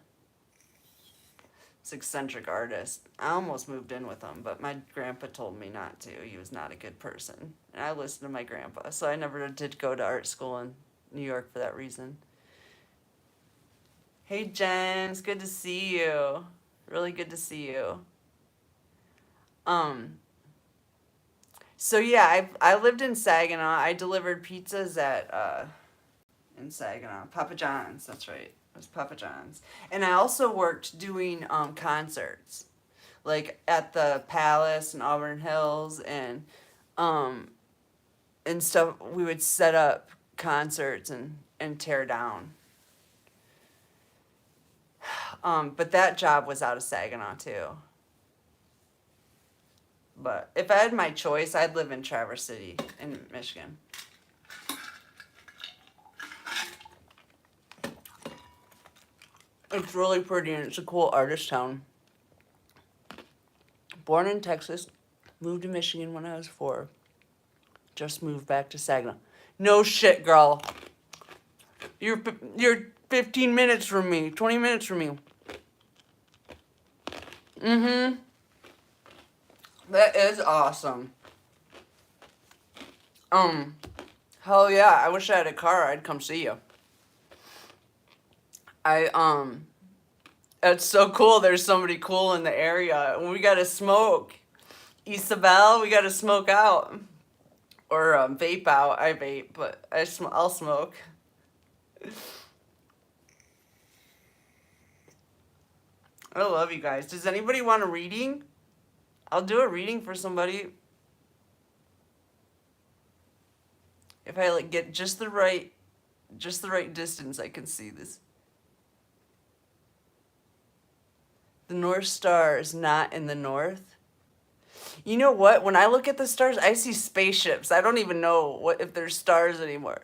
This eccentric artist. I almost moved in with him, but my grandpa told me not to. He was not a good person. And I listened to my grandpa, so I never did go to art school in New York for that reason. Hey, Jen. It's good to see you. Really good to see you. Um, so yeah, I lived in Saginaw. I delivered pizzas at in Saginaw. Papa John's, that's right. It was Papa John's. And I also worked doing concerts. Like at the Palace in Auburn Hills um and stuff. We would set up concerts and tear down. But that job was out of Saginaw too. But if I had my choice, I'd live in Traverse City in Michigan. It's really pretty and it's a cool artist town. Born in Texas, moved to Michigan when I was 4. Just moved back to Saginaw. No shit, girl. You're 15 minutes from me, 20 minutes from me. Mm-hmm. That is awesome. Hell yeah, I wish I had a car, I'd come see you. It's so cool there's somebody cool in the area. We gotta smoke. Isabel, we gotta smoke out. or vape out. I vape, but I'll smoke. I love you guys. Does anybody want a reading? I'll do a reading for somebody. If I like get just the right distance, I can see this. The North Star is not in the north. You know what? When I look at the stars, I see spaceships. I don't even know if there's stars anymore.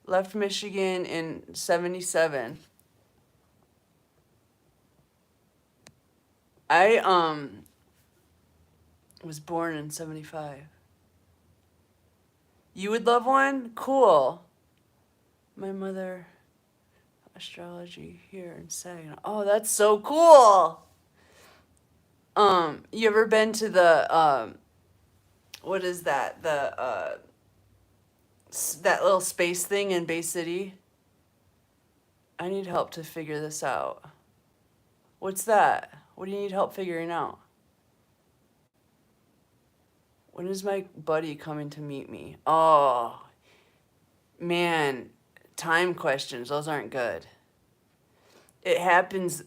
Left Michigan in 77. I was born in 75. You would love one? Cool. My mother, astrology here in Saginaw. Oh, that's so cool. You ever been to the what is that? The that little space thing in Bay City? I need help to figure this out. What's that? What do you need help figuring out? When is my buddy coming to meet me? Oh, man, time questions. Those aren't good. It happens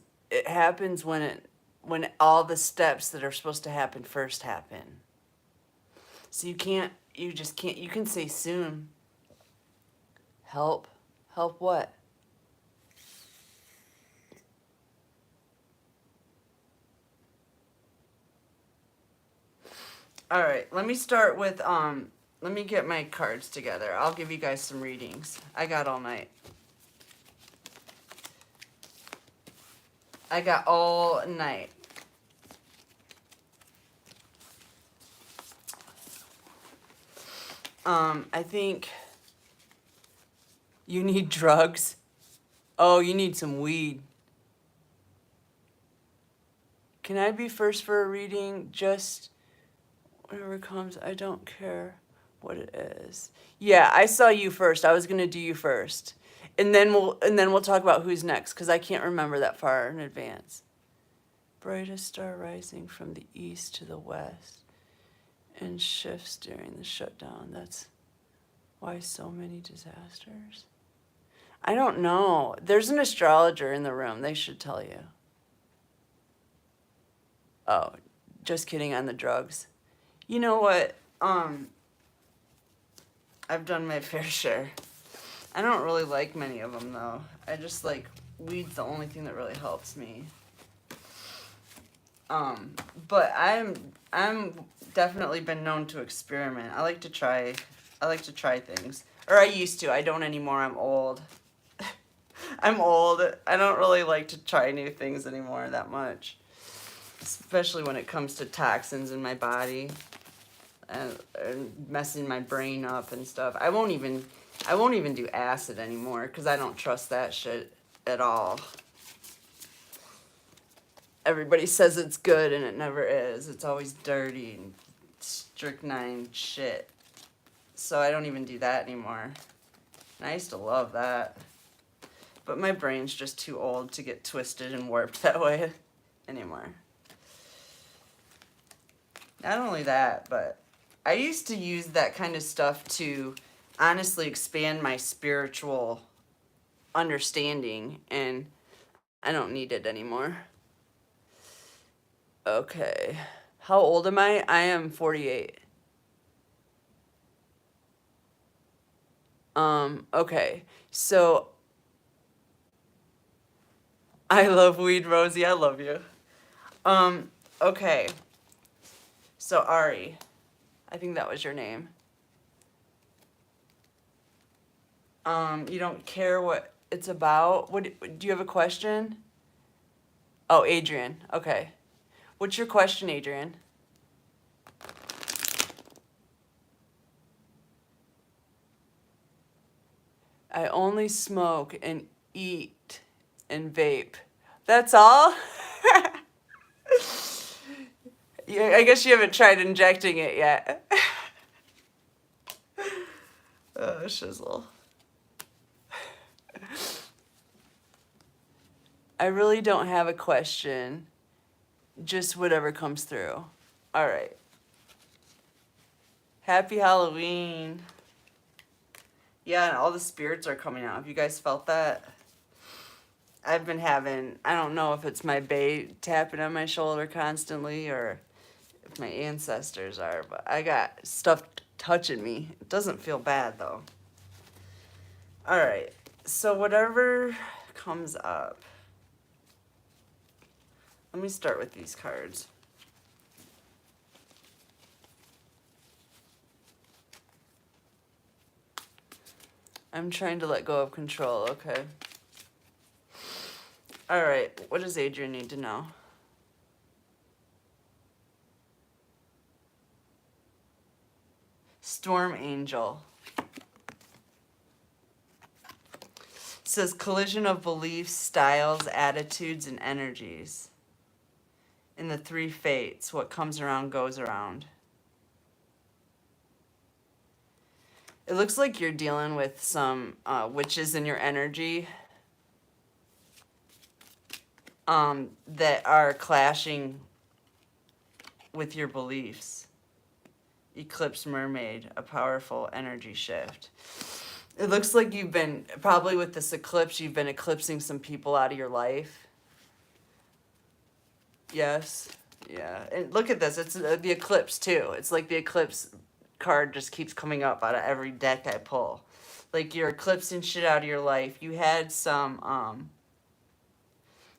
when all the steps that are supposed to happen first happen. So you just can't, you can say soon. Help? Help what? All right, let me start with, let me get my cards together. I'll give you guys some readings. I got all night. I got all night. I think you need drugs. Oh, you need some weed. Can I be first for a reading? Just whatever comes, I don't care what it is. Yeah, I saw you first. I was gonna do you first. And then we'll talk about who's next, because I can't remember that far in advance. Brightest star rising from the east to the west and shifts during the shutdown. That's why so many disasters. I don't know. There's an astrologer in the room. They should tell you. Oh, just kidding on the drugs. You know what? I've done my fair share. I don't really like many of them though. I just like weed's the only thing that really helps me. But I'm definitely been known to experiment. I like to try things. Or I used to. I don't anymore. I'm old. I'm old. I don't really like to try new things anymore that much. Especially when it comes to toxins in my body and messing my brain up and stuff. I won't even do acid anymore because I don't trust that shit at all. Everybody says it's good and it never is. It's always dirty and strychnine shit. So I don't even do that anymore. And I used to love that. But my brain's just too old to get twisted and warped that way anymore. Not only that, but I used to use that kind of stuff to honestly expand my spiritual understanding, and I don't need it anymore. Okay. How old am I? I am 48. Okay. So I love weed, Rosie. I love you. Okay. So Ari, I think that was your name. You don't care what it's about? What do you have a question? Oh, Adrian. Okay. What's your question, Adrian? I only smoke and eat and vape. That's all? Yeah, I guess you haven't tried injecting it yet. Oh, shizzle. I really don't have a question. Just whatever comes through. All right. Happy Halloween. Yeah, and all the spirits are coming out. Have you guys felt that? I've been having, I don't know if it's my bae tapping on my shoulder constantly or if my ancestors are, but I got stuff touching me. It doesn't feel bad though. All right, so whatever comes up, let me start with these cards. I'm trying to let go of control, okay. All right, what does Adrian need to know? Storm Angel. Says collision of beliefs, styles, attitudes, and energies. In the three fates, what comes around goes around. It looks like you're dealing with some witches in your energy that are clashing with your beliefs. Eclipse Mermaid, a powerful energy shift. It looks like you've been, probably with this eclipse, you've been eclipsing some people out of your life. Yes. Yeah. And look at this. It's the eclipse, too. It's like the eclipse card just keeps coming up out of every deck I pull. Like you're eclipsing shit out of your life. You had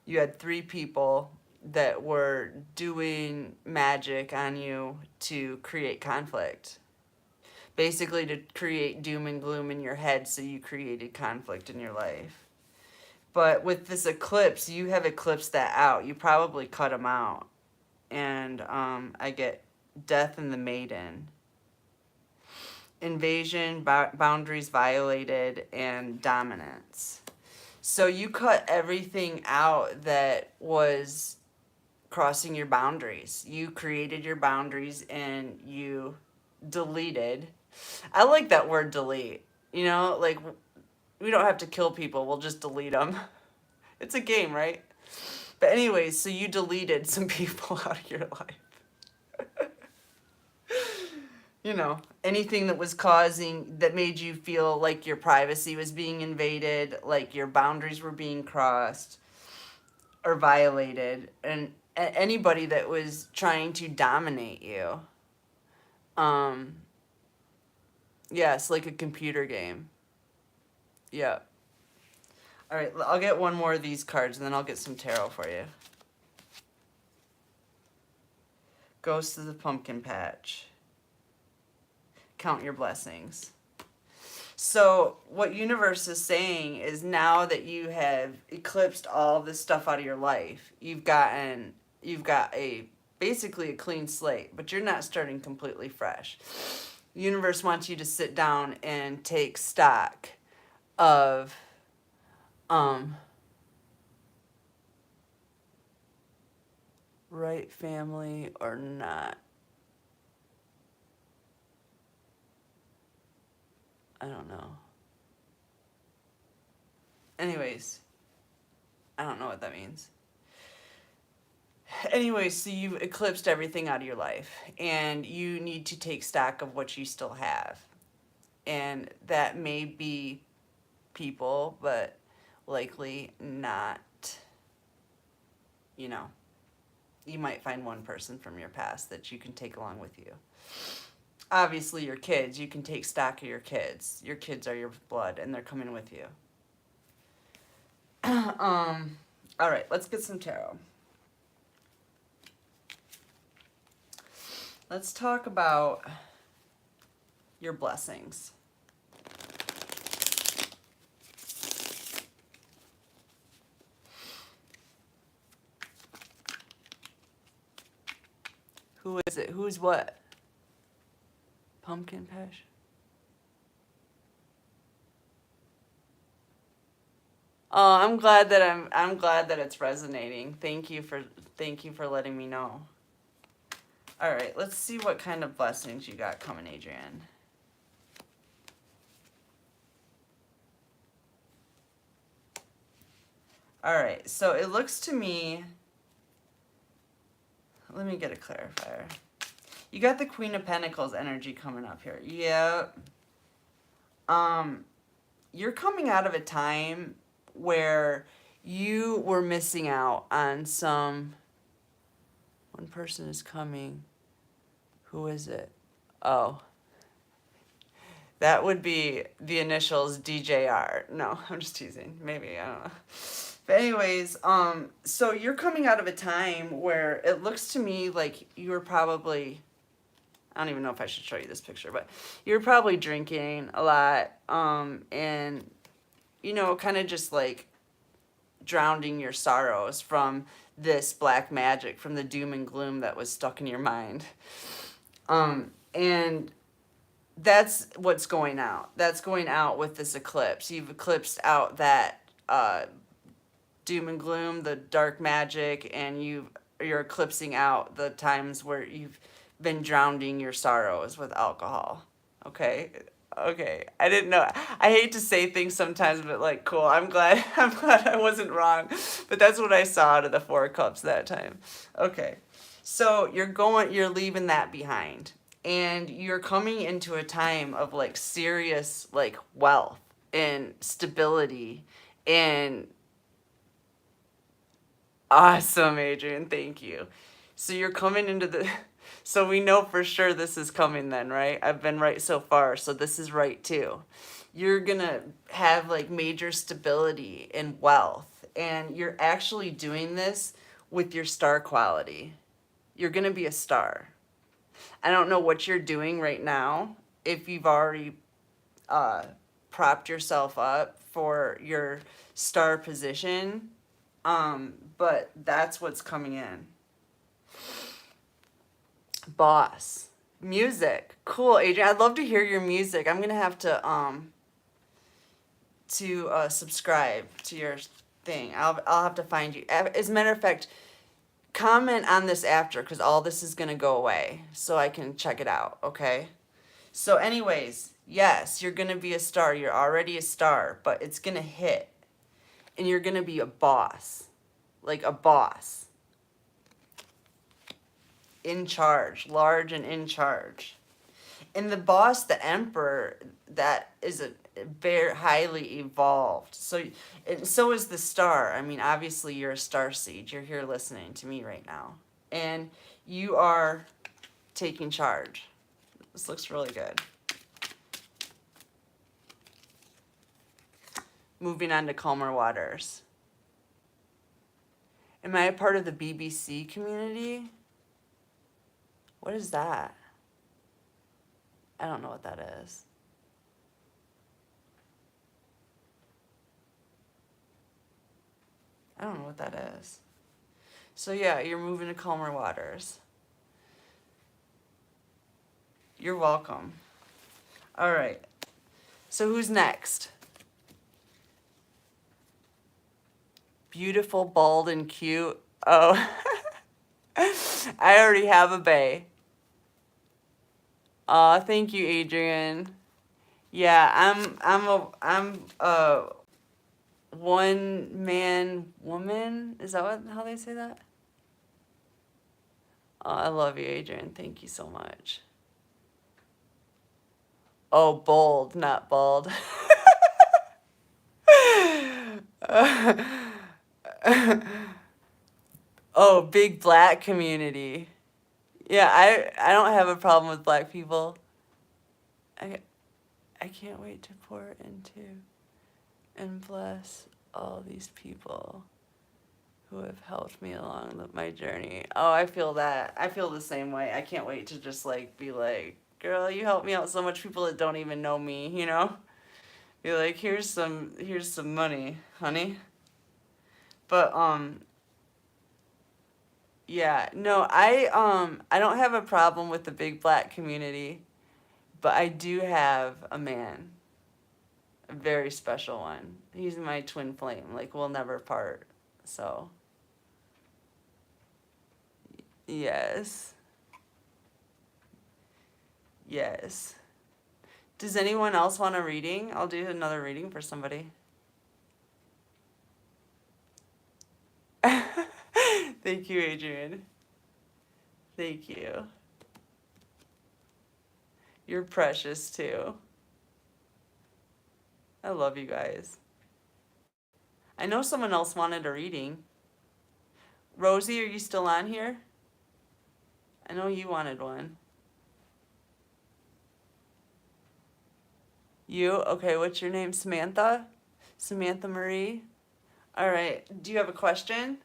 you had 3 people that were doing magic on you to create conflict. Basically to create doom and gloom in your head, so you created conflict in your life. But with this eclipse, you have eclipsed that out. You probably cut them out. And I get Death and the Maiden. Invasion, boundaries violated, and dominance. So you cut everything out that was crossing your boundaries. You created your boundaries and you deleted. I like that word delete. You know, like we don't have to kill people. We'll just delete them. It's a game, right? But anyways, so you deleted some people out of your life. You know, anything that was causing, that made you feel like your privacy was being invaded, like your boundaries were being crossed or violated, and anybody that was trying to dominate you. Yes, like a computer game. Yeah. All right, I'll get one more of these cards and then I'll get some tarot for you. Ghost of the Pumpkin Patch. Count your blessings. So what universe is saying is now that you have eclipsed all this stuff out of your life, you've got a basically a clean slate, but you're not starting completely fresh. The universe wants you to sit down and take stock of right family or not. I don't know. Anyways, I don't know what that means. Anyways, so you've eclipsed everything out of your life and you need to take stock of what you still have. And that may be people, but likely not, you know. You might find one person from your past that you can take along with you. Obviously, your kids, you can take stock of your kids. Your kids are your blood, and they're coming with you. All right, let's get some tarot. Let's talk about your blessings. Who is it? Who's what? Pumpkin patch? Oh, I'm glad that it's resonating. Thank you for letting me know. All right, let's see what kind of blessings you got coming, Adrienne. All right, so it looks to me let me get a clarifier. You got the Queen of Pentacles energy coming up here. Yep. You're coming out of a time where you were missing out on some... One person is coming. Who is it? Oh. That would be the initials DJR. No, I'm just teasing. Maybe, I don't know. But anyways, so you're coming out of a time where it looks to me like you were probably... I don't even know if I should show you this picture, but you're probably drinking a lot, and, you know, kind of just like drowning your sorrows from this black magic, from the doom and gloom that was stuck in your mind. And that's what's going out. That's going out with this eclipse. You've eclipsed out that doom and gloom, the dark magic, and you're eclipsing out the times where you've been drowning your sorrows with alcohol. Okay? Okay. I didn't know. I hate to say things sometimes, but like, cool. I'm glad I wasn't wrong. But that's what I saw out of the Four of Cups that time. Okay. So you're leaving that behind. And you're coming into a time of like serious like wealth and stability and... Awesome, Adrian. Thank you. So you're coming into the... So we know for sure this is coming then, right? I've been right so far, so this is right too. You're gonna have like major stability and wealth, and you're actually doing this with your star quality. You're gonna be a star. I don't know what you're doing right now, if you've already propped yourself up for your star position, but that's what's coming in. Boss. Music. Cool, Adrian. I'd love to hear your music. I'm gonna have to subscribe to your thing. I'll have to find you. As a matter of fact, comment on this after, because all this is gonna go away, so I can check it out. Okay. So, anyways, yes, you're gonna be a star. You're already a star, but it's gonna hit, and you're gonna be a boss, like a boss. In charge, large and in charge. And the boss, the emperor, that is a very highly evolved. So is the star. I mean, obviously you're a star seed. You're here listening to me right now. And you are taking charge. This looks really good. Moving on to calmer waters. Am I a part of the BBC community? What is that? I don't know what that is. I don't know what that is. So yeah, you're moving to calmer waters. You're welcome. All right. So who's next? Beautiful, bald, and cute. Oh, I already have a bae. Aw, thank you, Adrian. Yeah, I'm a one man woman. Is that how they say that? Oh, I love you, Adrian. Thank you so much. Oh, bold, not bald. Oh, big black community. Yeah, I don't have a problem with black people. I can't wait to pour into and bless all these people who have helped me along my journey. Oh, I feel that. I feel the same way. I can't wait to just like be like, girl, you helped me out so much. People that don't even know me, you know? Be like, here's some money, honey. But yeah, no, I don't have a problem with the big black community, but I do have a man, a very special one. He's my twin flame, like we'll never part. So yes. Yes. Does anyone else want a reading? I'll do another reading for somebody. Thank you, Adrian. Thank you. You're precious too. I love you guys. I know someone else wanted a reading. Rosie, are you still on here? I know you wanted one. You? Okay, what's your name? Samantha? Samantha Marie? All right, do you have a question?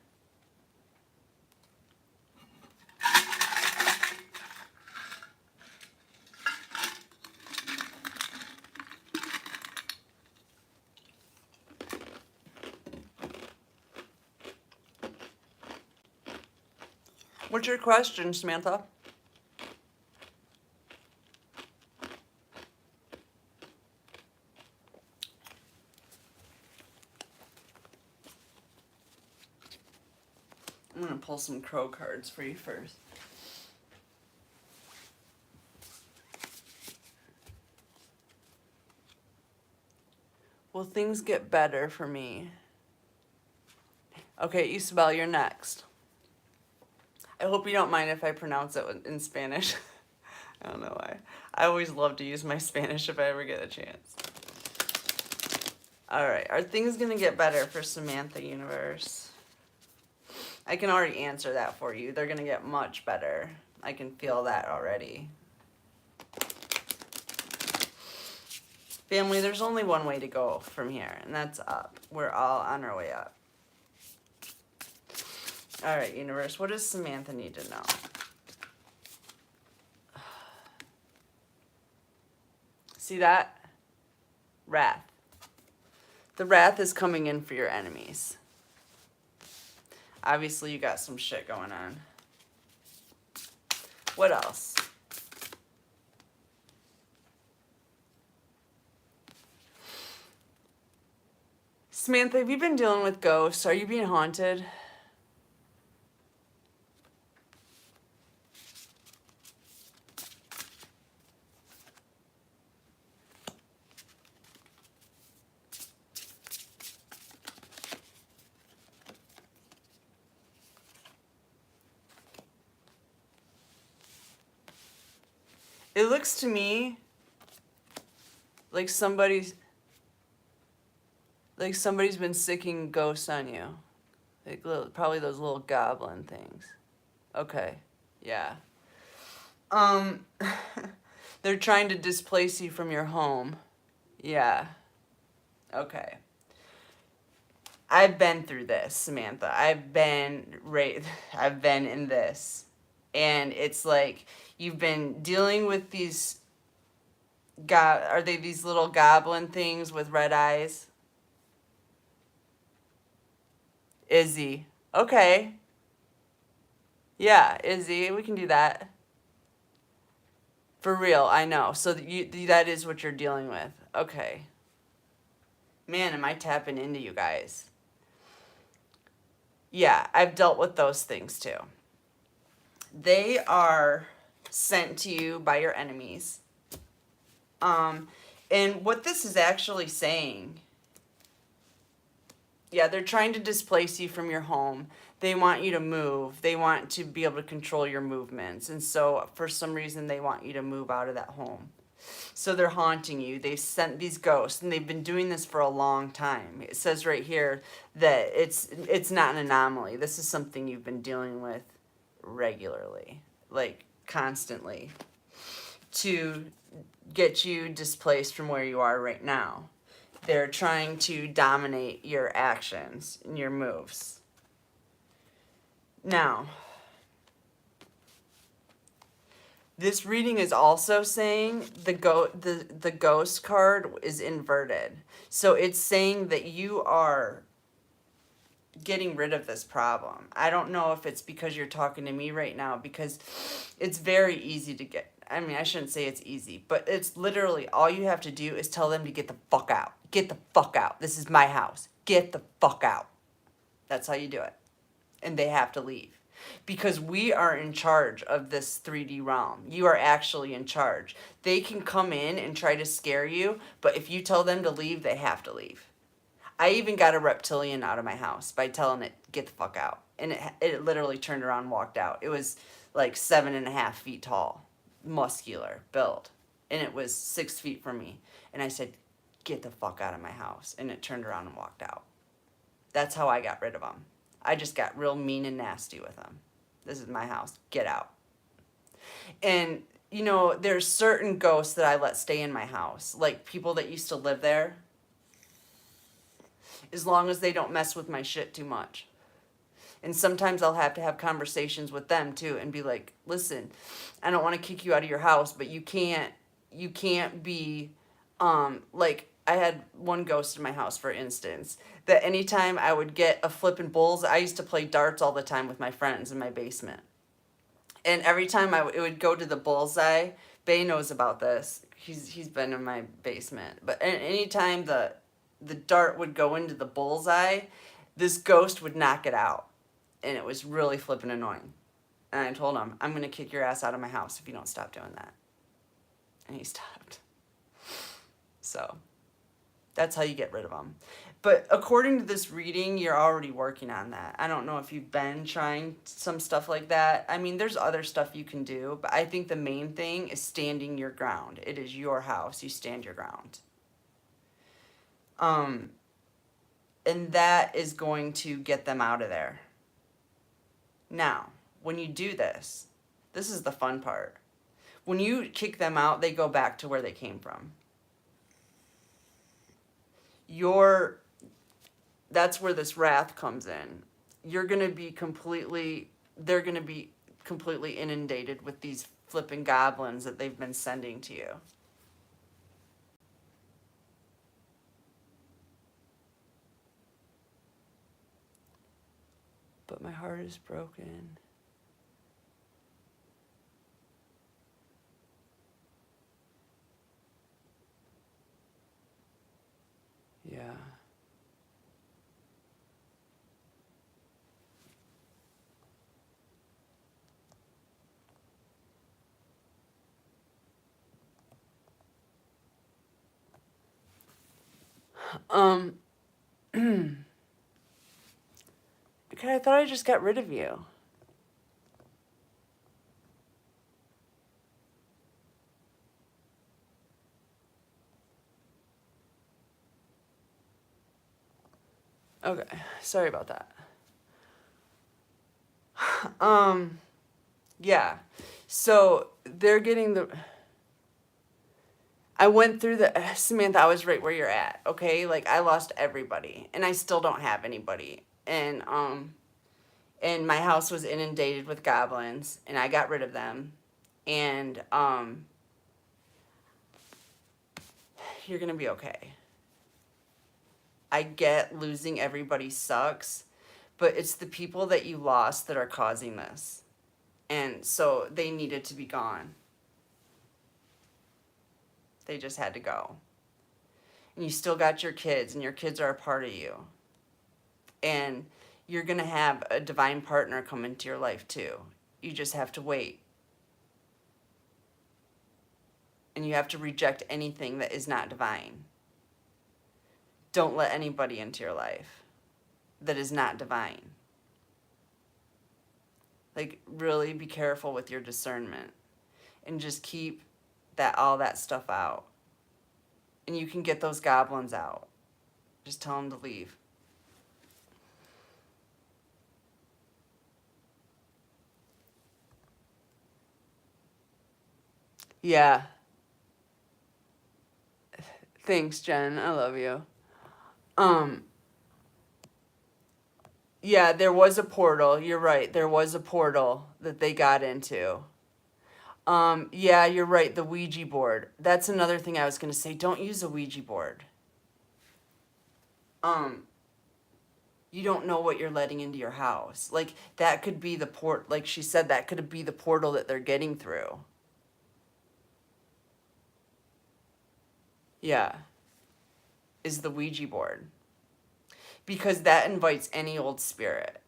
What's your question, Samantha? I'm gonna pull some crow cards for you first. Will things get better for me? Okay, Isabel, you're next. I hope you don't mind if I pronounce it in Spanish. I don't know why. I always love to use my Spanish if I ever get a chance. All right, are things gonna get better for Samantha Universe? I can already answer that for you. They're gonna get much better. I can feel that already. Family, there's only one way to go from here, and that's up. We're all on our way up. All right, Universe, what does Samantha need to know? See that? Wrath. The wrath is coming in for your enemies. Obviously, you got some shit going on. What else? Samantha, have you been dealing with ghosts? Are you being haunted? It looks to me like somebody's been sicking ghosts on you. Like probably those little goblin things. Okay. Yeah. They're trying to displace you from your home. Yeah. Okay. I've been through this, Samantha. I've been in this. And it's like you've been dealing with these are they these little goblin things with red eyes? Izzy. Okay. Yeah, Izzy, we can do that. For real, I know. So that is what you're dealing with. Okay. Man, am I tapping into you guys. Yeah, I've dealt with those things too. They are sent to you by your enemies. And what this is actually saying, yeah, they're trying to displace you from your home. They want you to move. They want to be able to control your movements. And so for some reason, they want you to move out of that home. So they're haunting you. They've sent these ghosts, and they've been doing this for a long time. It says right here that it's not an anomaly. This is something you've been dealing with regularly, like constantly, to get you displaced from where you are right now. They're trying to dominate your actions and your moves. Now, this reading is also saying the ghost card is inverted. So it's saying that you are getting rid of this problem. I don't know if it's because you're talking to me right now, because it's very easy to get. I mean, I shouldn't say it's easy, but it's literally all you have to do is tell them to get the fuck out. Get the fuck out. This is my house. Get the fuck out. That's how you do it. And they have to leave. Because we are in charge of this 3D realm. You are actually in charge. They can come in and try to scare you, but if you tell them to leave, they have to leave. I even got a reptilian out of my house by telling it, get the fuck out. And it literally turned around and walked out. It was like 7.5 feet tall, muscular, built. And it was 6 feet from me. And I said, get the fuck out of my house. And it turned around and walked out. That's how I got rid of them. I just got real mean and nasty with them. This is my house. Get out. And, you know, there's certain ghosts that I let stay in my house. Like people that used to live there. As long as they don't mess with my shit too much. And sometimes I'll have to have conversations with them too and be like, listen, I don't want to kick you out of your house, but you can't be, like I had one ghost in my house, for instance, that anytime I would get a flippin' bulls, I used to play darts all the time with my friends in my basement. And every time it would go to the bullseye, Bay knows about this. He's been in my basement. But anytime the dart would go into the bullseye, this ghost would knock it out. And it was really flippin' annoying. And I told him, I'm going to kick your ass out of my house if you don't stop doing that. And he stopped. So that's how you get rid of them. But according to this reading, you're already working on that. I don't know if you've been trying some stuff like that. I mean, there's other stuff you can do. But I think the main thing is standing your ground. It is your house. You stand your ground. And that is going to get them out of there. Now, when you do this, this is the fun part. When you kick them out, they go back to where they came from. That's where this wrath comes in. They're going to be completely inundated with these flipping goblins that they've been sending to you. But my heart is broken. Yeah. Okay, I thought I just got rid of you. Okay, sorry about that. Yeah. So they're getting I went through Samantha, I was right where you're at, okay? Like I lost everybody and I still don't have anybody. And my house was inundated with goblins and I got rid of them. And you're going to be okay. I get losing everybody sucks, but it's the people that you lost that are causing this. And so they needed to be gone. They just had to go. And you still got your kids, and your kids are a part of you. And you're going to have a divine partner come into your life too. You just have to wait. And you have to reject anything that is not divine. Don't let anybody into your life that is not divine. Like, really be careful with your discernment. And just keep all that stuff out. And you can get those goblins out. Just tell them to leave. Yeah. Thanks, Jen. I love you. Yeah, there was a portal. You're right. There was a portal that they got into. Yeah, you're right. The Ouija board. That's another thing I was going to say. Don't use a Ouija board. You don't know what you're letting into your house. Like, that could be like she said, that could be the portal that they're getting through. Yeah. Is the Ouija board. Because that invites any old spirit.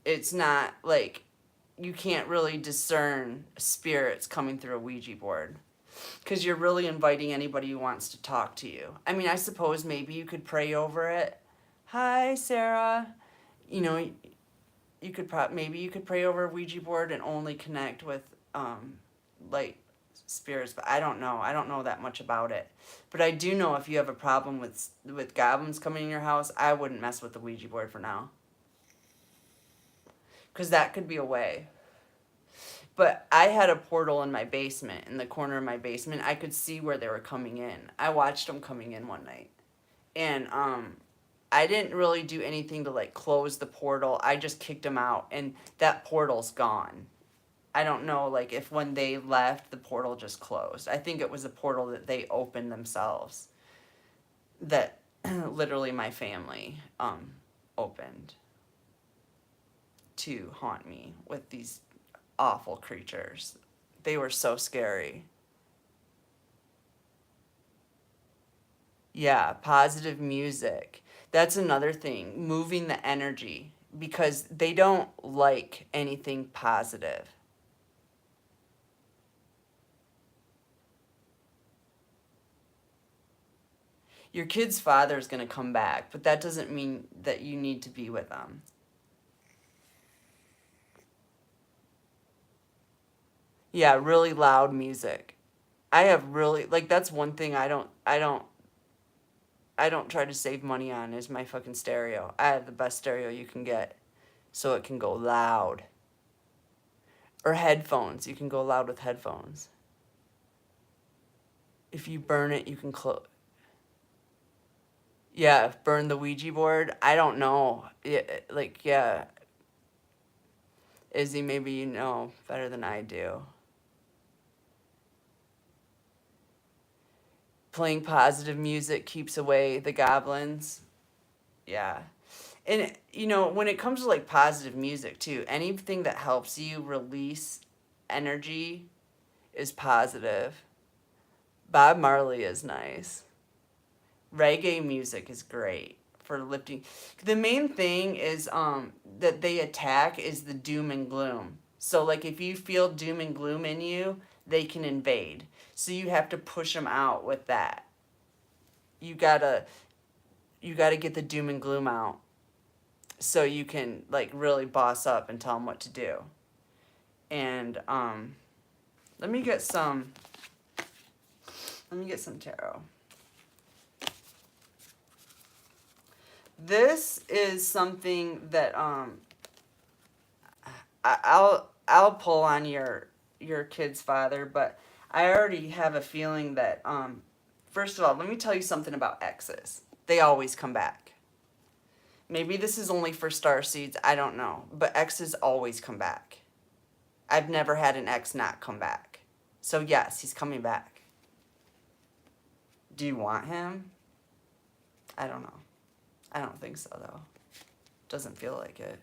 It's not like you can't really discern spirits coming through a Ouija board. Because you're really inviting anybody who wants to talk to you. I mean, I suppose maybe you could pray over it. Hi, Sarah. You know, you could maybe you could pray over a Ouija board and only connect with light spirits, but I don't know. I don't know that much about it. But I do know if you have a problem with goblins coming in your house, I wouldn't mess with the Ouija board for now. Because that could be a way. But I had a portal in my basement, in the corner of my basement. I could see where they were coming in. I watched them coming in one night. And I didn't really do anything to like close the portal. I just kicked them out, and that portal's gone. I don't know like if when they left the portal just closed. I think it was a portal that they opened themselves. That literally my family opened to haunt me with these awful creatures. They were so scary. Yeah, positive music. That's another thing, moving the energy, because they don't like anything positive. Your kid's father is going to come back, but that doesn't mean that you need to be with them. Yeah, really loud music. I have really, like, that's one thing I don't try to save money on is my fucking stereo. I have the best stereo you can get, so it can go loud. Or headphones. You can go loud with headphones. If you burn it, you can close. Yeah, burn the Ouija board. I don't know. Yeah. Izzy, maybe you know better than I do. Playing positive music keeps away the goblins. Yeah. And, you know, when it comes to, like, positive music, too, anything that helps you release energy is positive. Bob Marley is nice. Reggae music is great for lifting. The main thing is that they attack is the doom and gloom. So, like, if you feel doom and gloom in you, they can invade. So you have to push them out with that. You gotta get the doom and gloom out, so you can like really boss up and tell them what to do. And let me get some tarot. This is something that I'll pull on your kid's father, but I already have a feeling that first of all, let me tell you something about exes. They always come back. Maybe this is only for starseeds, I don't know, but exes always come back. I've never had an ex not come back. So yes, he's coming back. Do you want him? I don't know. I don't think so, though. Doesn't feel like it.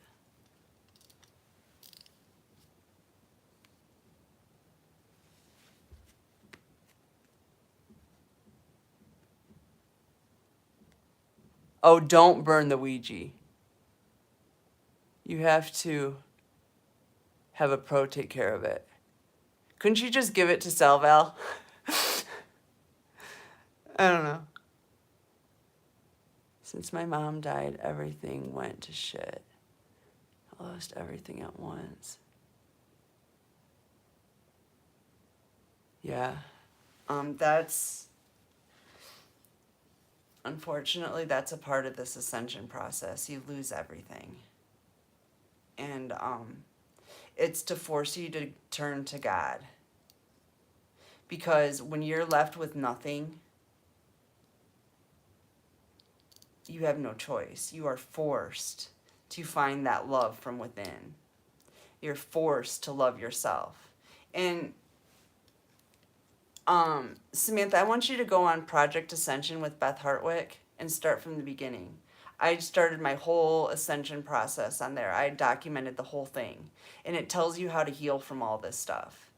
Oh, don't burn the Ouija. You have to have a pro take care of it. Couldn't you just give it to Salval? I don't know. Since my mom died, everything went to shit. I lost everything at once. Yeah. Unfortunately, that's a part of this ascension process. You lose everything. And it's to force you to turn to God. Because when you're left with nothing, you have no choice. You are forced to find that love from within. You're forced to love yourself. And Samantha, I want you to go on Project Ascension with Beth Hartwick and start from the beginning. I started my whole ascension process on there. I documented the whole thing. And it tells you how to heal from all this stuff.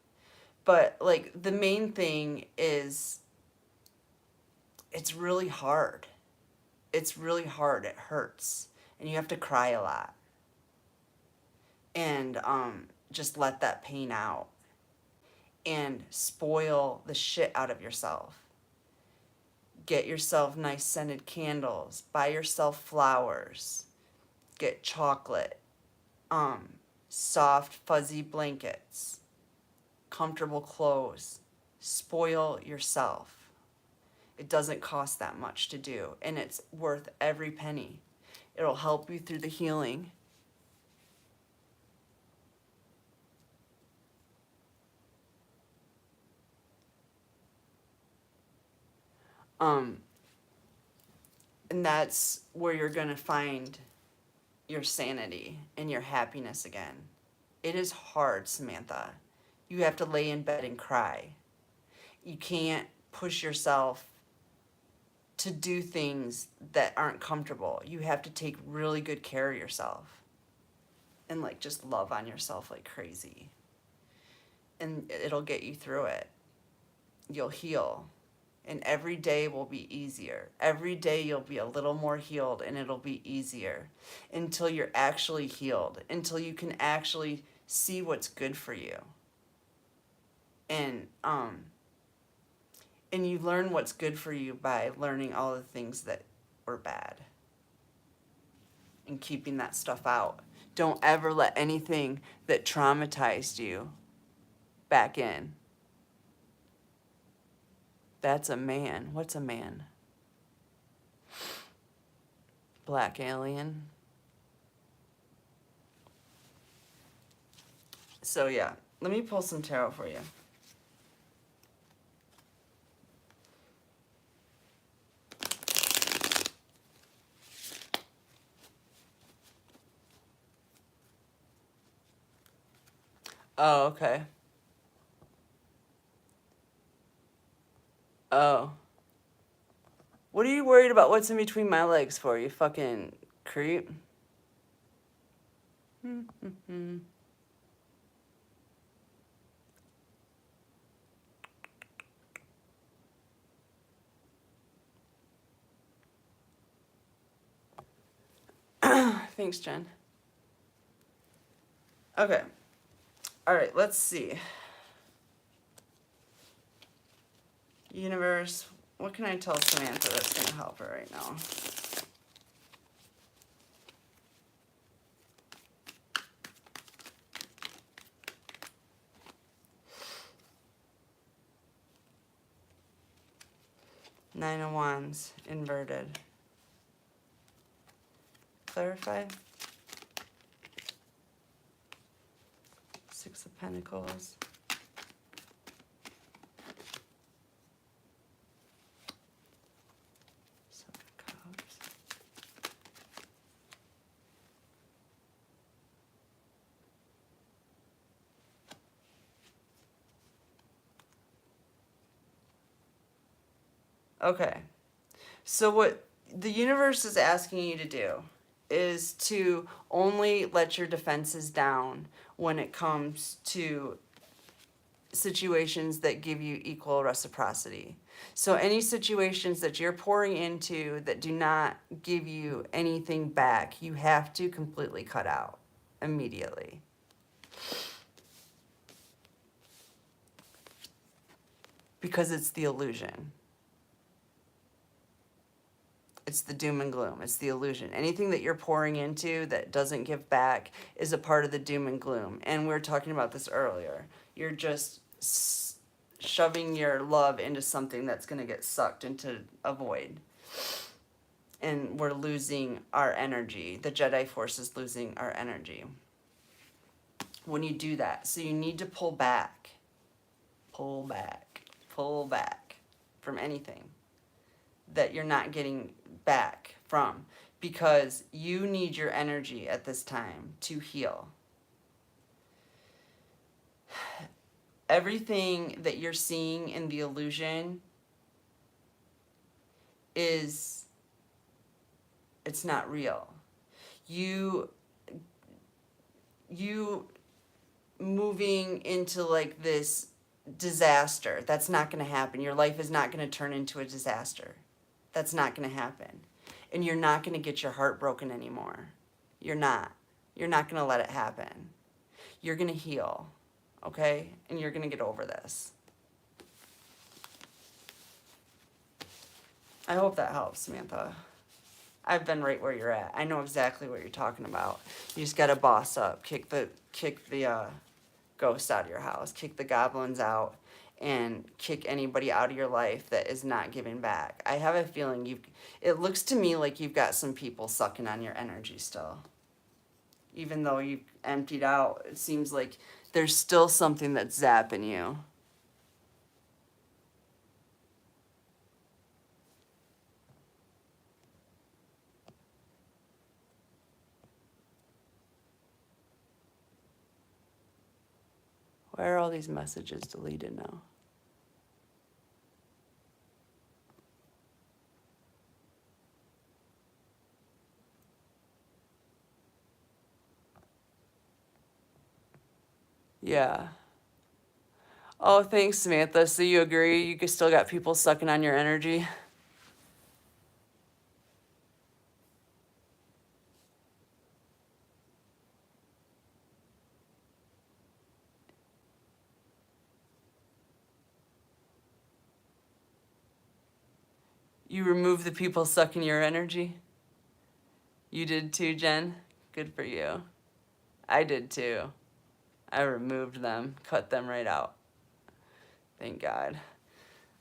But, like, the main thing is it's really hard. It's really hard. It hurts. And you have to cry a lot. And just let that pain out. And spoil the shit out of yourself. Get yourself nice scented candles. Buy yourself flowers. Get chocolate. soft, fuzzy blankets, comfortable clothes. Spoil yourself. It doesn't cost that much to do, and it's worth every penny. It'll help you through the healing. And that's where you're going to find your sanity and your happiness again. It is hard, Samantha. You have to lay in bed and cry. You can't push yourself to do things that aren't comfortable. You have to take really good care of yourself and like just love on yourself like crazy. And it'll get you through it. You'll heal. And every day will be easier. Every day you'll be a little more healed, and it'll be easier until you're actually healed, until you can actually see what's good for you. And you learn what's good for you by learning all the things that were bad and keeping that stuff out. Don't ever let anything that traumatized you back in. That's a man. What's a man? Black alien. So yeah, let me pull some tarot for you. Oh, okay. Oh. What are you worried about what's in between my legs for, you fucking creep? Thanks, Jen. Okay. All right, let's see. Universe, what can I tell Samantha that's going to help her right now? Nine of Wands, inverted. Clarify. Six of Pentacles. Seven of Cups. Okay. So what the universe is asking you to do is to only let your defenses down when it comes to situations that give you equal reciprocity. So any situations that you're pouring into that do not give you anything back, you have to completely cut out immediately. Because it's the illusion. It's the doom and gloom. It's the illusion. Anything that you're pouring into that doesn't give back is a part of the doom and gloom. And we were talking about this earlier. You're just shoving your love into something that's going to get sucked into a void. And we're losing our energy. The Jedi Force is losing our energy when you do that. So you need to pull back. Pull back. Pull back from anything that you're not getting back from, because you need your energy at this time to heal. Everything that you're seeing in the illusion it's not real. You moving into like this disaster, that's not going to happen. Your life is not going to turn into a disaster. That's not going to happen. And you're not going to get your heart broken anymore. You're not. You're not going to let it happen. You're going to heal, okay? And you're going to get over this. I hope that helps, Samantha. I've been right where you're at. I know exactly what you're talking about. You just gotta boss up, kick the ghosts out of your house, kick the goblins out, and kick anybody out of your life that is not giving back. I have a feeling it looks to me like you've got some people sucking on your energy still. Even though you've emptied out, it seems like there's still something that's zapping you. Why are all these messages deleted now? Yeah. Oh, thanks, Samantha. So you agree you still got people sucking on your energy? You remove the people sucking your energy? You did too, Jen? Good for you. I did too. I removed them, cut them right out. Thank God.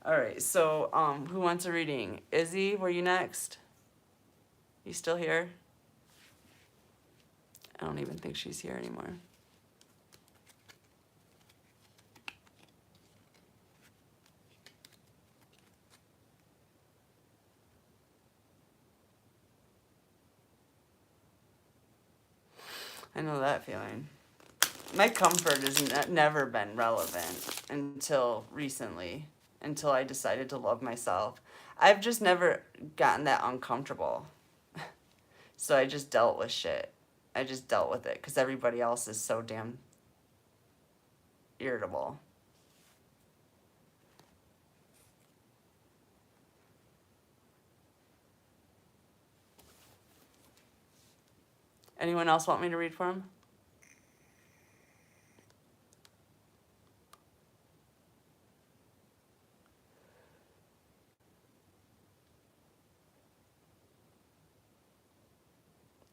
All right, so who wants a reading? Izzy, were you next? You still here? I don't even think she's here anymore. I know that feeling. My comfort has never been relevant until recently, until I decided to love myself. I've just never gotten that uncomfortable. So I just dealt with shit. I just dealt with it because everybody else is so damn irritable. Anyone else want me to read for him?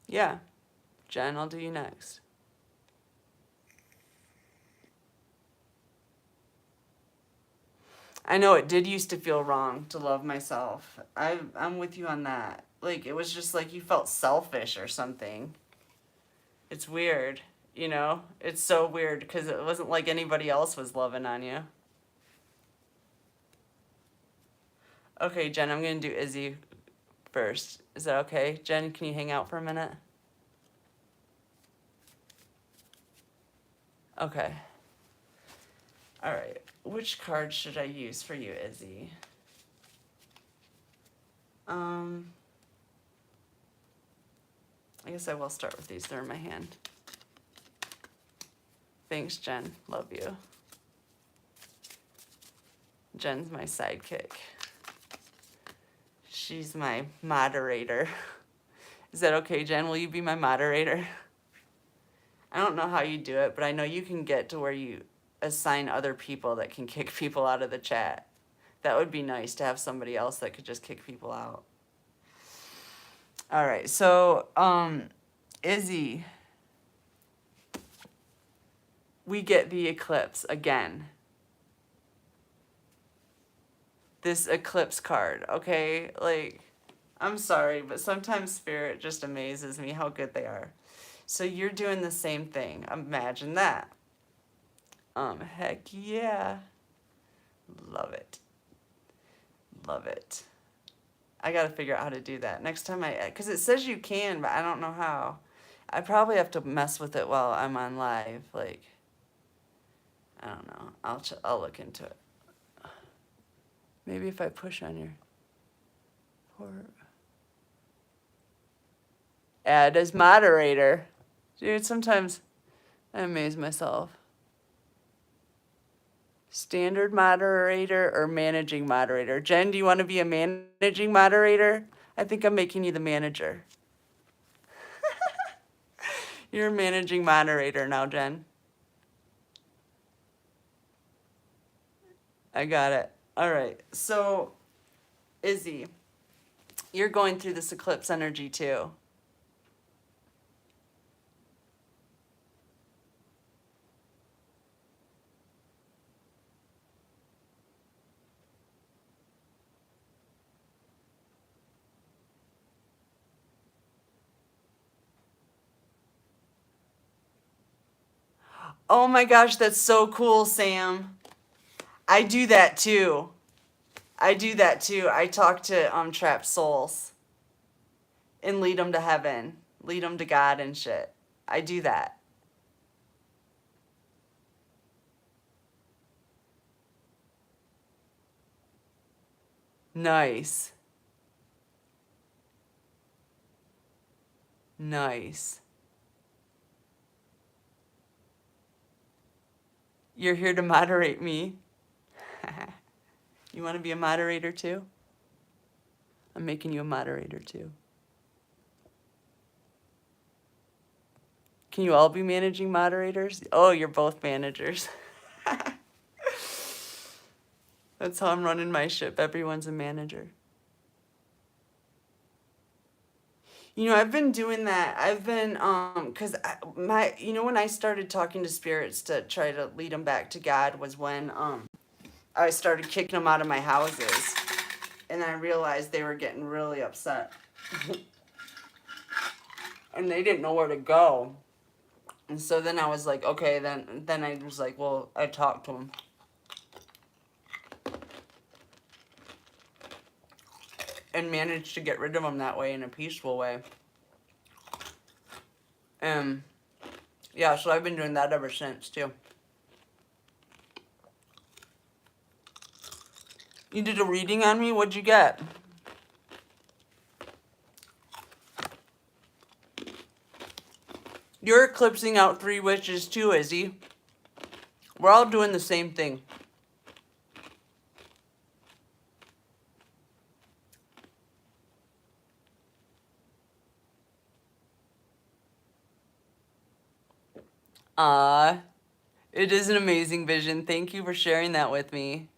Yeah. Jen, I'll do you next. I know it did used to feel wrong to love myself. I'm with you on that. Like, it was just like you felt selfish or something. It's weird, you know? It's so weird because it wasn't like anybody else was loving on you. Okay, Jen, I'm going to do Izzy first. Is that okay? Jen, can you hang out for a minute? Okay. All right. Which card should I use for you, Izzy? I guess I will start with these. They're in my hand. Thanks, Jen. Love you. Jen's my sidekick. She's my moderator. Is that okay, Jen? Will you be my moderator? I don't know how you do it, but I know you can get to where you assign other people that can kick people out of the chat. That would be nice to have somebody else that could just kick people out. All right, so Izzy, we get the eclipse again. This eclipse card, okay? Like, I'm sorry, but sometimes spirit just amazes me how good they are. So you're doing the same thing. Imagine that. Heck yeah. Love it. Love it. I gotta figure out how to do that next time because it says you can, but I don't know how. I probably have to mess with it while I'm on live. Like, I don't know. I'll look into it. Maybe if I push on your add as moderator. Dude, sometimes I amaze myself. Standard moderator or managing moderator? Jen, do you want to be a managing moderator? I think I'm making you the manager. You're a managing moderator now, Jen. I got it. All right. So, Izzy, You're going through this eclipse energy too. Oh my gosh, that's so cool, Sam. I do that too. I do that too. I talk to trapped souls and lead them to heaven, lead them to God and shit. I do that. Nice. Nice. You're here to moderate me. You want to be a moderator too? I'm making you a moderator too. Can you all be managing moderators? Oh, you're both managers. That's how I'm running my ship. Everyone's a manager. You know, I've been doing that. I've been, cause when I started talking to spirits to try to lead them back to God was when, I started kicking them out of my houses, and I realized they were getting really upset, and they didn't know where to go, and so then I was like, okay, then I was like, well, I talked to them, and managed to get rid of them that way in a peaceful way. Yeah, so I've been doing that ever since too. You did a reading on me? What'd you get? You're eclipsing out 3 witches too, Izzy. We're all doing the same thing. It is an amazing vision. Thank you for sharing that with me.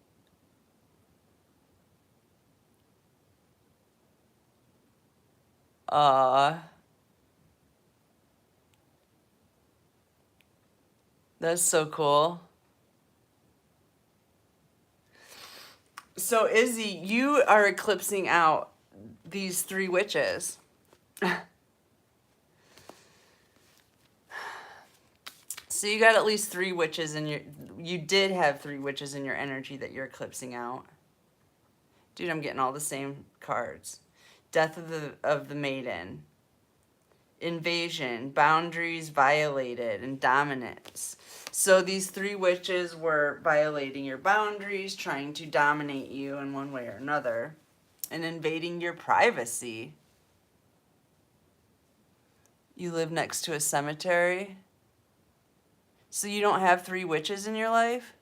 That's so cool. So, Izzy, you are eclipsing out these 3 witches. So you got at least 3 witches in your... You did have 3 witches in your energy that you're eclipsing out. Dude, I'm getting all the same cards. Death of the Maiden. Invasion, boundaries violated, and dominance. So these 3 witches were violating your boundaries, trying to dominate you in one way or another, and invading your privacy. You live next to a cemetery. So you don't have 3 witches in your life?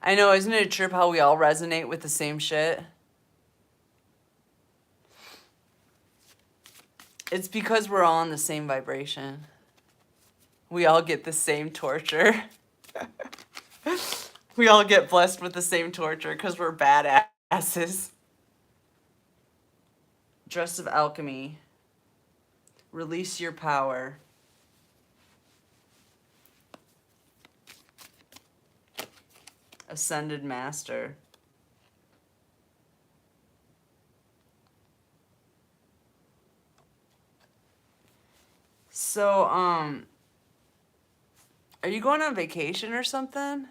I know, isn't it a trip how we all resonate with the same shit? It's because we're all in the same vibration. We all get the same torture. We all get blessed with the same torture because we're badasses. Dress of Alchemy. Release your power. Ascended Master. So, are you going on vacation or something?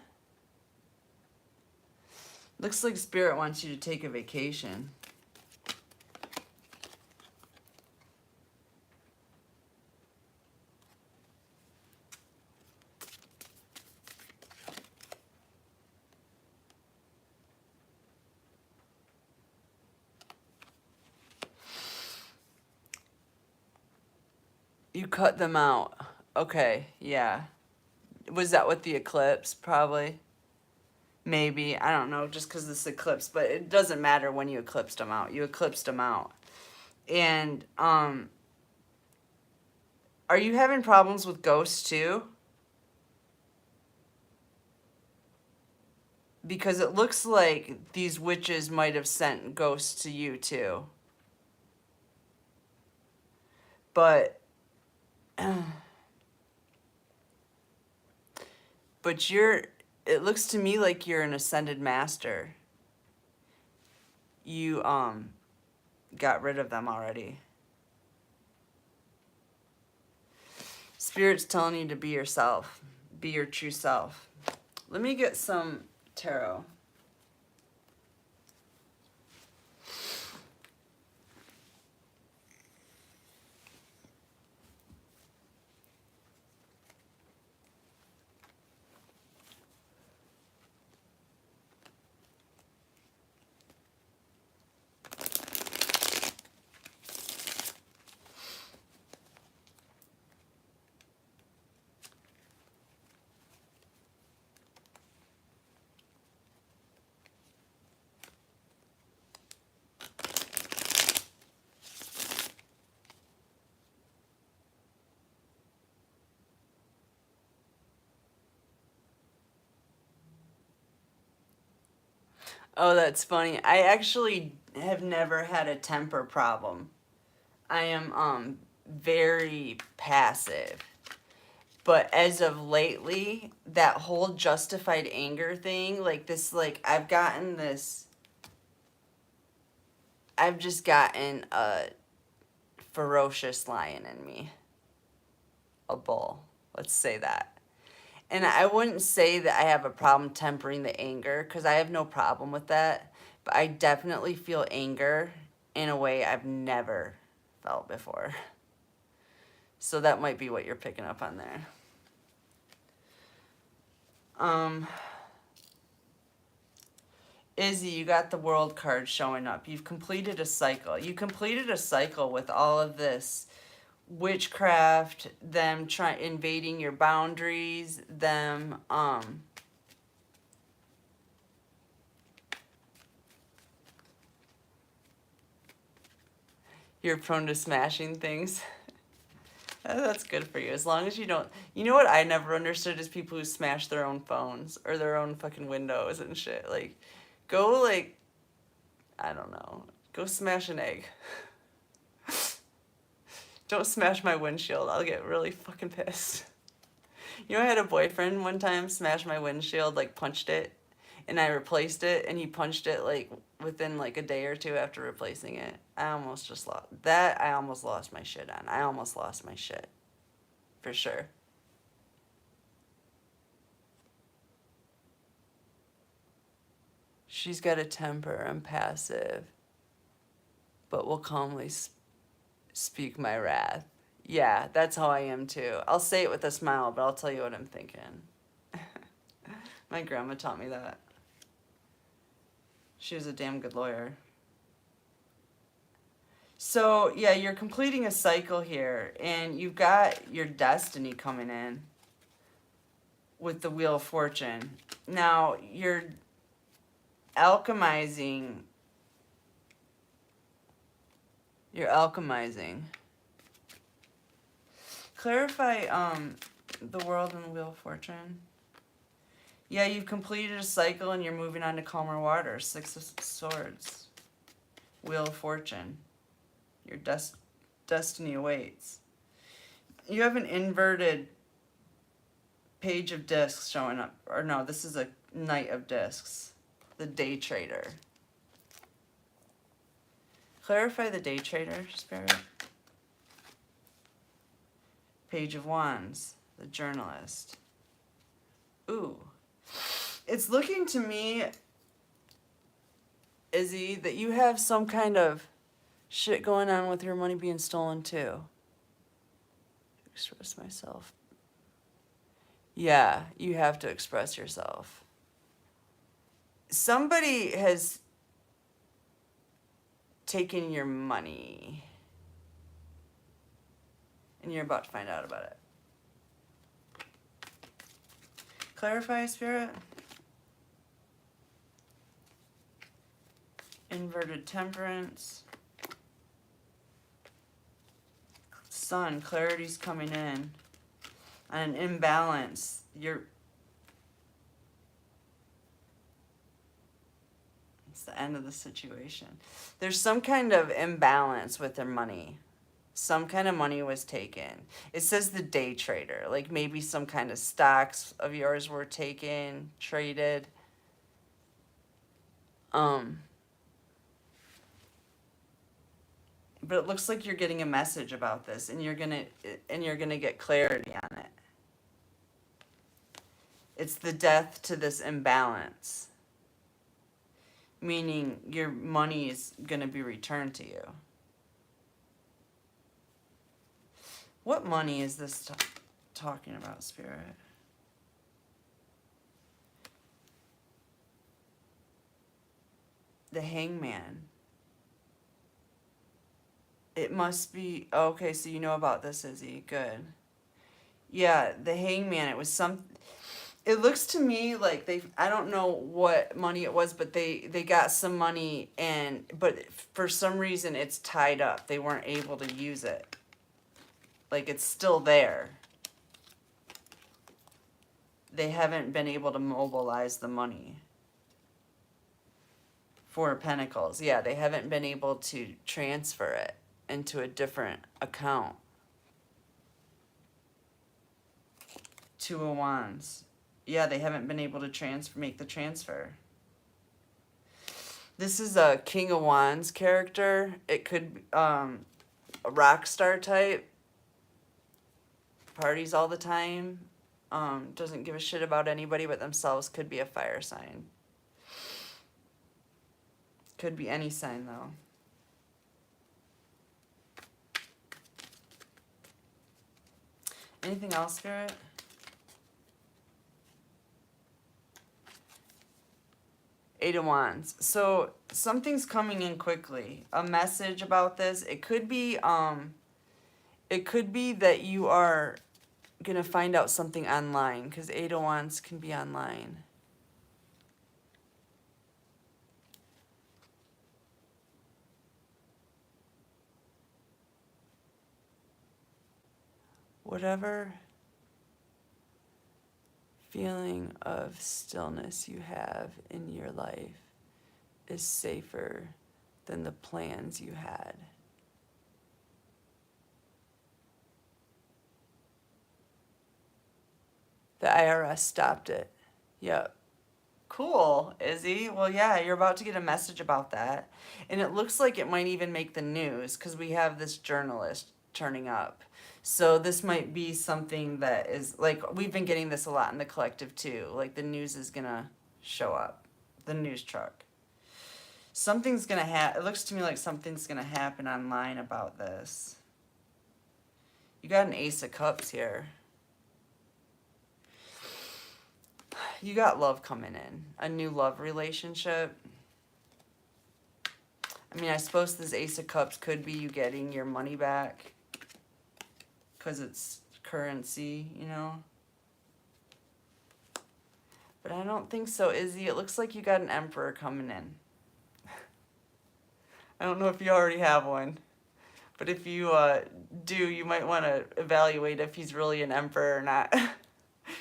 Looks like Spirit wants you to take a vacation. You cut them out. Okay, yeah. Was that with the eclipse? Probably. Maybe. I don't know, just because this eclipse. But it doesn't matter when you eclipsed them out. You eclipsed them out. And, are you having problems with ghosts too? Because it looks like these witches might have sent ghosts to you too. But but it looks to me like you're an ascended master. You got rid of them already. Spirit's telling you to be yourself. Be your true self. Let me get some tarot. Oh, that's funny. I actually have never had a temper problem. I am very passive. But as of lately, that whole justified anger thing, like this, like I've just gotten a ferocious lion in me. A bull. Let's say that. And I wouldn't say that I have a problem tempering the anger, because I have no problem with that. But I definitely feel anger in a way I've never felt before. So that might be what you're picking up on there. Izzy, you got the world card showing up. You've completed a cycle. You completed a cycle with all of this witchcraft, them invading your boundaries, them you're prone to smashing things. That's good for you. As long as you don't... You know what I never understood is people who smash their own phones or their own fucking windows and shit. Like, go, like... I don't know. Go smash an egg. Don't smash my windshield. I'll get really fucking pissed. You know, I had a boyfriend one time smash my windshield, like, punched it. And I replaced it, and he punched it, like, within, like, a day or two after replacing it. I almost lost my shit on. I almost lost my shit. For sure. She's got a temper. I'm passive. But will calmly speak my wrath. Yeah, that's how I am, too. I'll say it with a smile, but I'll tell you what I'm thinking. My grandma taught me that. She was a damn good lawyer. So, yeah, you're completing a cycle here, and you've got your destiny coming in with the Wheel of Fortune. Now, you're alchemizing. You're alchemizing. Clarify the world and the Wheel of Fortune. Yeah, you've completed a cycle and you're moving on to calmer waters. 6 of Swords. Wheel of Fortune. Your destiny awaits. You have an inverted Page of Discs showing up. Or no, this is a Knight of Discs. The Day Trader. Clarify the Day Trader, Spirit. Page of Wands. The Journalist. Ooh. It's looking to me, Izzy, that you have some kind of shit going on with your money being stolen too. Express myself. Yeah, you have to express yourself. Somebody has taken your money. And you're about to find out about it. Clarify, Spirit. Inverted Temperance. Sun, clarity's coming in. And an imbalance. the end of the situation. There's some kind of imbalance with their money. Some kind of money was taken. It says the day trader, like maybe some kind of stocks of yours were taken, traded. But it looks like you're getting a message about this, and you're gonna get clarity on it. It's the death to this imbalance, meaning your money is gonna be returned to you. What money is this talking about, Spirit? The Hangman. It must be, okay, so you know about this, Izzy. Good. Yeah, the Hangman, it was some, it looks to me like I don't know what money it was, but they got some money, but for some reason it's tied up. They weren't able to use it. Like, it's still there. They haven't been able to mobilize the money. Four of Pentacles. Yeah, they haven't been able to transfer it into a different account. Two of Wands. Yeah, they haven't been able to make the transfer. This is a King of Wands character. It could be a rock star type. Parties all the time. Doesn't give a shit about anybody but themselves. Could be a fire sign. Could be any sign, though. Anything else, Spirit? Eight of Wands. So something's coming in quickly. A message about this. It could be that you are gonna find out something online, because Eight of Wands can be online. Whatever feeling of stillness you have in your life is safer than the plans you had. The IRS stopped it. Yep. Cool, Izzy. Well, yeah, you're about to get a message about that. And it looks like it might even make the news, because we have this journalist turning up. So this might be something that is, like, we've been getting this a lot in the collective too. Like, the news is going to show up. The news truck. Something's going to happen. It looks to me like something's going to happen online about this. You got an Ace of Cups here. You got love coming in. A new love relationship. I mean, I suppose this Ace of Cups could be you getting your money back, because it's currency, you know? But I don't think so, Izzy. It looks like you got an Emperor coming in. I don't know if you already have one. But if you do, you might want to evaluate if he's really an Emperor or not.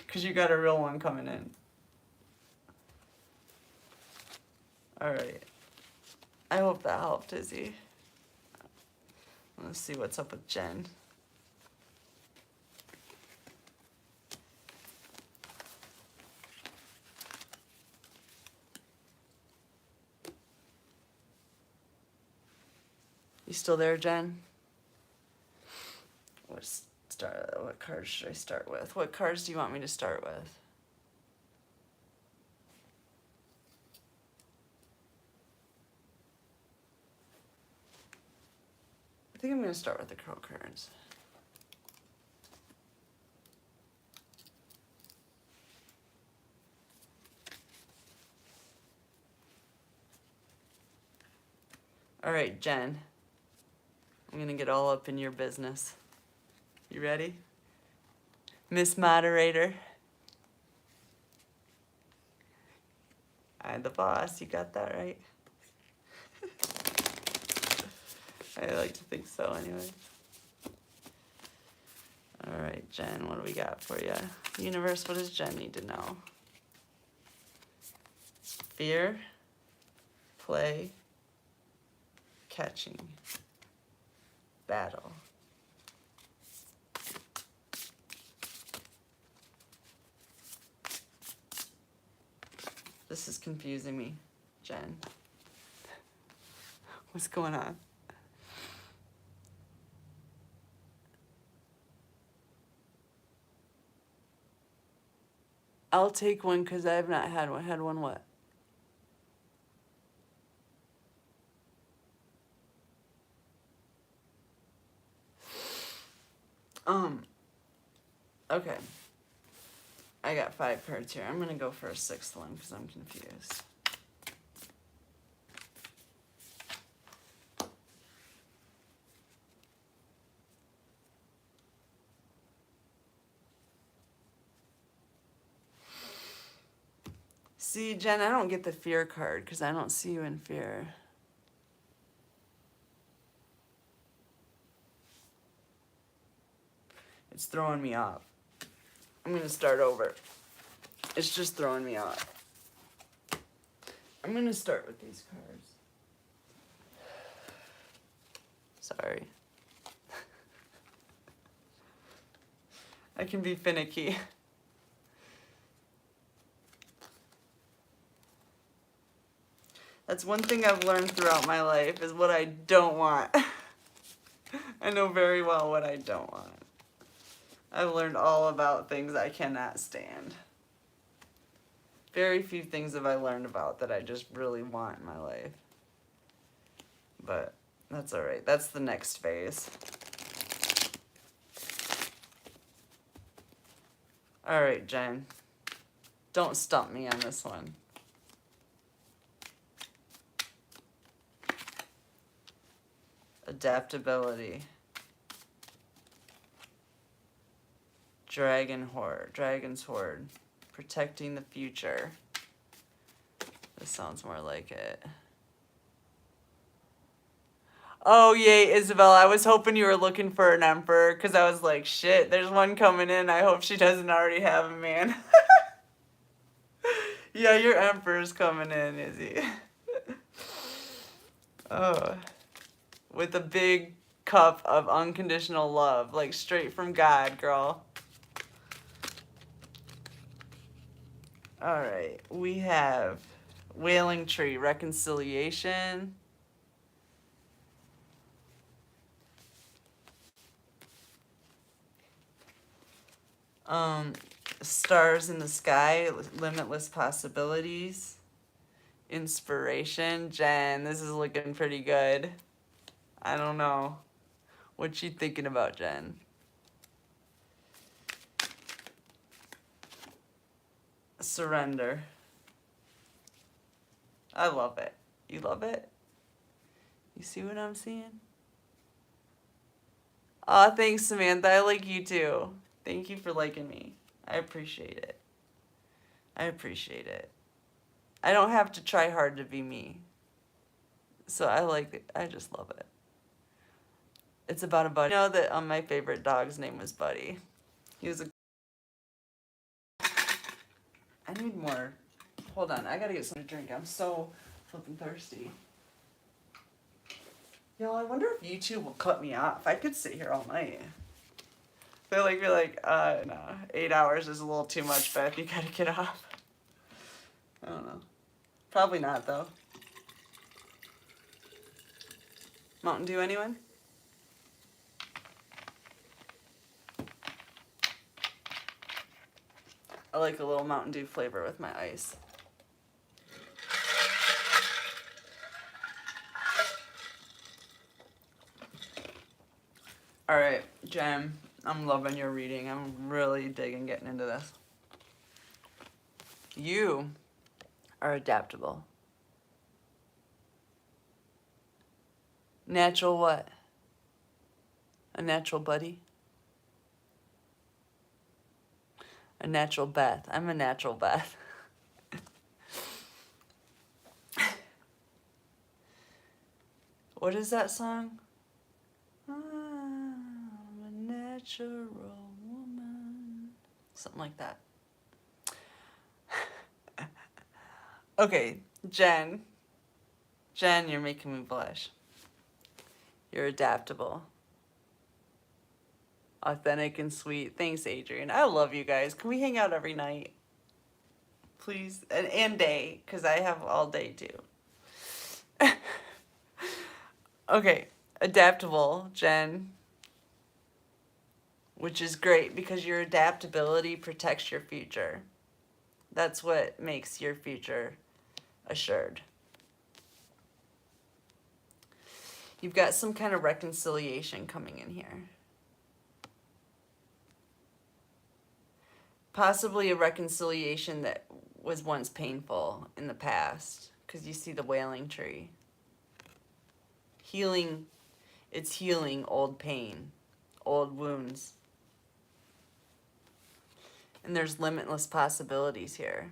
Because you got a real one coming in. Alright. I hope that helped, Izzy. Let's see what's up with Jen. You still there, Jen? What cards should I start with? What cards do you want me to start with? I think I'm going to start with the Crow cards. All right, Jen. I'm going to get all up in your business. You ready? Miss Moderator. I'm the boss. You got that right? I like to think so anyway. All right, Jen, what do we got for you? Universe, what does Jen need to know? Fear. Play, catching, battle. This is confusing me, Jen. What's going on? I'll take one because I have not had one. Had one what? Okay. I got 5 cards here. I'm going to go for a 6th one because I'm confused. See, Jen, I don't get the fear card because I don't see you in fear. It's throwing me off. I'm going to start over. It's just throwing me off. I'm going to start with these cards. Sorry. I can be finicky. That's one thing I've learned throughout my life is what I don't want. I know very well what I don't want. I've learned all about things I cannot stand. Very few things have I learned about that I just really want in my life. But that's all right. That's the next phase. All right, Jen. Don't stump me on this one. Adaptability. Dragon's Horde. Protecting the future. This sounds more like it. Oh, yay, Isabel. I was hoping you were looking for an emperor because I was like, shit, there's one coming in. I hope she doesn't already have a man. Yeah, your emperor's coming in, is he? Oh. With a big cup of unconditional love, like straight from God, girl. All right, we have Wailing Tree, Reconciliation. Stars in the Sky, Limitless Possibilities. Inspiration. Jen, this is looking pretty good. I don't know. What you thinking about, Jen? Surrender. I love it. You love it? You see what I'm seeing? Aw, thanks, Samantha. I like you too. Thank you for liking me. I appreciate it. I appreciate it. I don't have to try hard to be me. So I like it. I just love it. It's about a buddy. You know that my favorite dog's name was Buddy. He was a... I need more. Hold on. I gotta get something to drink. I'm so flipping thirsty. Y'all, I wonder if YouTube will cut me off. I could sit here all night. I feel like you're like, no, 8 hours is a little too much, Beth. You gotta get off. I don't know. Probably not, though. Mountain Dew, anyone? I like a little Mountain Dew flavor with my ice. All right, Jen, I'm loving your reading. I'm really digging getting into this. You are adaptable. Natural what? A natural buddy? A natural Beth. I'm a natural Beth. What is that song? I'm a natural woman. Something like that. Okay, Jen. Jen, you're making me blush. You're adaptable. Authentic and sweet. Thanks, Adrian. I love you guys. Can we hang out every night? Please? And day, because I have all day too. Okay. Adaptable, Jen. Which is great because your adaptability protects your future. That's what makes your future assured. You've got some kind of reconciliation coming in here. Possibly a reconciliation that was once painful in the past, because you see the wailing tree. Healing, it's healing old pain, old wounds. And there's limitless possibilities here.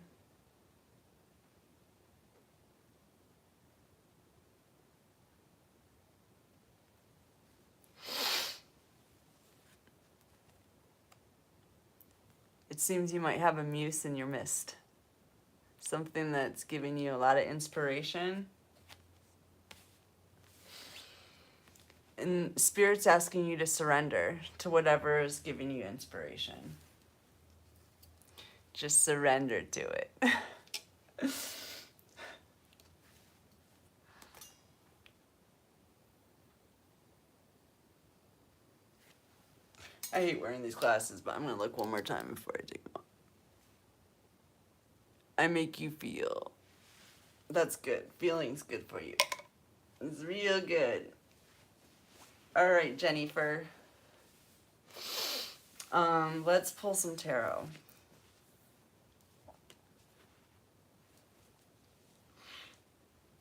It seems you might have a muse in your midst. Something that's giving you a lot of inspiration. And Spirit's asking you to surrender to whatever is giving you inspiration. Just surrender to it. I hate wearing these glasses, but I'm going to look one more time before I take them off. I make you feel. That's good. Feeling's good for you. It's real good. All right, Jennifer. Let's pull some tarot.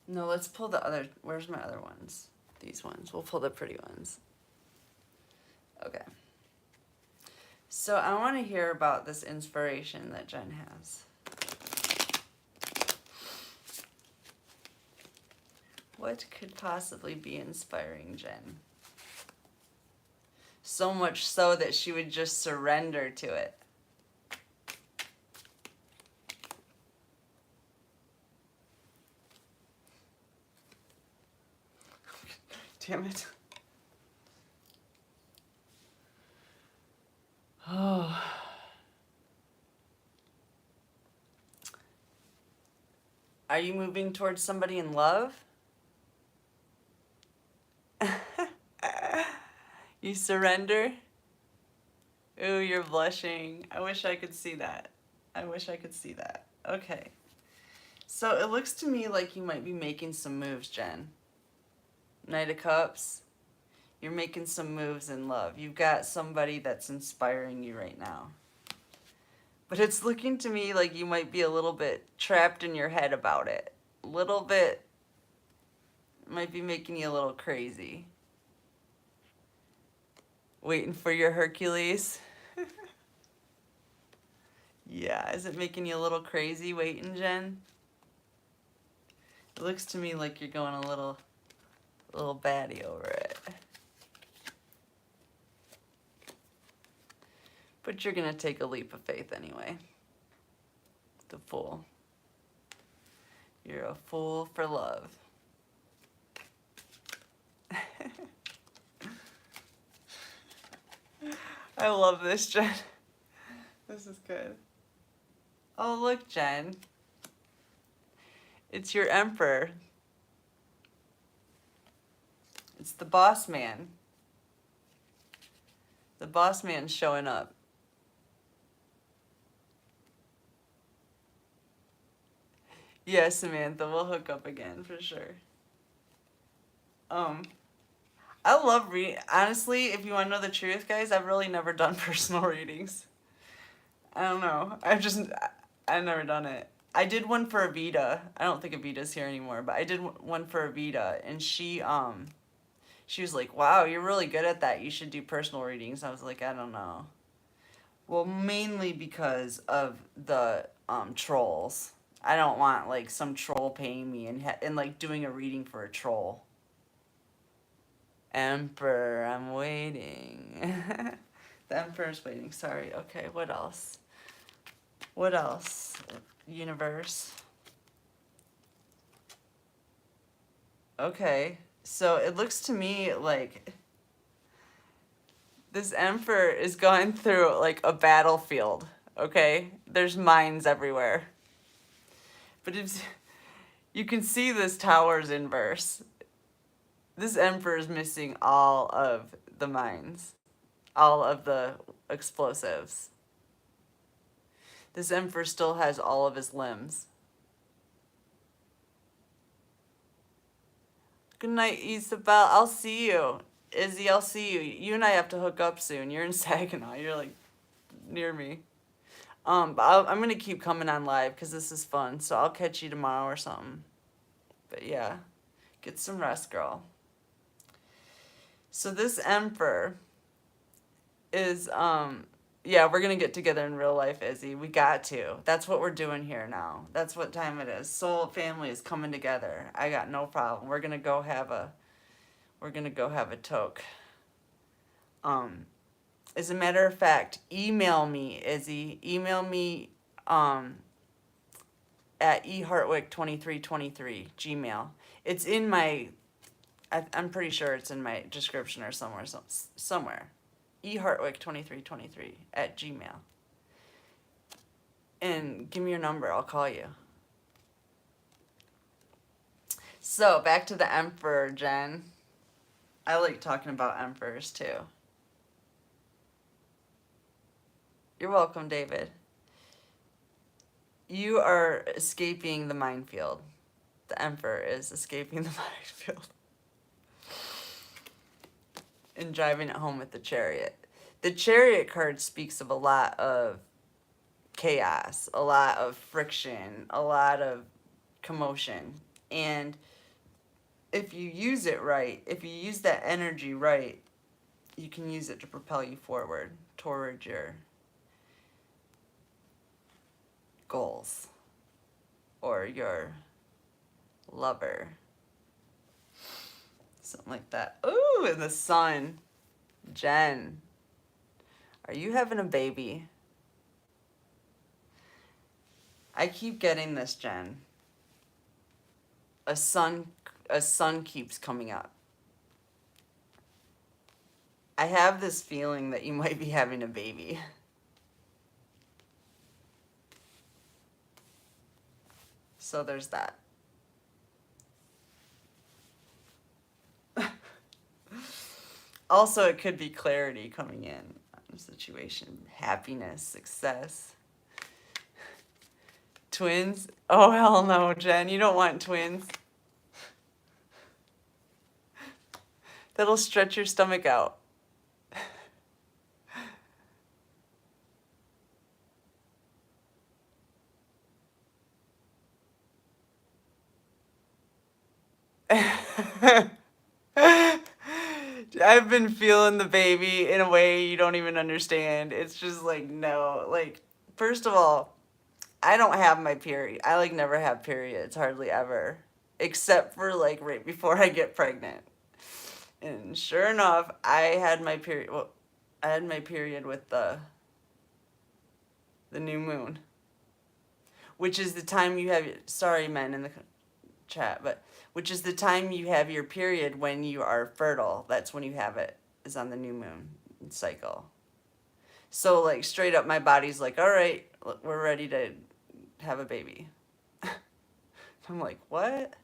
No, let's pull the other. Where's my other ones? These ones. We'll pull the pretty ones. Okay. So I want to hear about this inspiration that Jen has. What could possibly be inspiring Jen? So much so that she would just surrender to it. Damn it. Oh. Are you moving towards somebody in love? You surrender? Ooh, you're blushing. I wish I could see that. I wish I could see that. Okay. So it looks to me like you might be making some moves, Jen. Knight of Cups. You're making some moves in love. You've got somebody that's inspiring you right now. But it's looking to me like you might be a little bit trapped in your head about it. A little bit. Might be making you a little crazy. Waiting for your Hercules. Yeah, is it making you a little crazy waiting, Jen? It looks to me like you're going a little batty over it. But you're going to take a leap of faith anyway. The Fool. You're a fool for love. I love this, Jen. This is good. Oh, look, Jen. It's your Emperor. It's the boss man. The boss man's showing up. Yeah, Samantha, we'll hook up again for sure. I love reading. Honestly, if you want to know the truth, guys, I've really never done personal readings. I don't know. I've never done it. I did one for Avita. I don't think Avita's here anymore, but I did one for Avita, and she was like, "Wow, you're really good at that. You should do personal readings." I was like, "I don't know." Well, mainly because of the trolls. I don't want like some troll paying me and like doing a reading for a troll. Emperor, I'm waiting. The Emperor's waiting. Sorry. Okay, what else? What else? Universe. Okay. So it looks to me like this emperor is going through like a battlefield. Okay? There's mines everywhere. But if you can see this tower's inverse. This emperor is missing all of the mines, all of the explosives. This emperor still has all of his limbs. Good night, Isabel. I'll see you. Izzy, I'll see you. You and I have to hook up soon. You're in Saginaw. You're like near me. But I'm gonna keep coming on live because this is fun. So I'll catch you tomorrow or something. But yeah, get some rest, girl. So this emperor is yeah, we're gonna get together in real life, Izzy. We got to. That's what we're doing here now. That's what time it is. Soul family is coming together. I got no problem. We're gonna go have a toke. As a matter of fact, email me, Izzy. Email me at ehartwick2323 Gmail. It's in my I'm pretty sure it's in my description or somewhere. ehartwick2323 at Gmail. And give me your number. I'll call you. So, back to the Emperor, Jen. I like talking about emperors, too. You're welcome, David. You are escaping the minefield. The Emperor is escaping the minefield. And driving it home with the Chariot. The Chariot card speaks of a lot of chaos, a lot of friction, a lot of commotion. And if you use it right, if you use that energy right, you can use it to propel you forward toward your goals or your lover. Something like that. Ooh, and the sun. Jen, are you having a baby? I keep getting this, Jen. A sun keeps coming up. I have this feeling that you might be having a baby. So there's that. Also, it could be clarity coming in on the situation. Happiness, success. Twins? Oh, hell no, Jen. You don't want twins. That'll stretch your stomach out. I've been feeling the baby in a way you don't even understand. It's just like, no. Like, first of all, I don't have my period. I like never have periods, hardly ever. Except for like right before I get pregnant. And sure enough, I had my period. Well, I had my period with the new moon, which is the time you have. Sorry, men in the chat, but which is the time you have your period when you are fertile. That's when you have it. Is on the new moon cycle. So like straight up, my body's like, all right, we're ready to have a baby. I'm like, what?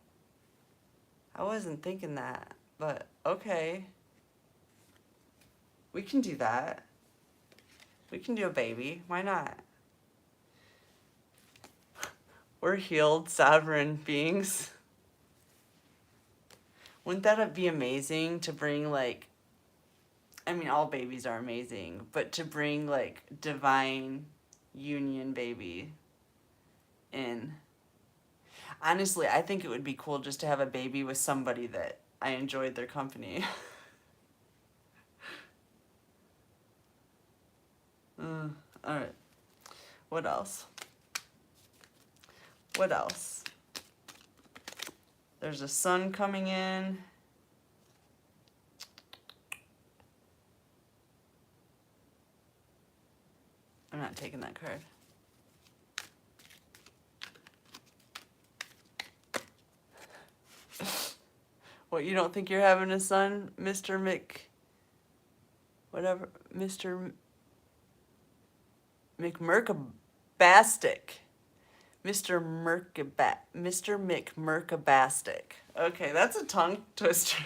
I wasn't thinking that, but okay. We can do that. We can do a baby. Why not? We're healed, sovereign beings. Wouldn't that be amazing to bring, like, I mean, all babies are amazing, but to bring, like, divine union baby in. Honestly, I think it would be cool just to have a baby with somebody that I enjoyed their company. Alright. What else? What else? There's a sun coming in. I'm not taking that card. What, you don't think you're having a son, Mr. Whatever, Mr. McMurkabastic. Mr. McMurkabastic. Okay, that's a tongue twister.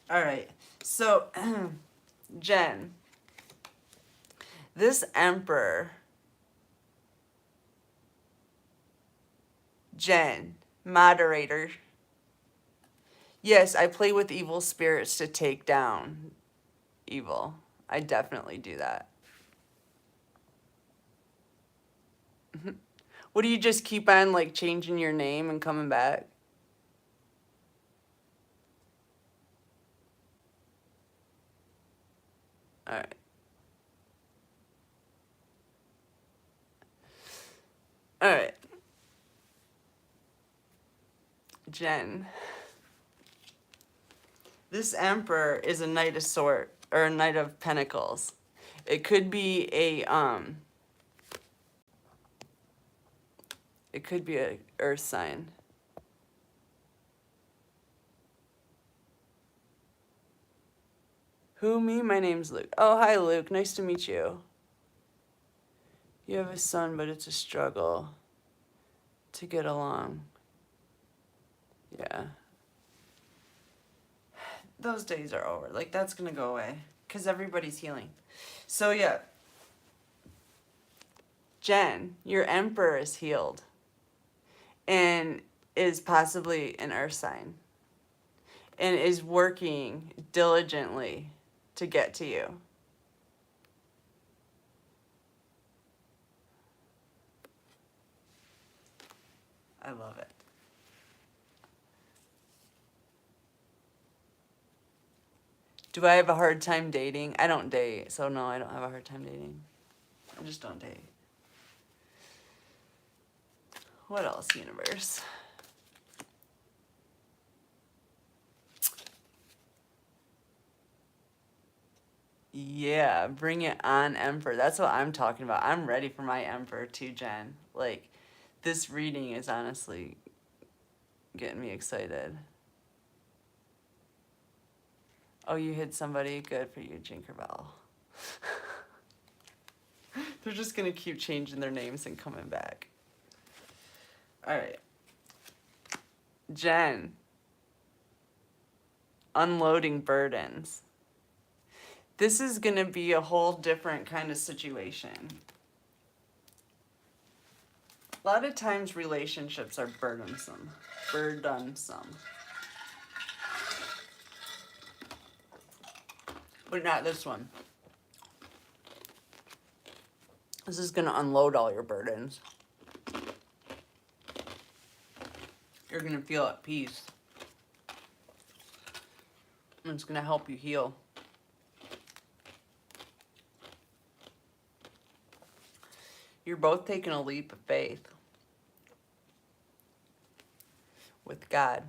All right, so Jen, this emperor, Jen, moderator. Yes, I play with evil spirits to take down evil. I definitely do that. What, do you just keep on like changing your name and coming back? All right. All right. Jen. This emperor is a knight of sword or a knight of pentacles. It could be a earth sign. Who, me? My name's Luke. Oh, hi, Luke. Nice to meet you. You have a son, but it's a struggle to get along. Yeah. Those days are over. Like, that's going to go away because everybody's healing. So, yeah. Jen, your emperor is healed and is possibly an earth sign and is working diligently to get to you. I love it. Do I have a hard time dating? I don't date, so no, I don't have a hard time dating. I just don't date. What else, universe? Yeah, bring it on, Emperor. That's what I'm talking about. I'm ready for my Emperor too, Jen. Like, this reading is honestly getting me excited. Oh, you hit somebody? Good for you, Jinkerbell. They're just going to keep changing their names and coming back. All right. Jen. Unloading burdens. This is going to be a whole different kind of situation. A lot of times relationships are burdensome. But not this one. This is going to unload all your burdens. You're going to feel at peace. And it's going to help you heal. You're both taking a leap of faith with God.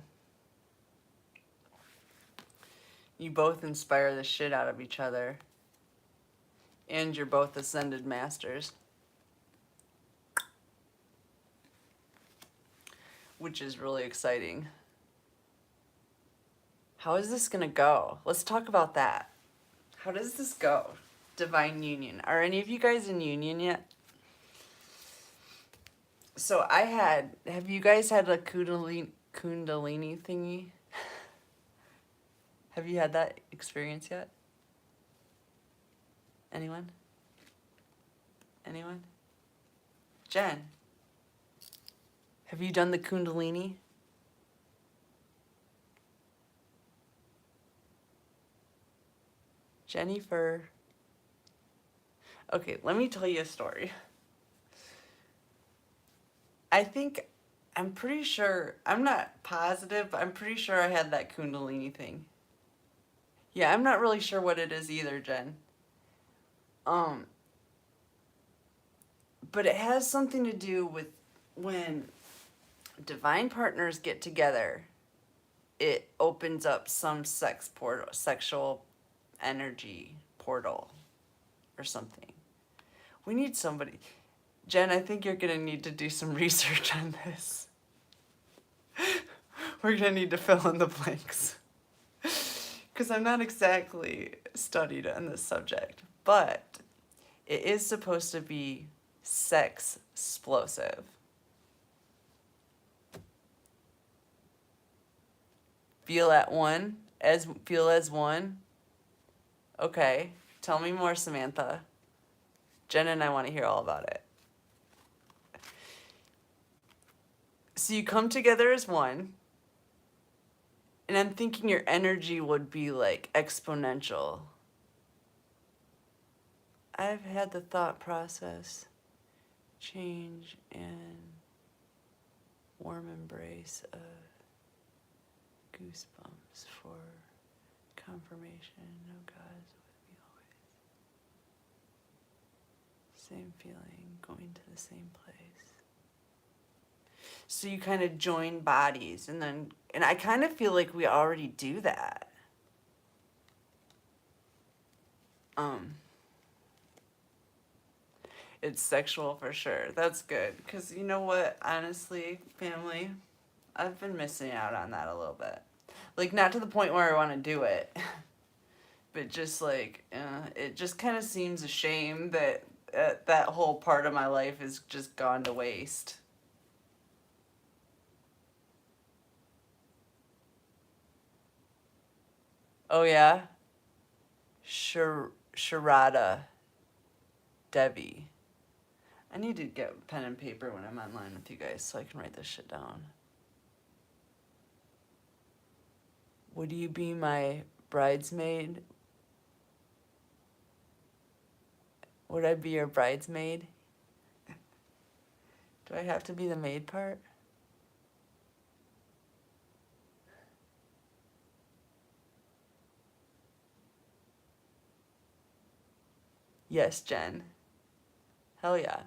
You both inspire the shit out of each other. And you're both ascended masters. Which is really exciting. How is this going to go? Let's talk about that. How does this go? Divine union. Are any of you guys in union yet? So have you guys had a kundalini thingy? Have you had that experience yet? Anyone? Anyone? Jen, have you done the kundalini? Jennifer. Okay, let me tell you a story. I'm pretty sure, I'm not positive, but I'm pretty sure I had that kundalini thing. Yeah, I'm not really sure what it is either, Jen. But it has something to do with when divine partners get together, it opens up some sexual energy portal or something. We need somebody. Jen, I think you're going to need to do some research on this. We're gonna need to fill in the blanks. Because I'm not exactly studied on this subject, but it is supposed to be sex explosive. Feel as one. Okay, tell me more, Samantha. Jen and I want to hear all about it. So you come together as one, and I'm thinking your energy would be like exponential. I've had the thought process change and warm embrace of goosebumps for confirmation of God's with me always. Same feeling, going to the same place. So you kind of join bodies, and I kind of feel like we already do that. It's sexual for sure. That's good. Because you know what? Honestly, family, I've been missing out on that a little bit. Like, not to the point where I want to do it. But just like, it just kind of seems a shame that that whole part of my life has just gone to waste. Oh, yeah? Sharada Debbie. I need to get pen and paper when I'm online with you guys so I can write this shit down. Would you be my bridesmaid? Would I be your bridesmaid? Do I have to be the maid part? Yes, Jen. Hell yeah.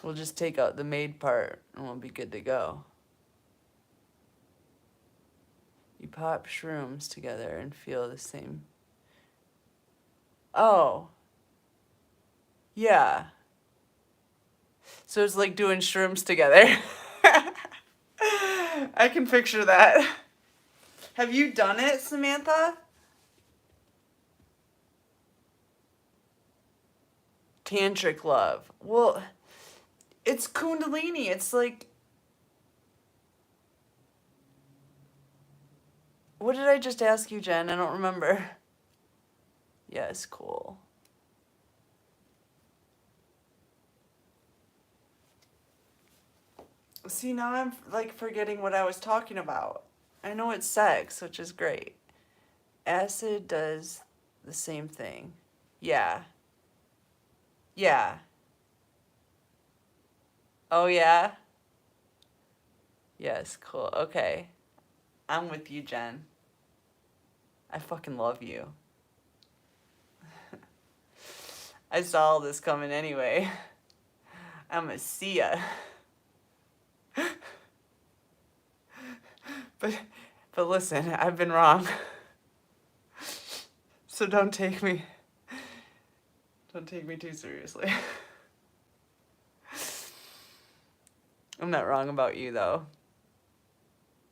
We'll just take out the maid part and we'll be good to go. You pop shrooms together and feel the same. Oh. Yeah. So it's like doing shrooms together. I can picture that. Have you done it, Samantha? Tantric love. Well, it's Kundalini. It's like... What did I just ask you, Jen? I don't remember. Yes, cool. See, now I'm like forgetting what I was talking about. I know it's sex, which is great. Acid does the same thing. Yeah. Yeah. Oh, yeah? Yes, cool. Okay. I'm with you, Jen. I fucking love you. I saw all this coming anyway. I'm a see ya. But listen, I've been wrong. So don't take me too seriously. I'm not wrong about you, though.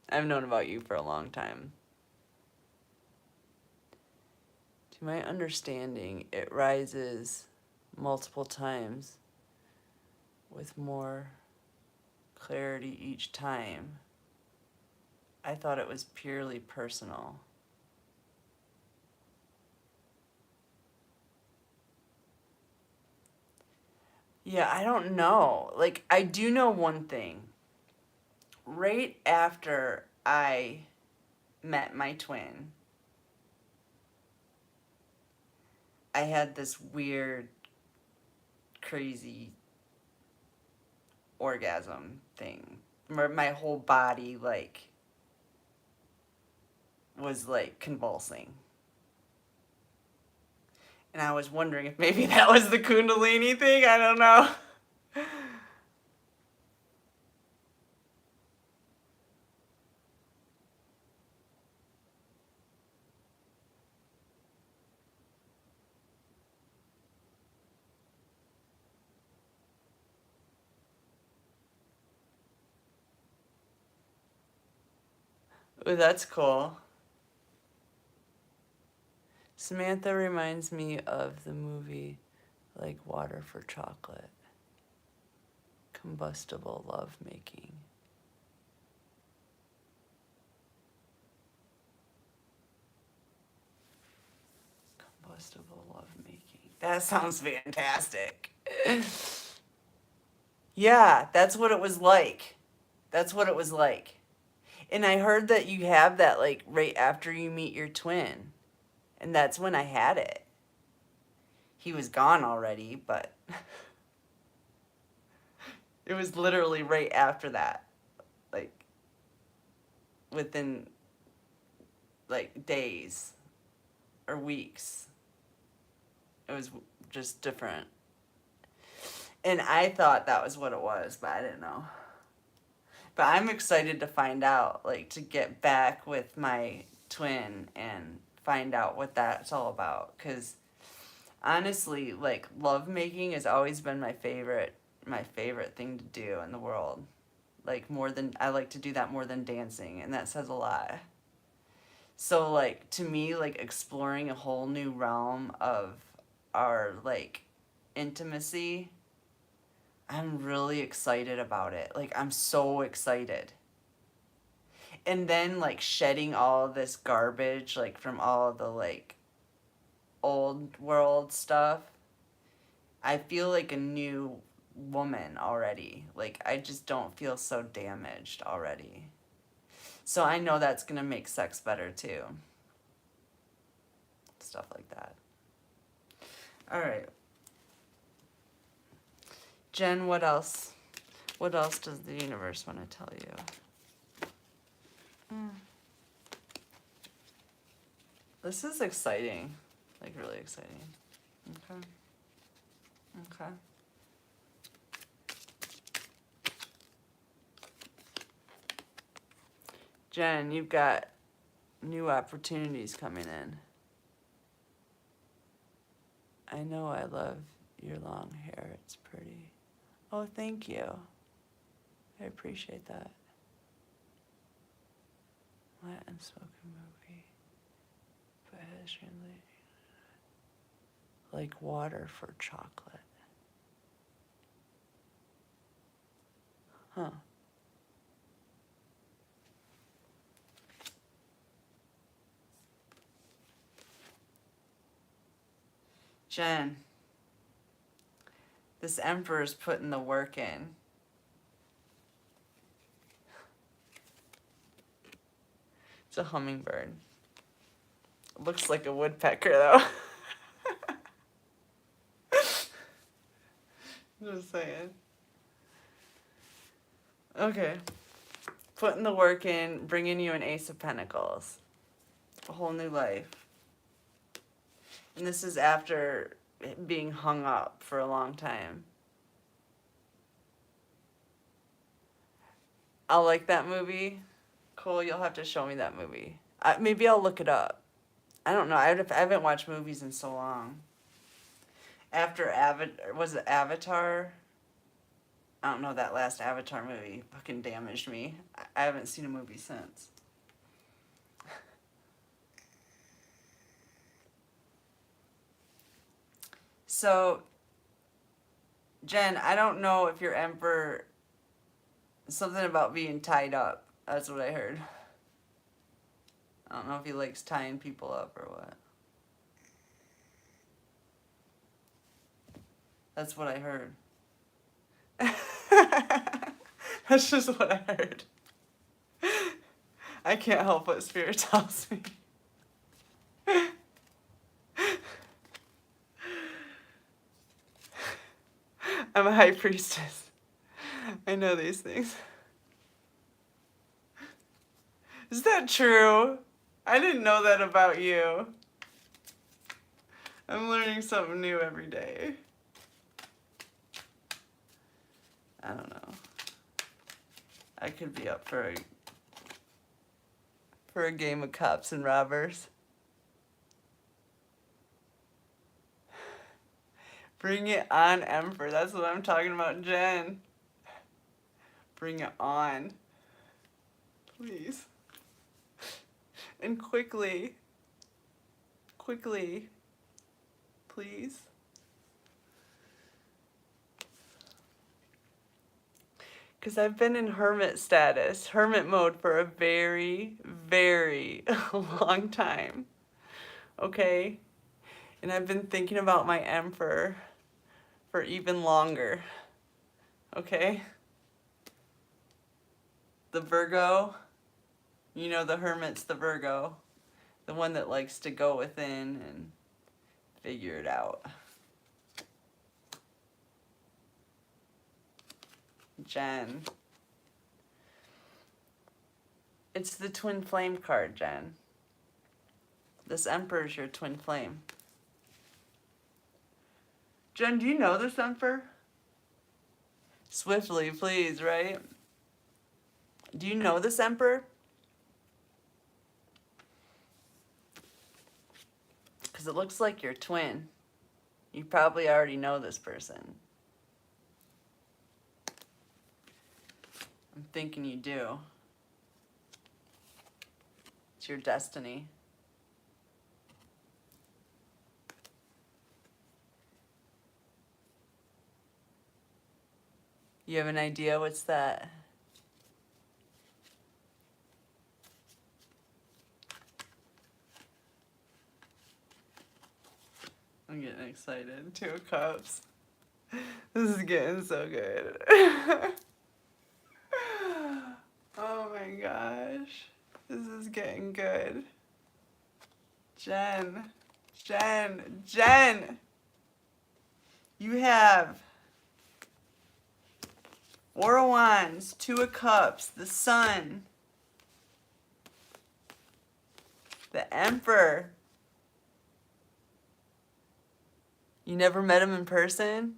I've known about you for a long time. To my understanding, it rises multiple times with more clarity each time. I thought it was purely personal. Yeah, I don't know. Like, I do know one thing. Right after I met my twin, I had this weird, crazy orgasm thing. Where my whole body, like, was, like, convulsing. And I was wondering if maybe that was the Kundalini thing. I don't know. Oh, that's cool. Samantha reminds me of the movie Like Water for Chocolate. Combustible lovemaking. Combustible lovemaking. That sounds fantastic. Yeah, that's what it was like. That's what it was like. And I heard that you have that like right after you meet your twin. And that's when I had it. He was gone already, but it was literally right after that. Like within like days or weeks. It was just different. And I thought that was what it was, but I didn't know. But I'm excited to find out, like to get back with my twin and find out what that's all about. Because honestly, like lovemaking has always been my favorite thing to do in the world. Like more than I like to do that more than dancing, and that says a lot. So like to me, like exploring a whole new realm of our like intimacy, I'm really excited about it. Like I'm so excited. And then like shedding all of this garbage like from all of the like old world stuff. I feel like a new woman already. Like I just don't feel so damaged already. So I know that's going to make sex better too. Stuff like that. All right. Jen, what else? What else does the universe want to tell you? This is exciting. Like really exciting. Okay. Okay. Jen, you've got new opportunities coming in. I know I love your long hair. It's pretty. Oh, thank you. I appreciate that. Latin spoken movie. Pedestrian. Like water for chocolate. Huh. Jen, this emperor's putting the work in. It's a hummingbird. It looks like a woodpecker, though. Just saying. Okay. Putting the work in, bringing you an Ace of Pentacles. A whole new life. And this is after being hung up for a long time. I'll like that movie. Cool, you'll have to show me that movie. Maybe I'll look it up. I don't know. I haven't watched movies in so long. After was it Avatar? I don't know, that last Avatar movie fucking damaged me. I haven't seen a movie since. So, Jen, I don't know if your emperor, something about being tied up. That's what I heard. I don't know if he likes tying people up or what. That's what I heard. That's just what I heard. I can't help what Spirit tells me. I'm a high priestess. I know these things. Is that true? I didn't know that about you. I'm learning something new every day. I don't know. I could be up for a game of cops and robbers. Bring it on, Emperor. That's what I'm talking about, Jen. Bring it on. Please. And quickly, please. Because I've been in hermit status, hermit mode for a very, very long time. Okay? And I've been thinking about my emperor for even longer. Okay? The Virgo, you know, the hermit's the Virgo. The one that likes to go within and figure it out. Jen. It's the twin flame card, Jen. This Emperor's your twin flame. Jen, do you know this Emperor? Swiftly, please, right? Do you know this Emperor? Because it looks like your twin. You probably already know this person. I'm thinking you do. It's your destiny. You have an idea what's that? I'm getting excited. 2 of Cups. This is getting so good. Oh my gosh. This is getting good. Jen. You have 4 of Wands, 2 of Cups, the Sun, the Emperor. You never met him in person?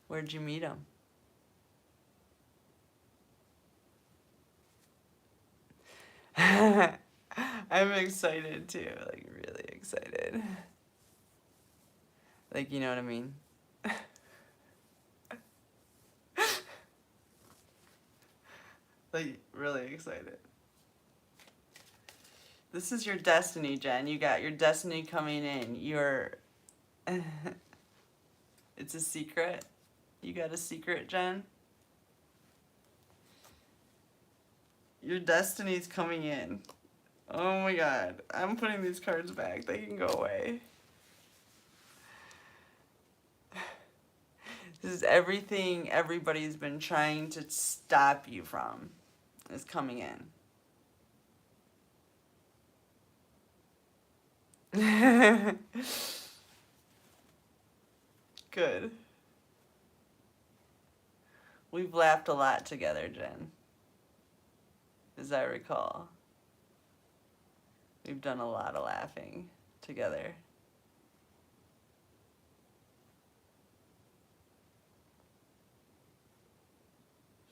Where'd you meet him? I'm excited too, like really excited. Like, you know what I mean? Like, really excited. This is your destiny, Jen. You got your destiny coming in. It's a secret. You got a secret, Jen? Your destiny's coming in. Oh my god. I'm putting these cards back. They can go away. This is everything everybody's been trying to stop you from is coming in. Good. We've laughed a lot together, Jen. As I recall. We've done a lot of laughing together.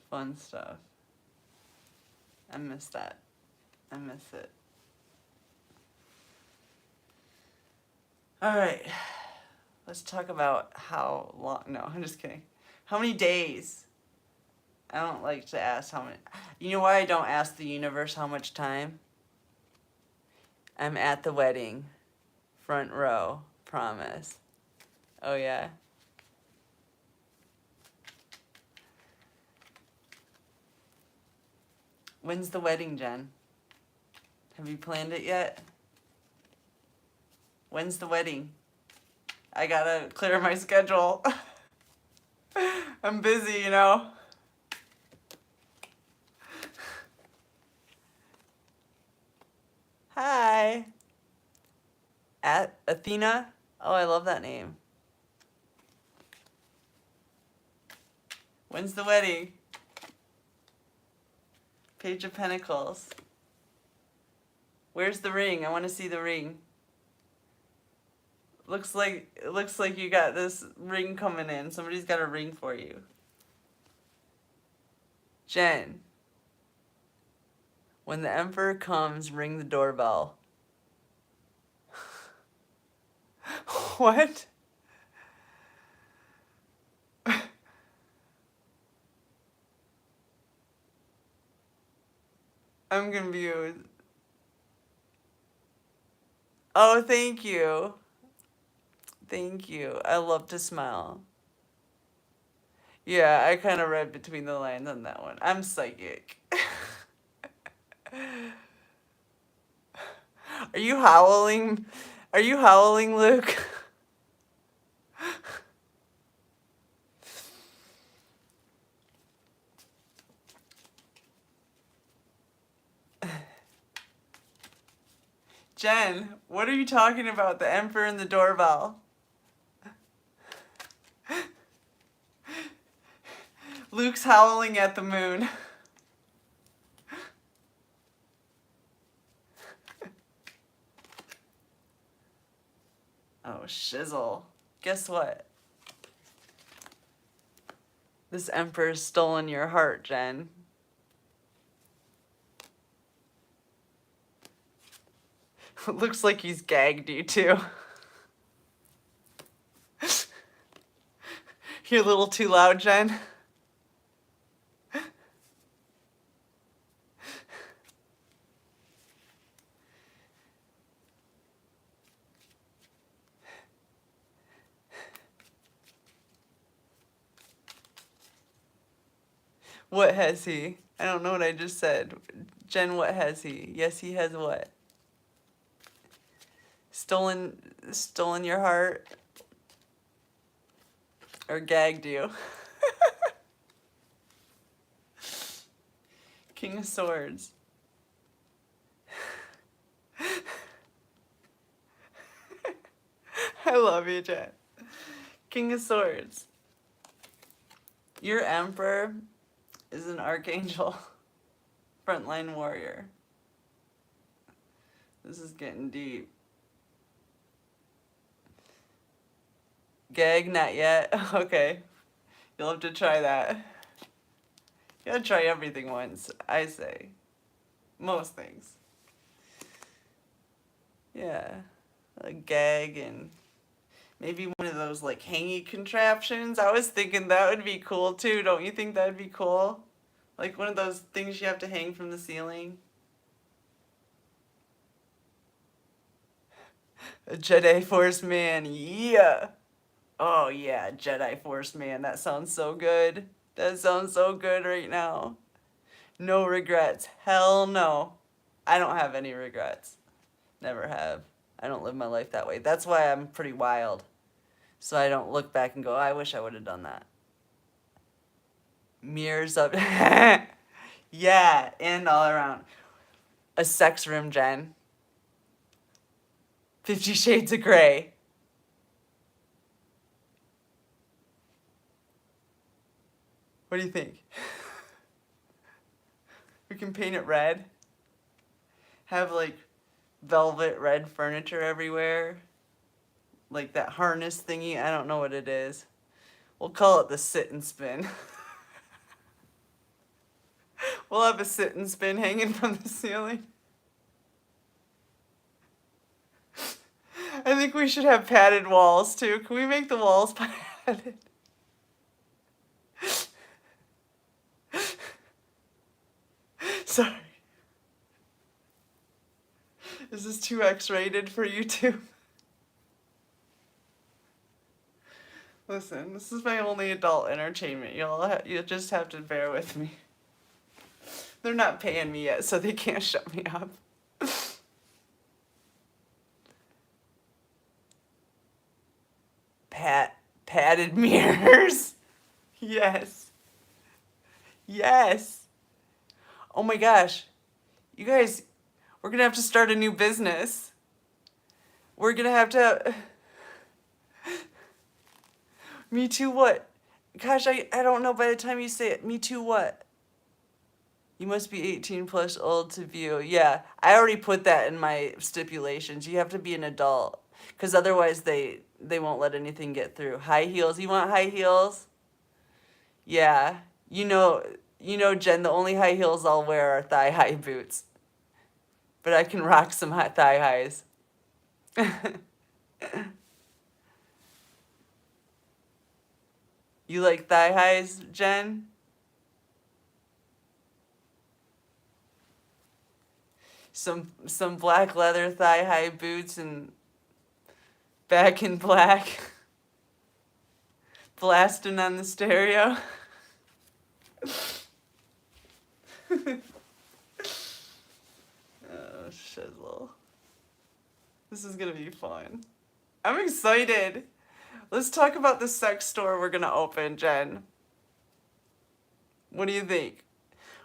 Fun stuff. I miss that. I miss it. All right. Let's talk about how long. No, I'm just kidding. How many days? I don't like to ask how many. You know why I don't ask the universe how much time? I'm at the wedding. Front row. Promise. Oh, yeah? When's the wedding, Jen? Have you planned it yet? When's the wedding? I gotta clear my schedule. I'm busy, you know. Hi. At Athena? Oh, I love that name. When's the wedding? Page of Pentacles. Where's the ring? I want to see the ring. It looks like you got this ring coming in. Somebody's got a ring for you. Jen. When the Emperor comes, ring the doorbell. What? I'm confused. Oh, thank you. Thank you. I love to smile. Yeah, I kind of read between the lines on that one. I'm psychic. Are you howling? Are you howling, Luke? Jen, what are you talking about? The Emperor and the doorbell. Luke's howling at the moon. Oh, shizzle. Guess what? This Emperor's stolen your heart, Jen. Looks like he's gagged you too. You're a little too loud, Jen. What has he? I don't know what I just said. Jen, what has he? Yes, he has what? Stolen your heart? Or gagged you? King of Swords. I love you, Jen. King of Swords. Your Emperor is an archangel. Frontline warrior. This is getting deep. Gag, not yet. Okay. You'll have to try that. You gotta try everything once, I say. Most things. Yeah. A gag and maybe one of those like hangy contraptions. I was thinking that would be cool too. Don't you think that would be cool? Like one of those things you have to hang from the ceiling. A Jedi Force man, yeah. Oh yeah, Jedi Force man. That sounds so good. That sounds so good right now. No regrets. Hell no. I don't have any regrets. Never have. I don't live my life that way. That's why I'm pretty wild. So I don't look back and go, I wish I would have done that. Mirrors up. Yeah, and all around. A sex room, Jen. 50 Shades of Grey. What do you think? We can paint it red. Have like velvet red furniture everywhere. Like that harness thingy. I don't know what it is. We'll call it the sit and spin. We'll have a sit and spin hanging from the ceiling. I think we should have padded walls too. Can we make the walls padded? Sorry. Is this too X-rated for YouTube? Listen, this is my only adult entertainment. You'll just have to bear with me. They're not paying me yet, so they can't shut me up. Padded mirrors. Yes. Yes. Oh my gosh. You guys, we're gonna have to start a new business. We're gonna have to... Me too what? Gosh, I don't know by the time you say it. Me too what? You must be 18 plus old to view. Yeah, I already put that in my stipulations. You have to be an adult. Because otherwise they won't let anything get through. High heels. You want high heels? Yeah. Jen, the only high heels I'll wear are thigh-high boots. But I can rock some thigh highs. You like thigh highs, Jen? some black leather thigh high boots and back in black, blasting on the stereo. Oh, shizzle. This is gonna be fun. I'm excited. Let's talk about the sex store we're gonna open, Jen. What do you think?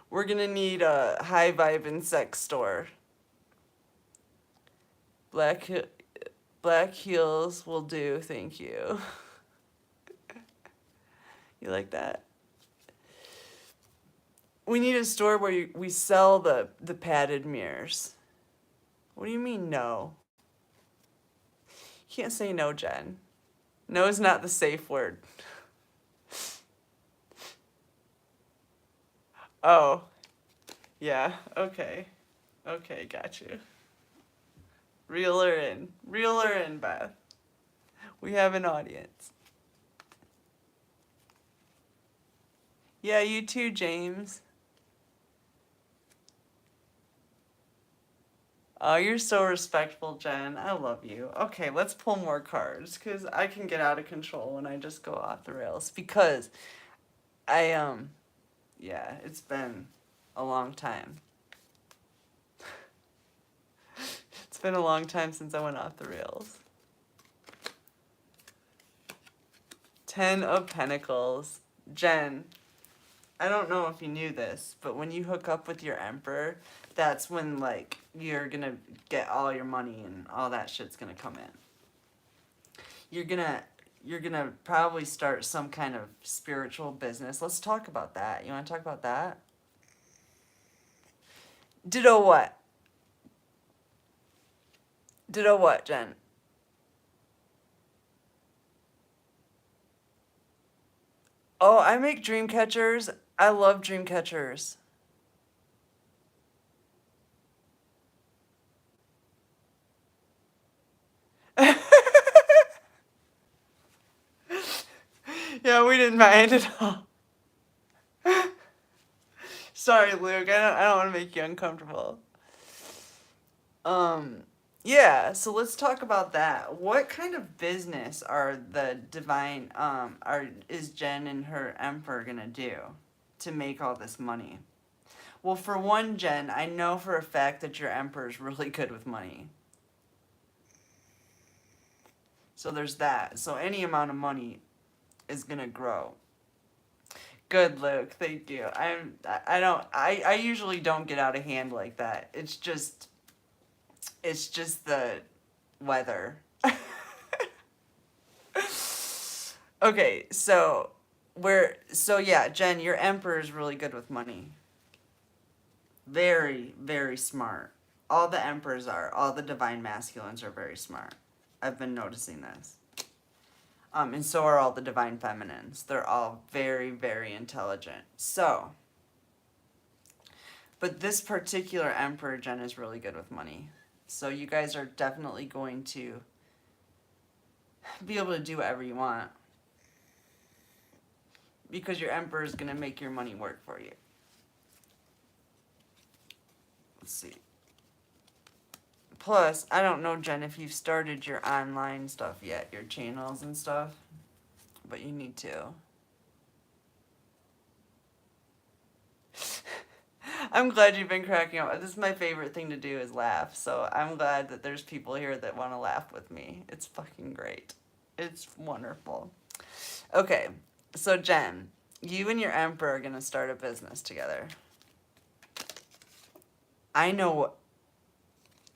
We're gonna need a high vibing sex store. Black heels will do, thank you. You like that? We need a store where we sell the padded mirrors. What do you mean no? You can't say no, Jen. No is not the safe word. Oh. Yeah, okay. Okay, got you. Reel her in. Reel her in, Beth. We have an audience. Yeah, you too, James. Oh, you're so respectful, Jen. I love you. Okay, let's pull more cards, because I can get out of control when I just go off the rails. Because yeah, it's been a long time. It's been a long time since I went off the rails. 10 of Pentacles. Jen, I don't know if you knew this, but when you hook up with your Emperor, that's when, like, you're gonna get all your money and all that shit's gonna come in. You're gonna probably start some kind of spiritual business. Let's talk about that. You wanna talk about that? Ditto what? Ditto what, Jen? Oh, I make dream catchers. I love dream catchers. Yeah, we didn't mind at all. Sorry, Luke. I don't want to make you uncomfortable. Yeah, so let's talk about that. What kind of business are the divine is Jen and her Emperor gonna do to make all this money? Well, for one, Jen, I know for a fact that your Emperor is really good with money. So there's that. So any amount of money is gonna grow. Good, Luke. Thank you. I usually don't get out of hand like that. It's just the weather. Okay, so yeah, Jen, your Emperor is really good with money. Very, very smart. All the Emperors are. All the divine masculines are very smart. I've been noticing this. And so are all the divine feminines. They're all very, very intelligent. So, but this particular Emperor, Jen, is really good with money. So you guys are definitely going to be able to do whatever you want. Because your Emperor is going to make your money work for you. Let's see. Plus, I don't know, Jen, if you've started your online stuff yet, your channels and stuff, but you need to. I'm glad you've been cracking up. This is my favorite thing to do is laugh, so I'm glad that there's people here that want to laugh with me. It's fucking great. It's wonderful. Okay, so Jen, you and your Emperor are going to start a business together. I know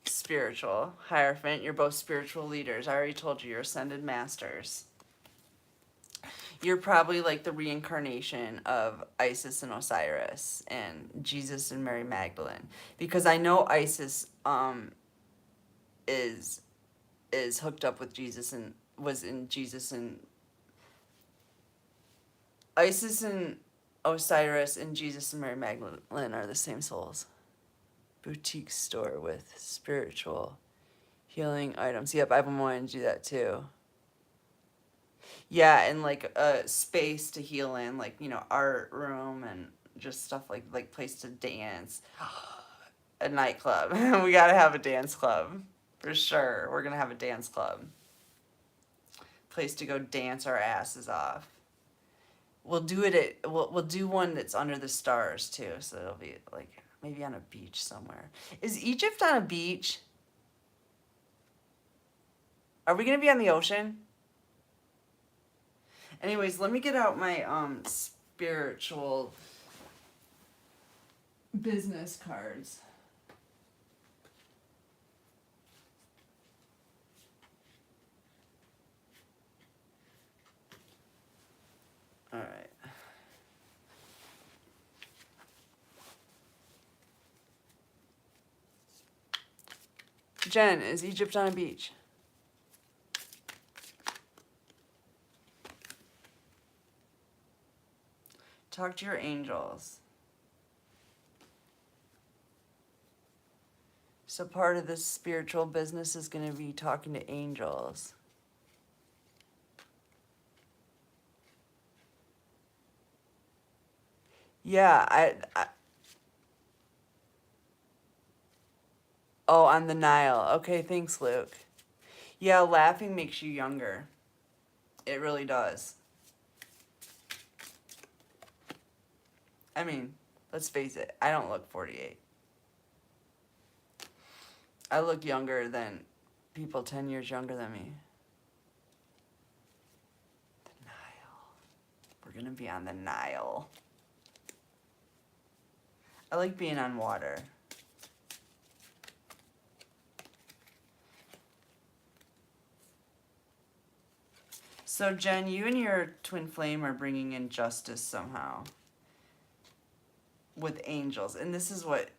spiritual, Hierophant, you're both spiritual leaders. I already told you you're ascended masters. You're probably like the reincarnation of Isis and Osiris and Jesus and Mary Magdalene. Because I know Isis is hooked up with Jesus and was in Jesus, and Isis and Osiris and Jesus and Mary Magdalene are the same souls. Boutique store with spiritual healing items. Yep, I've been wanting to do that too. Yeah, and like a space to heal in, like, you know, art room and just stuff like place to dance. a nightclub. We gotta have a dance club. For sure. We're gonna have a dance club. Place to go dance our asses off. We'll do it at, we'll do one that's under the stars too. So it'll be like maybe on a beach somewhere. Is Egypt on a beach? Are we gonna be on the ocean? Anyways, let me get out my spiritual business cards. All right. Jen, is Egypt on a beach? Talk to your angels. So part of this spiritual business is going to be talking to angels. Yeah, oh, on the Nile. Okay, thanks, Luke. Yeah, laughing makes you younger. It really does. I mean, let's face it, I don't look 48. I look younger than people 10 years younger than me. The Nile. We're gonna be on the Nile. I like being on water. So Jen, you and your twin flame are bringing in justice somehow. With angels. And this is what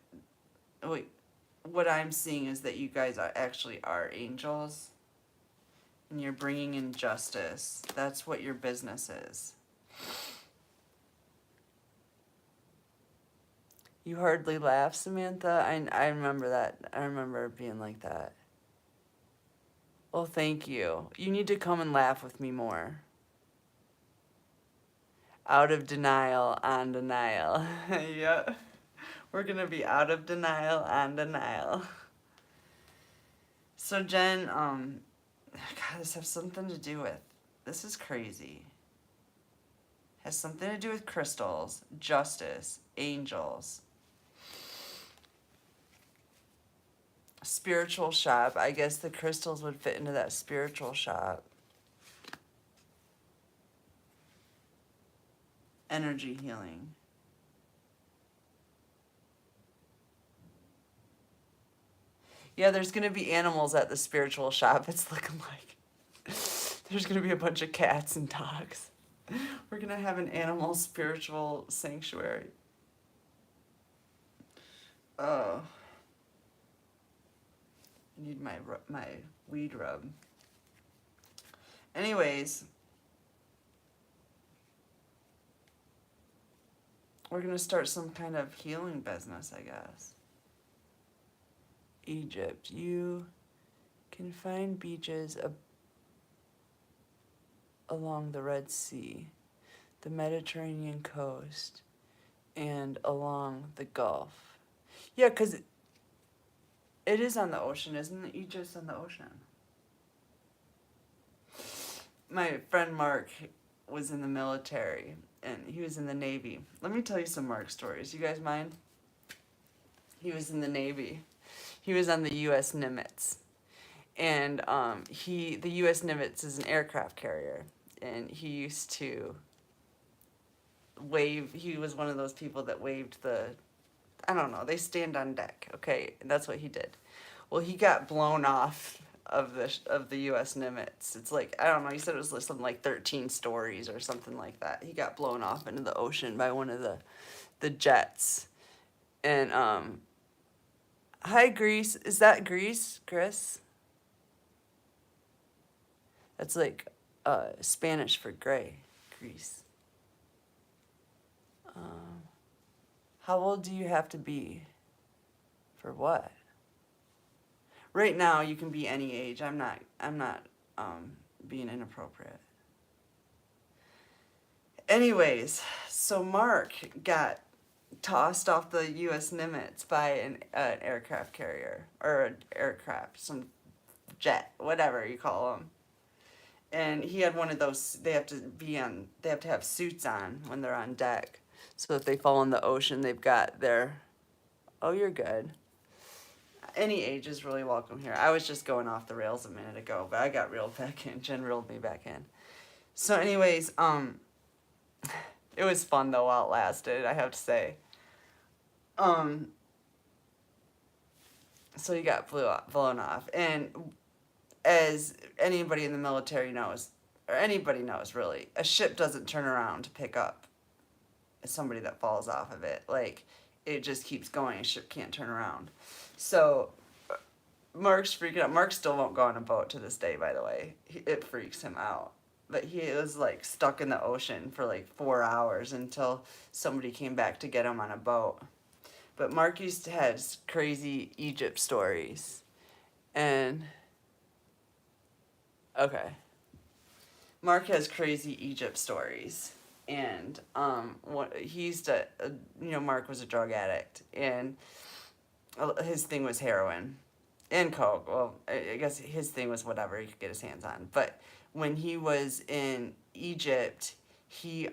I'm seeing is that you guys actually are angels. And you're bringing in justice. That's what your business is. You hardly laugh, Samantha. I remember that. I remember being like that. Well, thank you. You need to come and laugh with me more. Out of denial, on denial. Yeah. We're going to be out of denial, on denial. So, Jen, God, this has something to do with, this is crazy. Has something to do with crystals, justice, angels. Spiritual shop. I guess the crystals would fit into that spiritual shop. Energy healing. Yeah, there's going to be animals at the spiritual shop. It's looking like there's going to be a bunch of cats and dogs. We're going to have an animal spiritual sanctuary. Oh. I need my weed rub. Anyways. We're going to start some kind of healing business, I guess. Egypt. You can find beaches along the Red Sea, the Mediterranean coast, and along the Gulf. Yeah, because it is on the ocean, isn't it? Egypt's on the ocean. My friend Mark was in the military, and he was in the Navy. Let me tell you some Mark stories. You guys mind? He was in the Navy. He was on the U.S. Nimitz. And the U.S. Nimitz is an aircraft carrier. And he used to wave. He was one of those people that waved I don't know, they stand on deck, okay? And that's what he did. Well, he got blown off of the U.S. Nimitz. It's like, I don't know, he said it was something like 13 stories or something like that. He got blown off into the ocean by one of the jets. And, hi, Greece. Is that Greece, Chris? That's like Spanish for gray, Greece. How old do you have to be? For what? Right now, you can be any age. I'm not being inappropriate. Anyways, so Mark got tossed off the U.S. Nimitz by an aircraft carrier or an aircraft, some jet, whatever you call them. And he had one of those. They have to They have to have suits on when they're on deck, so if they fall in the ocean, they've got their. Oh, you're good. Any age is really welcome here. I was just going off the rails a minute ago, but I got reeled back in. Jen reeled me back in. So, anyways, it was fun though while it lasted, I have to say. So he got blown off, and as anybody in the military knows, or anybody knows really, a ship doesn't turn around to pick up somebody that falls off of it. Like, it just keeps going. A ship can't turn around. So Mark's freaking out. Mark still won't go on a boat to this day, by the way. It freaks him out. But he was like stuck in the ocean for like 4 hours until somebody came back to get him on a boat. But Mark used to have crazy Egypt stories. And, okay. Mark has crazy Egypt stories. And he used to, Mark was a drug addict. And his thing was heroin and coke. Well, I guess his thing was whatever he could get his hands on. But when he was in Egypt, he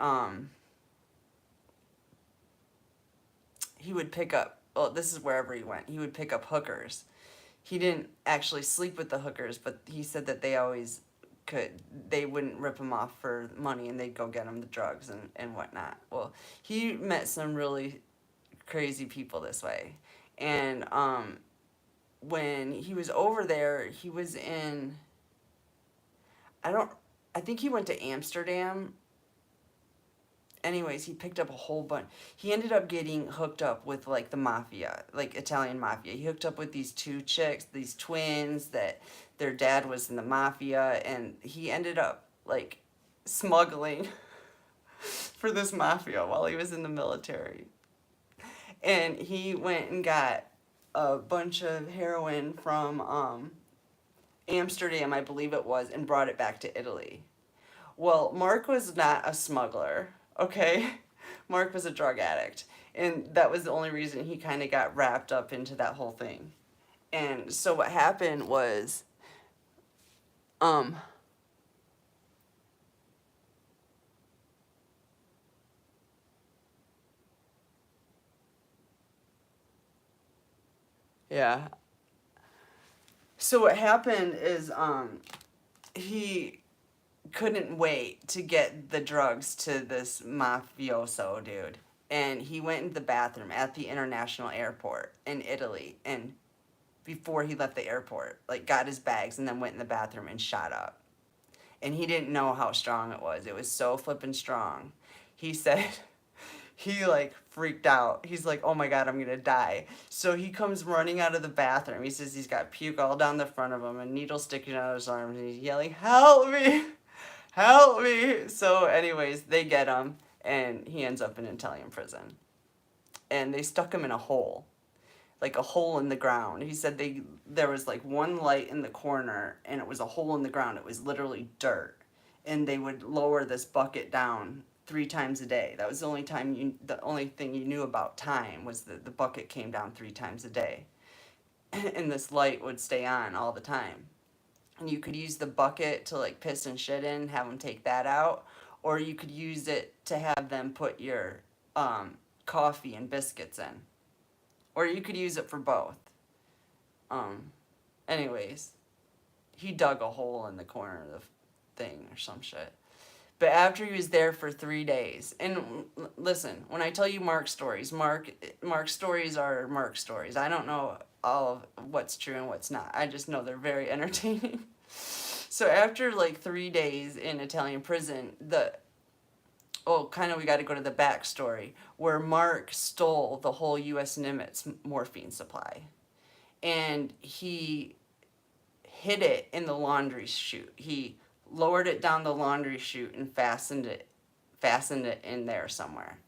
would pick up, well, this is wherever he went, he would pick up hookers. He didn't actually sleep with the hookers, but he said that they wouldn't rip him off for money, and they'd go get him the drugs and whatnot. Well, he met some really crazy people this way. And when he was over there, he was in, I think he went to Amsterdam. Anyways, he picked up a whole bunch. He ended up getting hooked up with like the mafia, like Italian mafia. He hooked up with these two chicks, these twins that their dad was in the mafia, and he ended up like smuggling for this mafia while he was in the military. And he went and got a bunch of heroin from Amsterdam, I believe it was, and brought it back to Italy. Well, Mark was not a smuggler, okay? Mark was a drug addict. And that was the only reason he kind of got wrapped up into that whole thing. And so what happened was, yeah. So what happened is, he couldn't wait to get the drugs to this mafioso dude. And he went into the bathroom at the international airport in Italy. And before he left the airport, like, got his bags and then went in the bathroom and shot up. And he didn't know how strong it was. It was so flippin' strong. He said he like freaked out. He's like, oh my God, I'm gonna die. So he comes running out of the bathroom. He says he's got puke all down the front of him and needles sticking out of his arms, and he's yelling, help me, help me. So anyways, they get him, and he ends up in Italian prison. And they stuck him in a hole, like a hole in the ground. He said there was like one light in the corner, and it was a hole in the ground. It was literally dirt. And they would lower this bucket down 3 times a day. That was the only thing you knew about time, was that the bucket came down 3 times a day. And this light would stay on all the time. And you could use the bucket to like piss and shit in, have them take that out, or you could use it to have them put your coffee and biscuits in. Or you could use it for both. Anyways, he dug a hole in the corner of the thing or some shit. But after he was there for 3 days, and listen, when I tell you Mark's stories, Mark's stories are Mark's stories. I don't know all of what's true and what's not. I just know they're very entertaining. So after like 3 days in Italian prison, we got to go to the backstory, where Mark stole the whole U.S. Nimitz morphine supply. And he hid it in the laundry chute. He lowered it down the laundry chute and fastened it in there somewhere.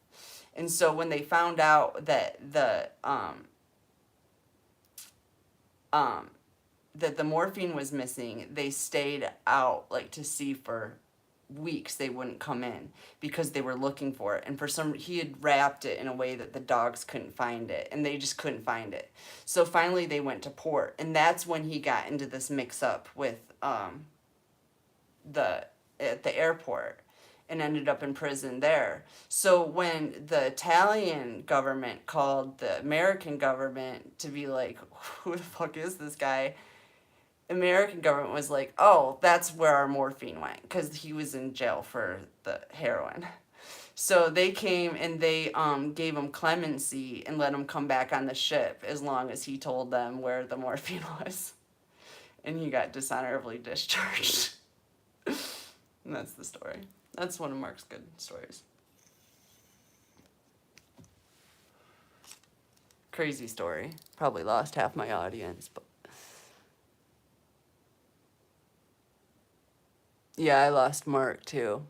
And so when they found out that the morphine was missing, they stayed out like to see for weeks they wouldn't come in because they were looking for it. And he had wrapped it in a way that the dogs couldn't find it, and they just couldn't find it. So finally they went to port, and that's when he got into this mix up with at the airport and ended up in prison there. So when the Italian government called the American government to be like, who the fuck is this guy? American government was like, oh, that's where our morphine went, because he was in jail for the heroin. So they came and they gave him clemency and let him come back on the ship as long as he told them where the morphine was. And he got dishonorably discharged. And that's the story. That's one of Mark's good stories. Crazy story. Probably lost half my audience, but yeah, I lost Mark too.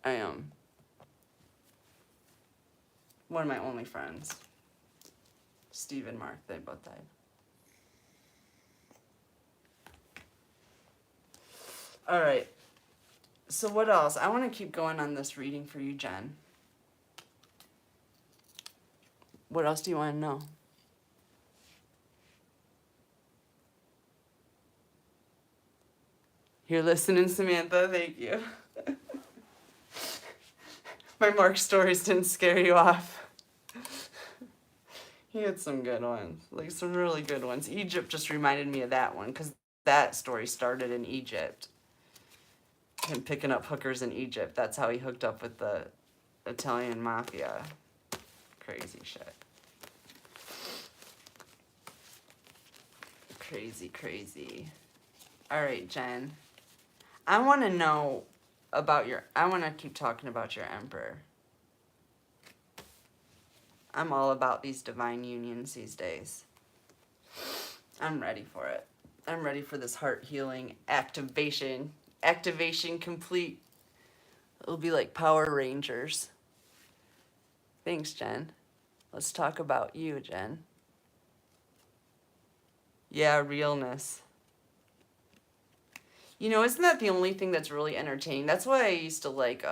I am one of my only friends. Steve and Mark, they both died. All right. So what else? I want to keep going on this reading for you, Jen. What else do you want to know? You're listening, Samantha. Thank you. My Mark stories didn't scare you off. He had some good ones, like some really good ones. Egypt just reminded me of that one because that story started in Egypt. Him picking up hookers in Egypt. That's how he hooked up with the Italian mafia. Crazy shit. Crazy, crazy. All right, Jen. I want to know about I want to keep talking about your emperor. I'm all about these divine unions these days. I'm ready for it. I'm ready for this heart healing activation. Activation complete. It'll be like Power Rangers. Thanks, Jen. Let's talk about you, Jen. Yeah, realness. You know, isn't that the only thing that's really entertaining? That's why I used to like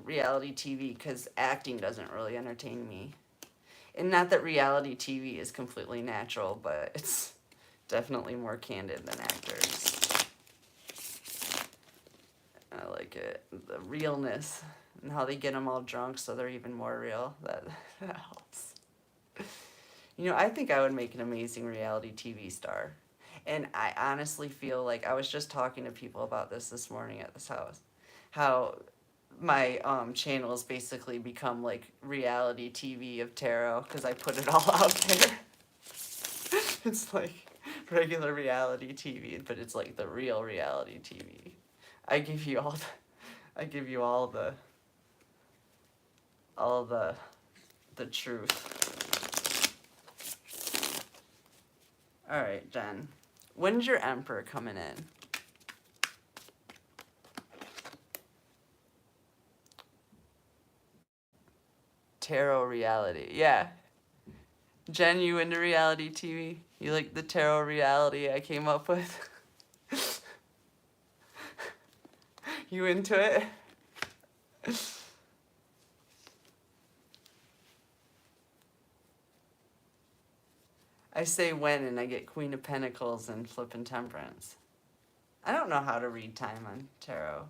reality TV, because acting doesn't really entertain me. And not that reality TV is completely natural, but it's definitely more candid than actors. I like it. The realness and how they get them all drunk so they're even more real. That helps. You know, I think I would make an amazing reality TV star. And I honestly feel like, I was just talking to people about this morning at this house, how my channel has basically become like reality TV of tarot, because I put it all out there. It's like regular reality TV, but it's like the real reality TV. I give you all the truth. All right, Jen. When's your emperor coming in? Tarot reality. Yeah. Jen, you into reality TV? You like the tarot reality I came up with? You into it? I say when, and I get Queen of Pentacles and Flippin' Temperance. I don't know how to read time on tarot.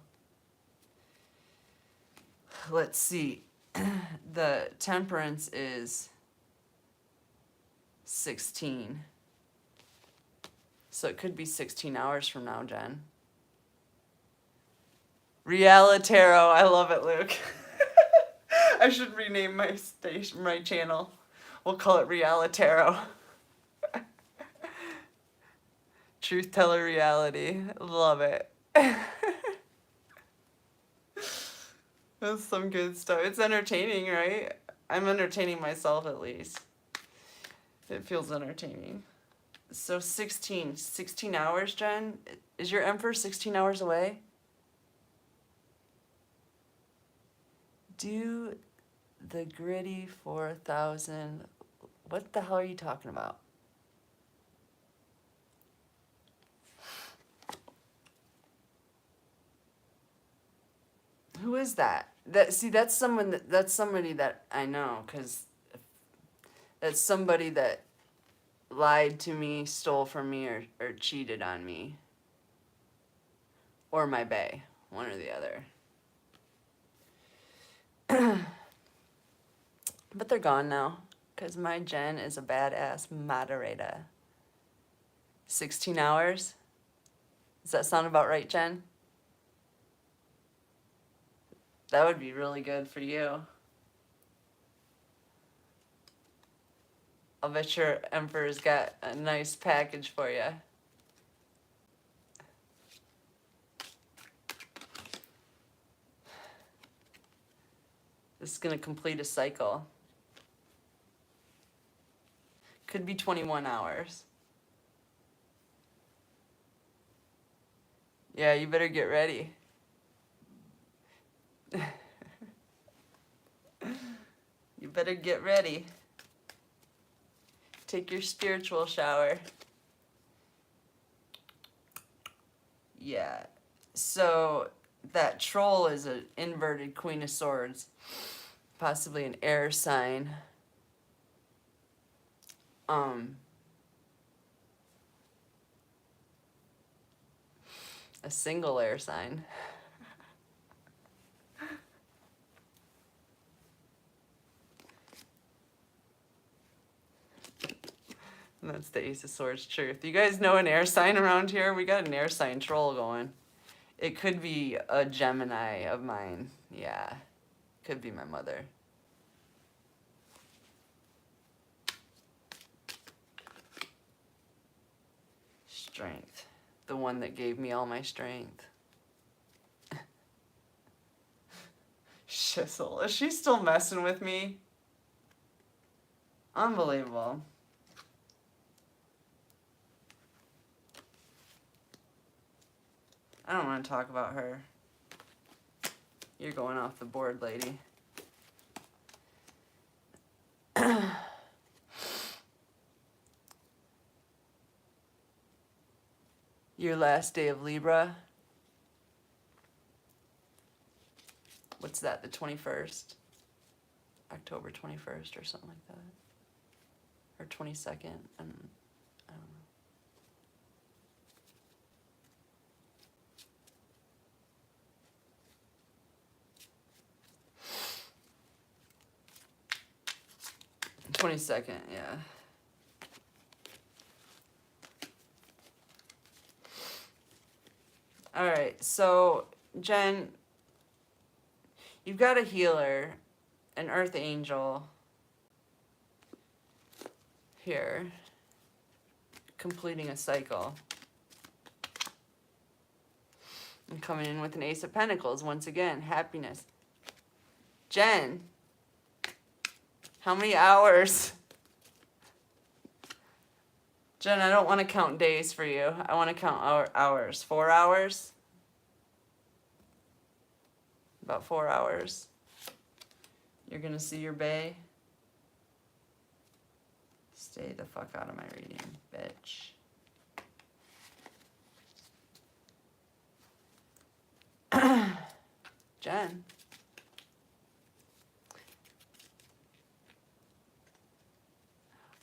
Let's see. The Temperance is 16. So it could be 16 hours from now, Jen. Realitaro. I love it, Luke. I should rename my station, my channel. We'll call it Realitaro. Truth Teller Reality. Love it. That's some good stuff. It's entertaining, right? I'm entertaining myself at least. It feels entertaining. So 16 hours, Jen? Is your emperor 16 hours away? Do the gritty 4,000. What the hell are you talking about? is that? That's somebody that I know, because that's somebody that lied to me, stole from me, or cheated on me. Or my bae, one or the other. But they're gone now, because my Jen is a badass moderator. 16 hours? Does that sound about right, Jen? That would be really good for you. I'll bet your Emperor's got a nice package for you. This is going to complete a cycle. Could be 21 hours. Yeah, you better get ready. You better get ready. Take your spiritual shower. Yeah. So that troll is an inverted Queen of Swords. Possibly an air sign. A single air sign. And that's the Ace of Swords truth. You guys know an air sign around here? We got an air sign troll going. It could be a Gemini of mine. Yeah. Could be my mother. Strength. The one that gave me all my strength. Shissel. Is she still messing with me? Unbelievable. I don't want to talk about her. You're going off the board, lady. Your last day of Libra. What's that, the 21st? October 21st or something like that. Or 22nd. I don't know. 22nd, yeah. All right, so Jen, you've got a healer, an earth angel here, completing a cycle. And coming in with an Ace of Pentacles, once again, happiness. Jen, how many hours? Jen, I don't want to count days for you. I want to count hours. 4 hours? About 4 hours. You're going to see your bae. Stay the fuck out of my reading, bitch. Jen.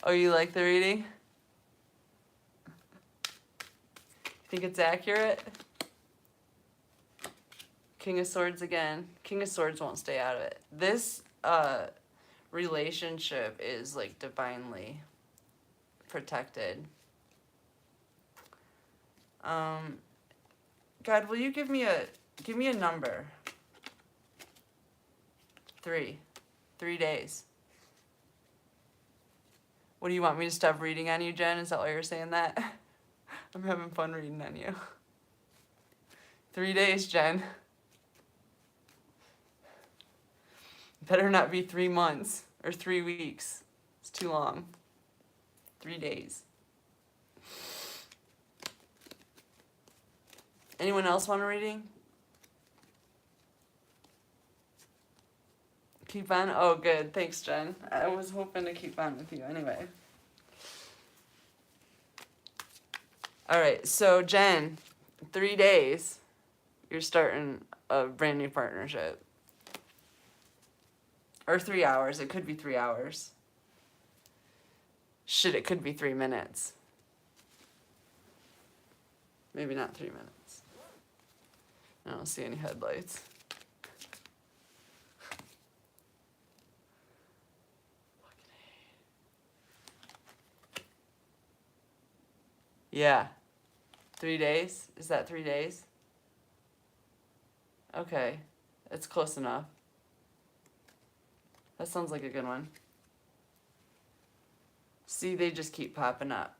Oh, you like the reading? Think it's accurate? King of Swords again. King of Swords won't stay out of it. This relationship is like divinely protected. God, will you give me a number? 3. 3 days. What do you want me to stop reading on you, Jen? Is that why you're saying that? I'm having fun reading on you. 3 days, Jen. Better not be 3 months or 3 weeks. It's too long. 3 days. Anyone else want a reading? Keep on? Oh, good. Thanks, Jen. I was hoping to keep on with you anyway. All right, so Jen, 3 days, you're starting a brand new partnership. Or 3 hours. It could be 3 hours. Shit, it could be 3 minutes. Maybe not 3 minutes. I don't see any headlights. Yeah. 3 days? Is that 3 days? Okay. It's close enough. That sounds like a good one. See, they just keep popping up.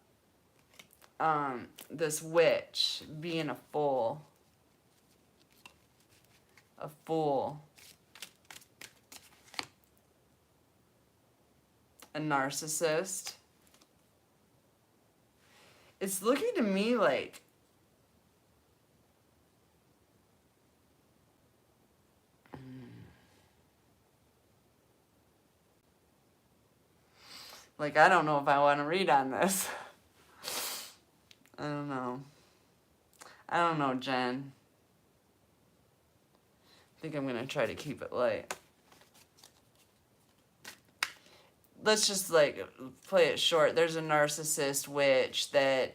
This witch being a fool. A fool. A narcissist. It's looking to me like I don't know if I want to read on this. I don't know. I don't know, Jen. I think I'm going to try to keep it light. Let's just, like, play it short. There's a narcissist witch that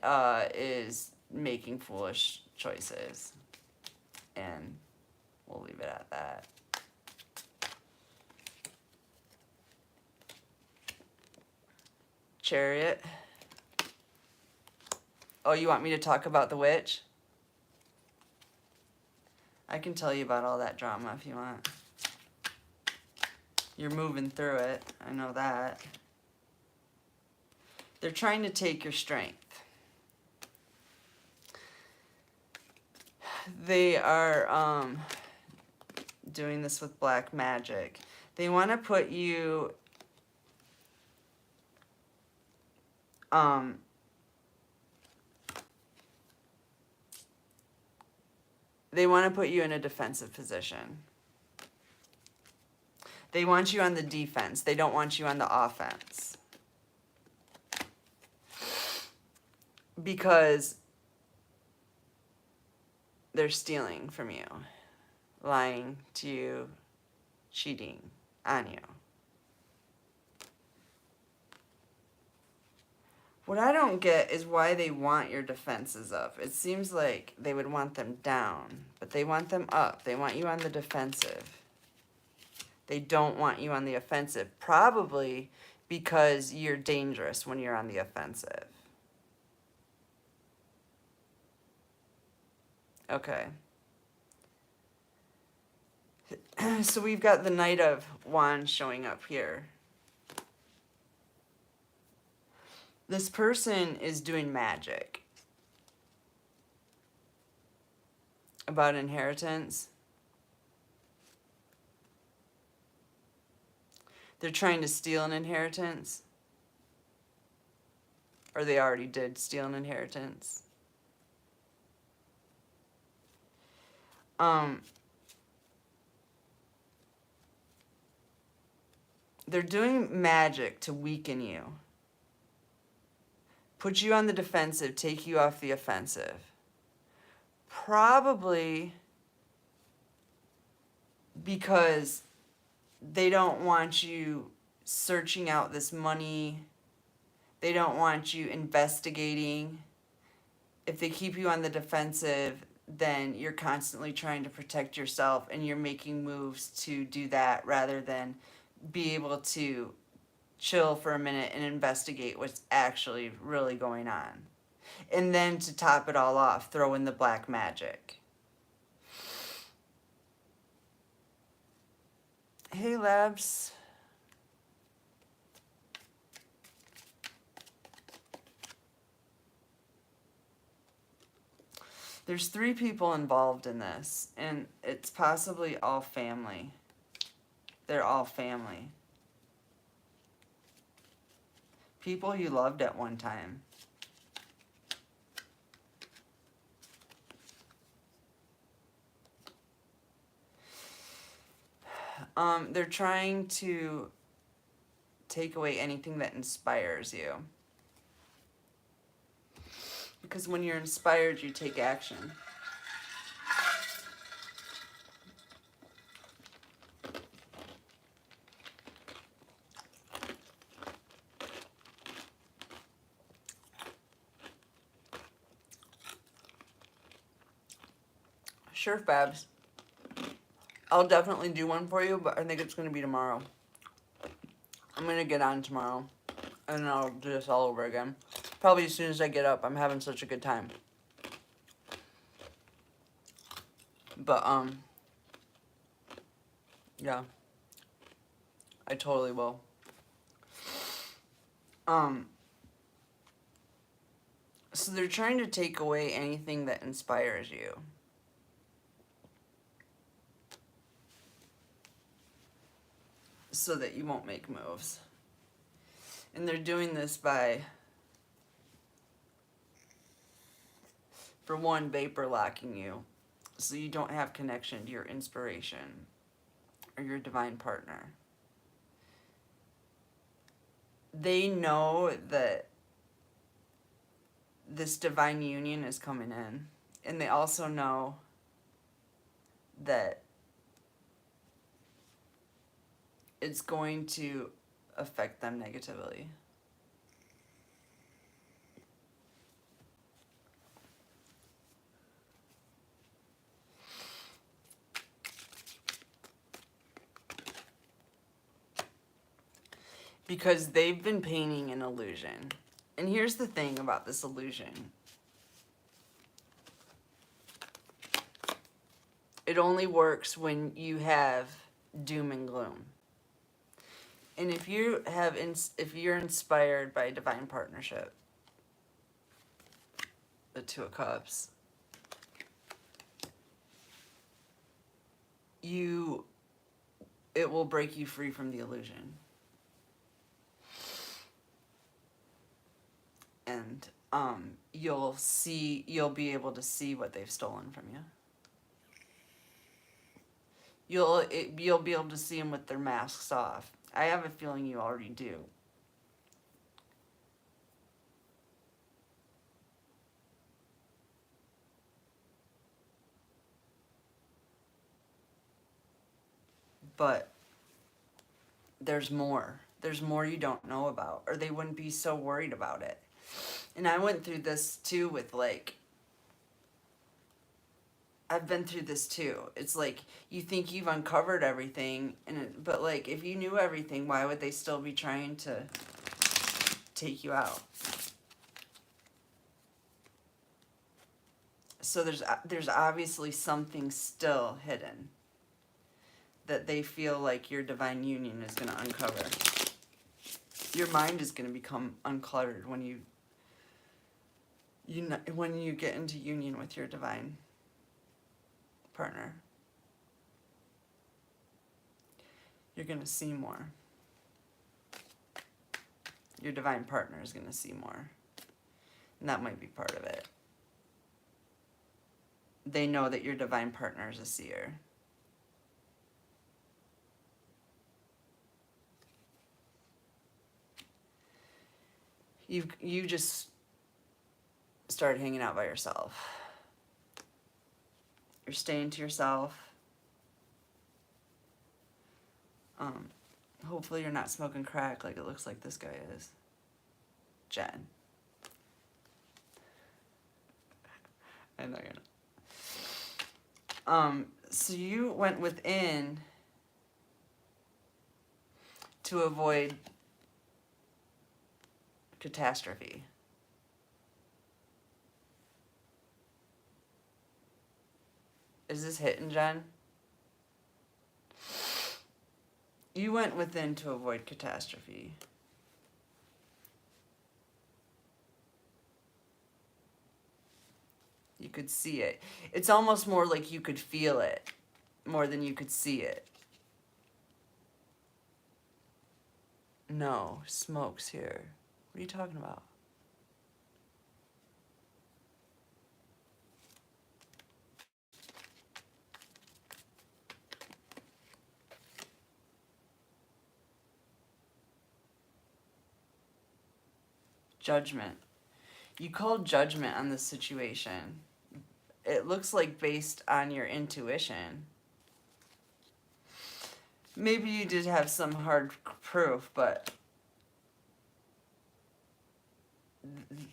is making foolish choices. And we'll leave it at that. Chariot. Oh, you want me to talk about the witch? I can tell you about all that drama if you want. You're moving through it. I know that. They're trying to take your strength. They are doing this with black magic. They want to put you they want to put you in a defensive position. They want you on the defense. They don't want you on the offense. Because they're stealing from you, lying to you, cheating on you. What I don't get is why they want your defenses up. It seems like they would want them down, but they want them up. They want you on the defensive. They don't want you on the offensive, probably because you're dangerous when you're on the offensive. Okay. So we've got the Knight of Wands showing up here. This person is doing magic about inheritance. They're trying to steal an inheritance. Or they already did steal an inheritance. They're doing magic to weaken you. Put you on the defensive, take you off the offensive. Probably because they don't want you searching out this money. They don't want you investigating. If they keep you on the defensive, then you're constantly trying to protect yourself and you're making moves to do that rather than be able to chill for a minute and investigate what's actually really going on. And then to top it all off, throw in the black magic. Hey, Labs. There's 3 people involved in this, and it's possibly all family. They're all family. People you loved at one time. They're trying to take away anything that inspires you. Because when you're inspired, you take action. Sure, Fabs. I'll definitely do one for you, but I think it's going to be tomorrow. I'm going to get on tomorrow, and I'll do this all over again. Probably as soon as I get up. I'm having such a good time. But, yeah. I totally will. So they're trying to take away anything that inspires you. So that you won't make moves. And they're doing this by, for one, vapor locking you. So you don't have connection to your inspiration or your divine partner. They know that this divine union is coming in. And they also know that it's going to affect them negatively. Because they've been painting an illusion. And here's the thing about this illusion. It only works when you have doom and gloom. And if you have, if you're inspired by divine partnership, the Two of Cups, it will break you free from the illusion. And you'll be able to see what they've stolen from you. You'll be able to see them with their masks off. I have a feeling you already do. But there's more. There's more you don't know about, or they wouldn't be so worried about it. And I went through this too with, like, I've been through this too. It's like, you think you've uncovered everything, but like, if you knew everything, why would they still be trying to take you out? So there's obviously something still hidden that they feel like your divine union is going to uncover. Your mind is going to become uncluttered when you get into union with your divine partner. You're going to see more. Your divine partner is going to see more. And that might be part of it. They know that your divine partner is a seer. You just started hanging out by yourself. You're staying to yourself. Hopefully you're not smoking crack like it looks like this guy is. Jen. I know you're not. So you went within to avoid catastrophe. Is this hitting, Jen? You went within to avoid catastrophe. You could see it. It's almost more like you could feel it more than you could see it. No, smoke's here. What are you talking about? Judgment. You called judgment on this situation. It looks like based on your intuition. Maybe you did have some hard proof, but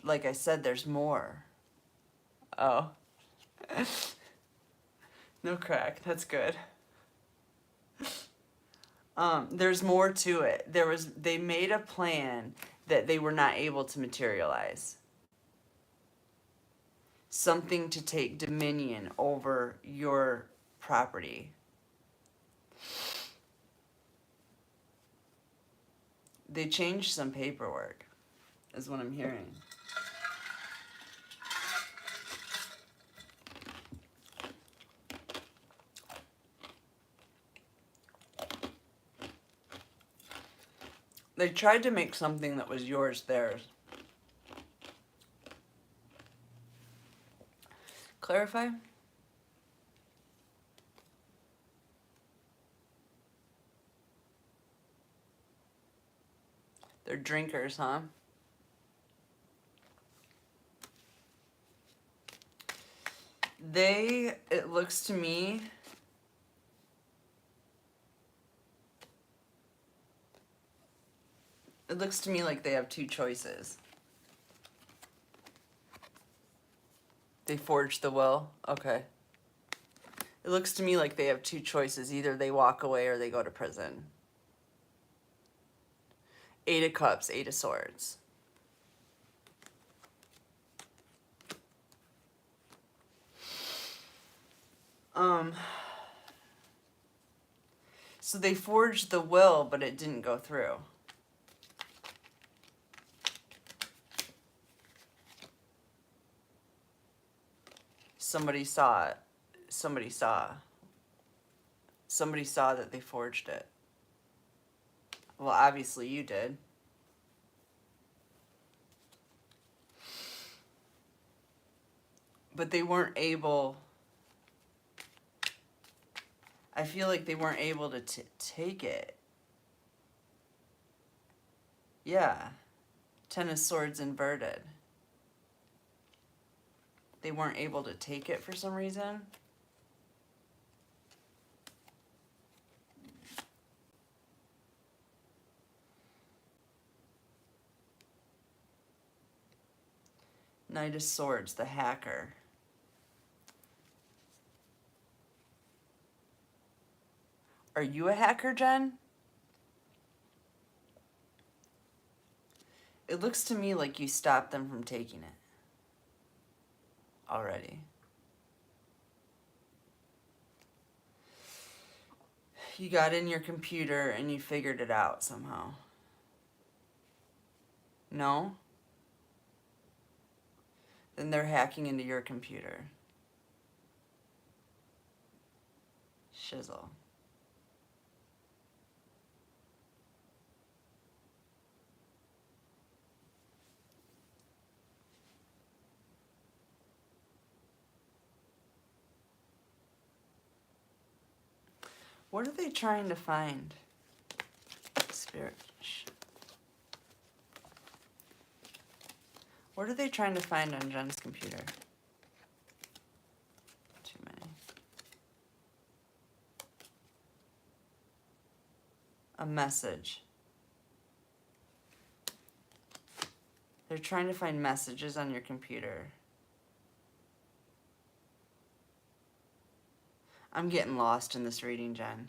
like I said, there's more. Oh. No crack. That's good. There's more to it. They made a plan that they were not able to materialize. Something to take dominion over your property. They changed some paperwork, is what I'm hearing. They tried to make something that was yours theirs. Clarify? They're drinkers, huh? It looks to me, like they have two choices. They forged the will? Okay. It looks to me like they have two choices. Either they walk away or they go to prison. 8 of Cups, 8 of Swords. So they forged the will, but it didn't go through. Somebody saw it. Somebody saw that they forged it. Well, obviously you did. But they weren't able... I feel like they weren't able to take it. Yeah. 10 of Swords inverted. They weren't able to take it for some reason. Knight of Swords, the hacker. Are you a hacker, Jen? It looks to me like you stopped them from taking it already. You got in your computer and you figured it out somehow. No? Then they're hacking into your computer. Shizzle. What are they trying to find? Spirit. What are they trying to find on Jen's computer? Too many. A message. They're trying to find messages on your computer. I'm getting lost in this reading, Jen.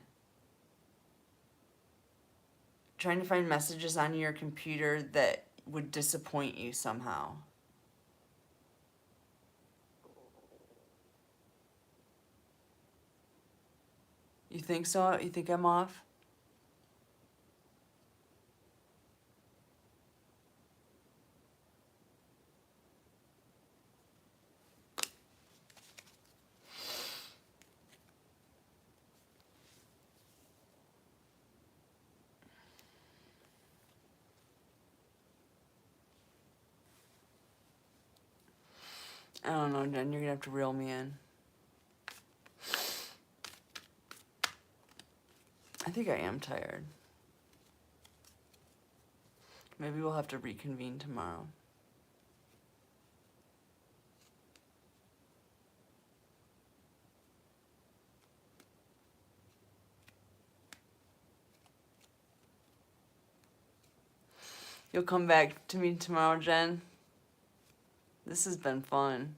Trying to find messages on your computer that would disappoint you somehow. You think so? You think I'm off? I don't know, Jen. You're gonna have to reel me in. I think I am tired. Maybe we'll have to reconvene tomorrow. You'll come back to me tomorrow, Jen? This has been fun.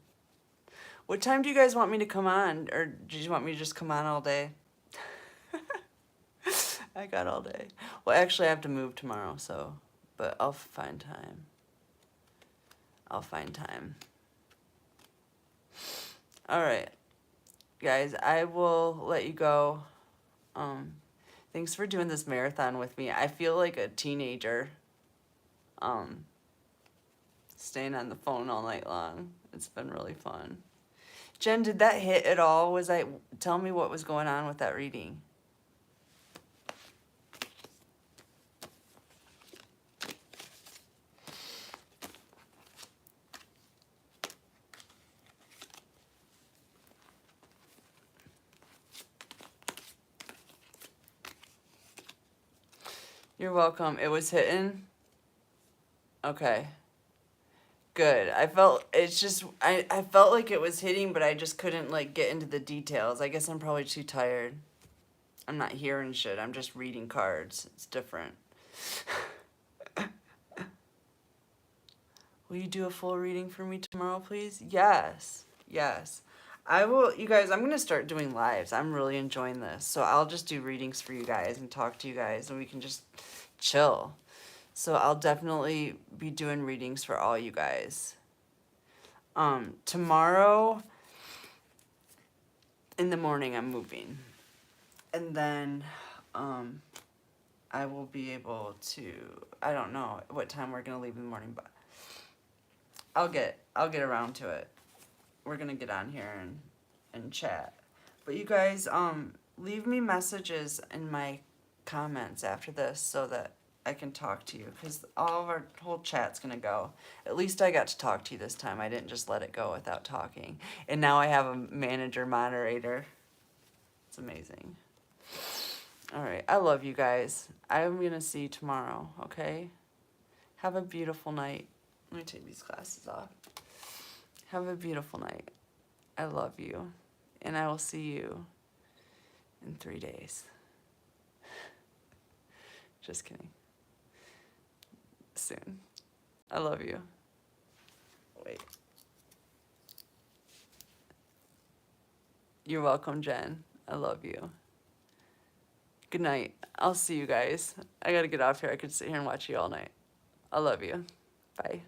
What time do you guys want me to come on? Or do you want me to just come on all day? I got all day. Well, actually, I have to move tomorrow, so... But I'll find time. I'll find time. All right. Guys, I will let you go. Thanks for doing this marathon with me. I feel like a teenager. Staying on the phone all night long. It's been really fun. Jen, did that hit at all? Tell me what was going on with that reading. You're welcome. It was hitting? Okay. Good. I felt like it was hitting, but I just couldn't like get into the details. I guess I'm probably too tired. I'm not hearing shit. I'm just reading cards. It's different. Will you do a full reading for me tomorrow, please? Yes. Yes. I will. You guys, I'm going to start doing lives. I'm really enjoying this. So I'll just do readings for you guys and talk to you guys, and we can just chill. So I'll definitely be doing readings for all you guys. Tomorrow in the morning I'm moving. And then I will be able to, I don't know what time we're going to leave in the morning, but I'll get around to it. We're going to get on here and chat. But you guys, leave me messages in my comments after this so that I can talk to you, because all of our whole chat's going to go. At least I got to talk to you this time. I didn't just let it go without talking. And now I have a manager moderator. It's amazing. All right. I love you guys. I'm going to see you tomorrow, okay? Have a beautiful night. Let me take these glasses off. Have a beautiful night. I love you. And I will see you in 3 days. Just kidding. Soon. I love you. Wait. You're welcome, Jen. I love you. Good night. I'll see you guys. I gotta get off here. I could sit here and watch you all night. I love you. Bye.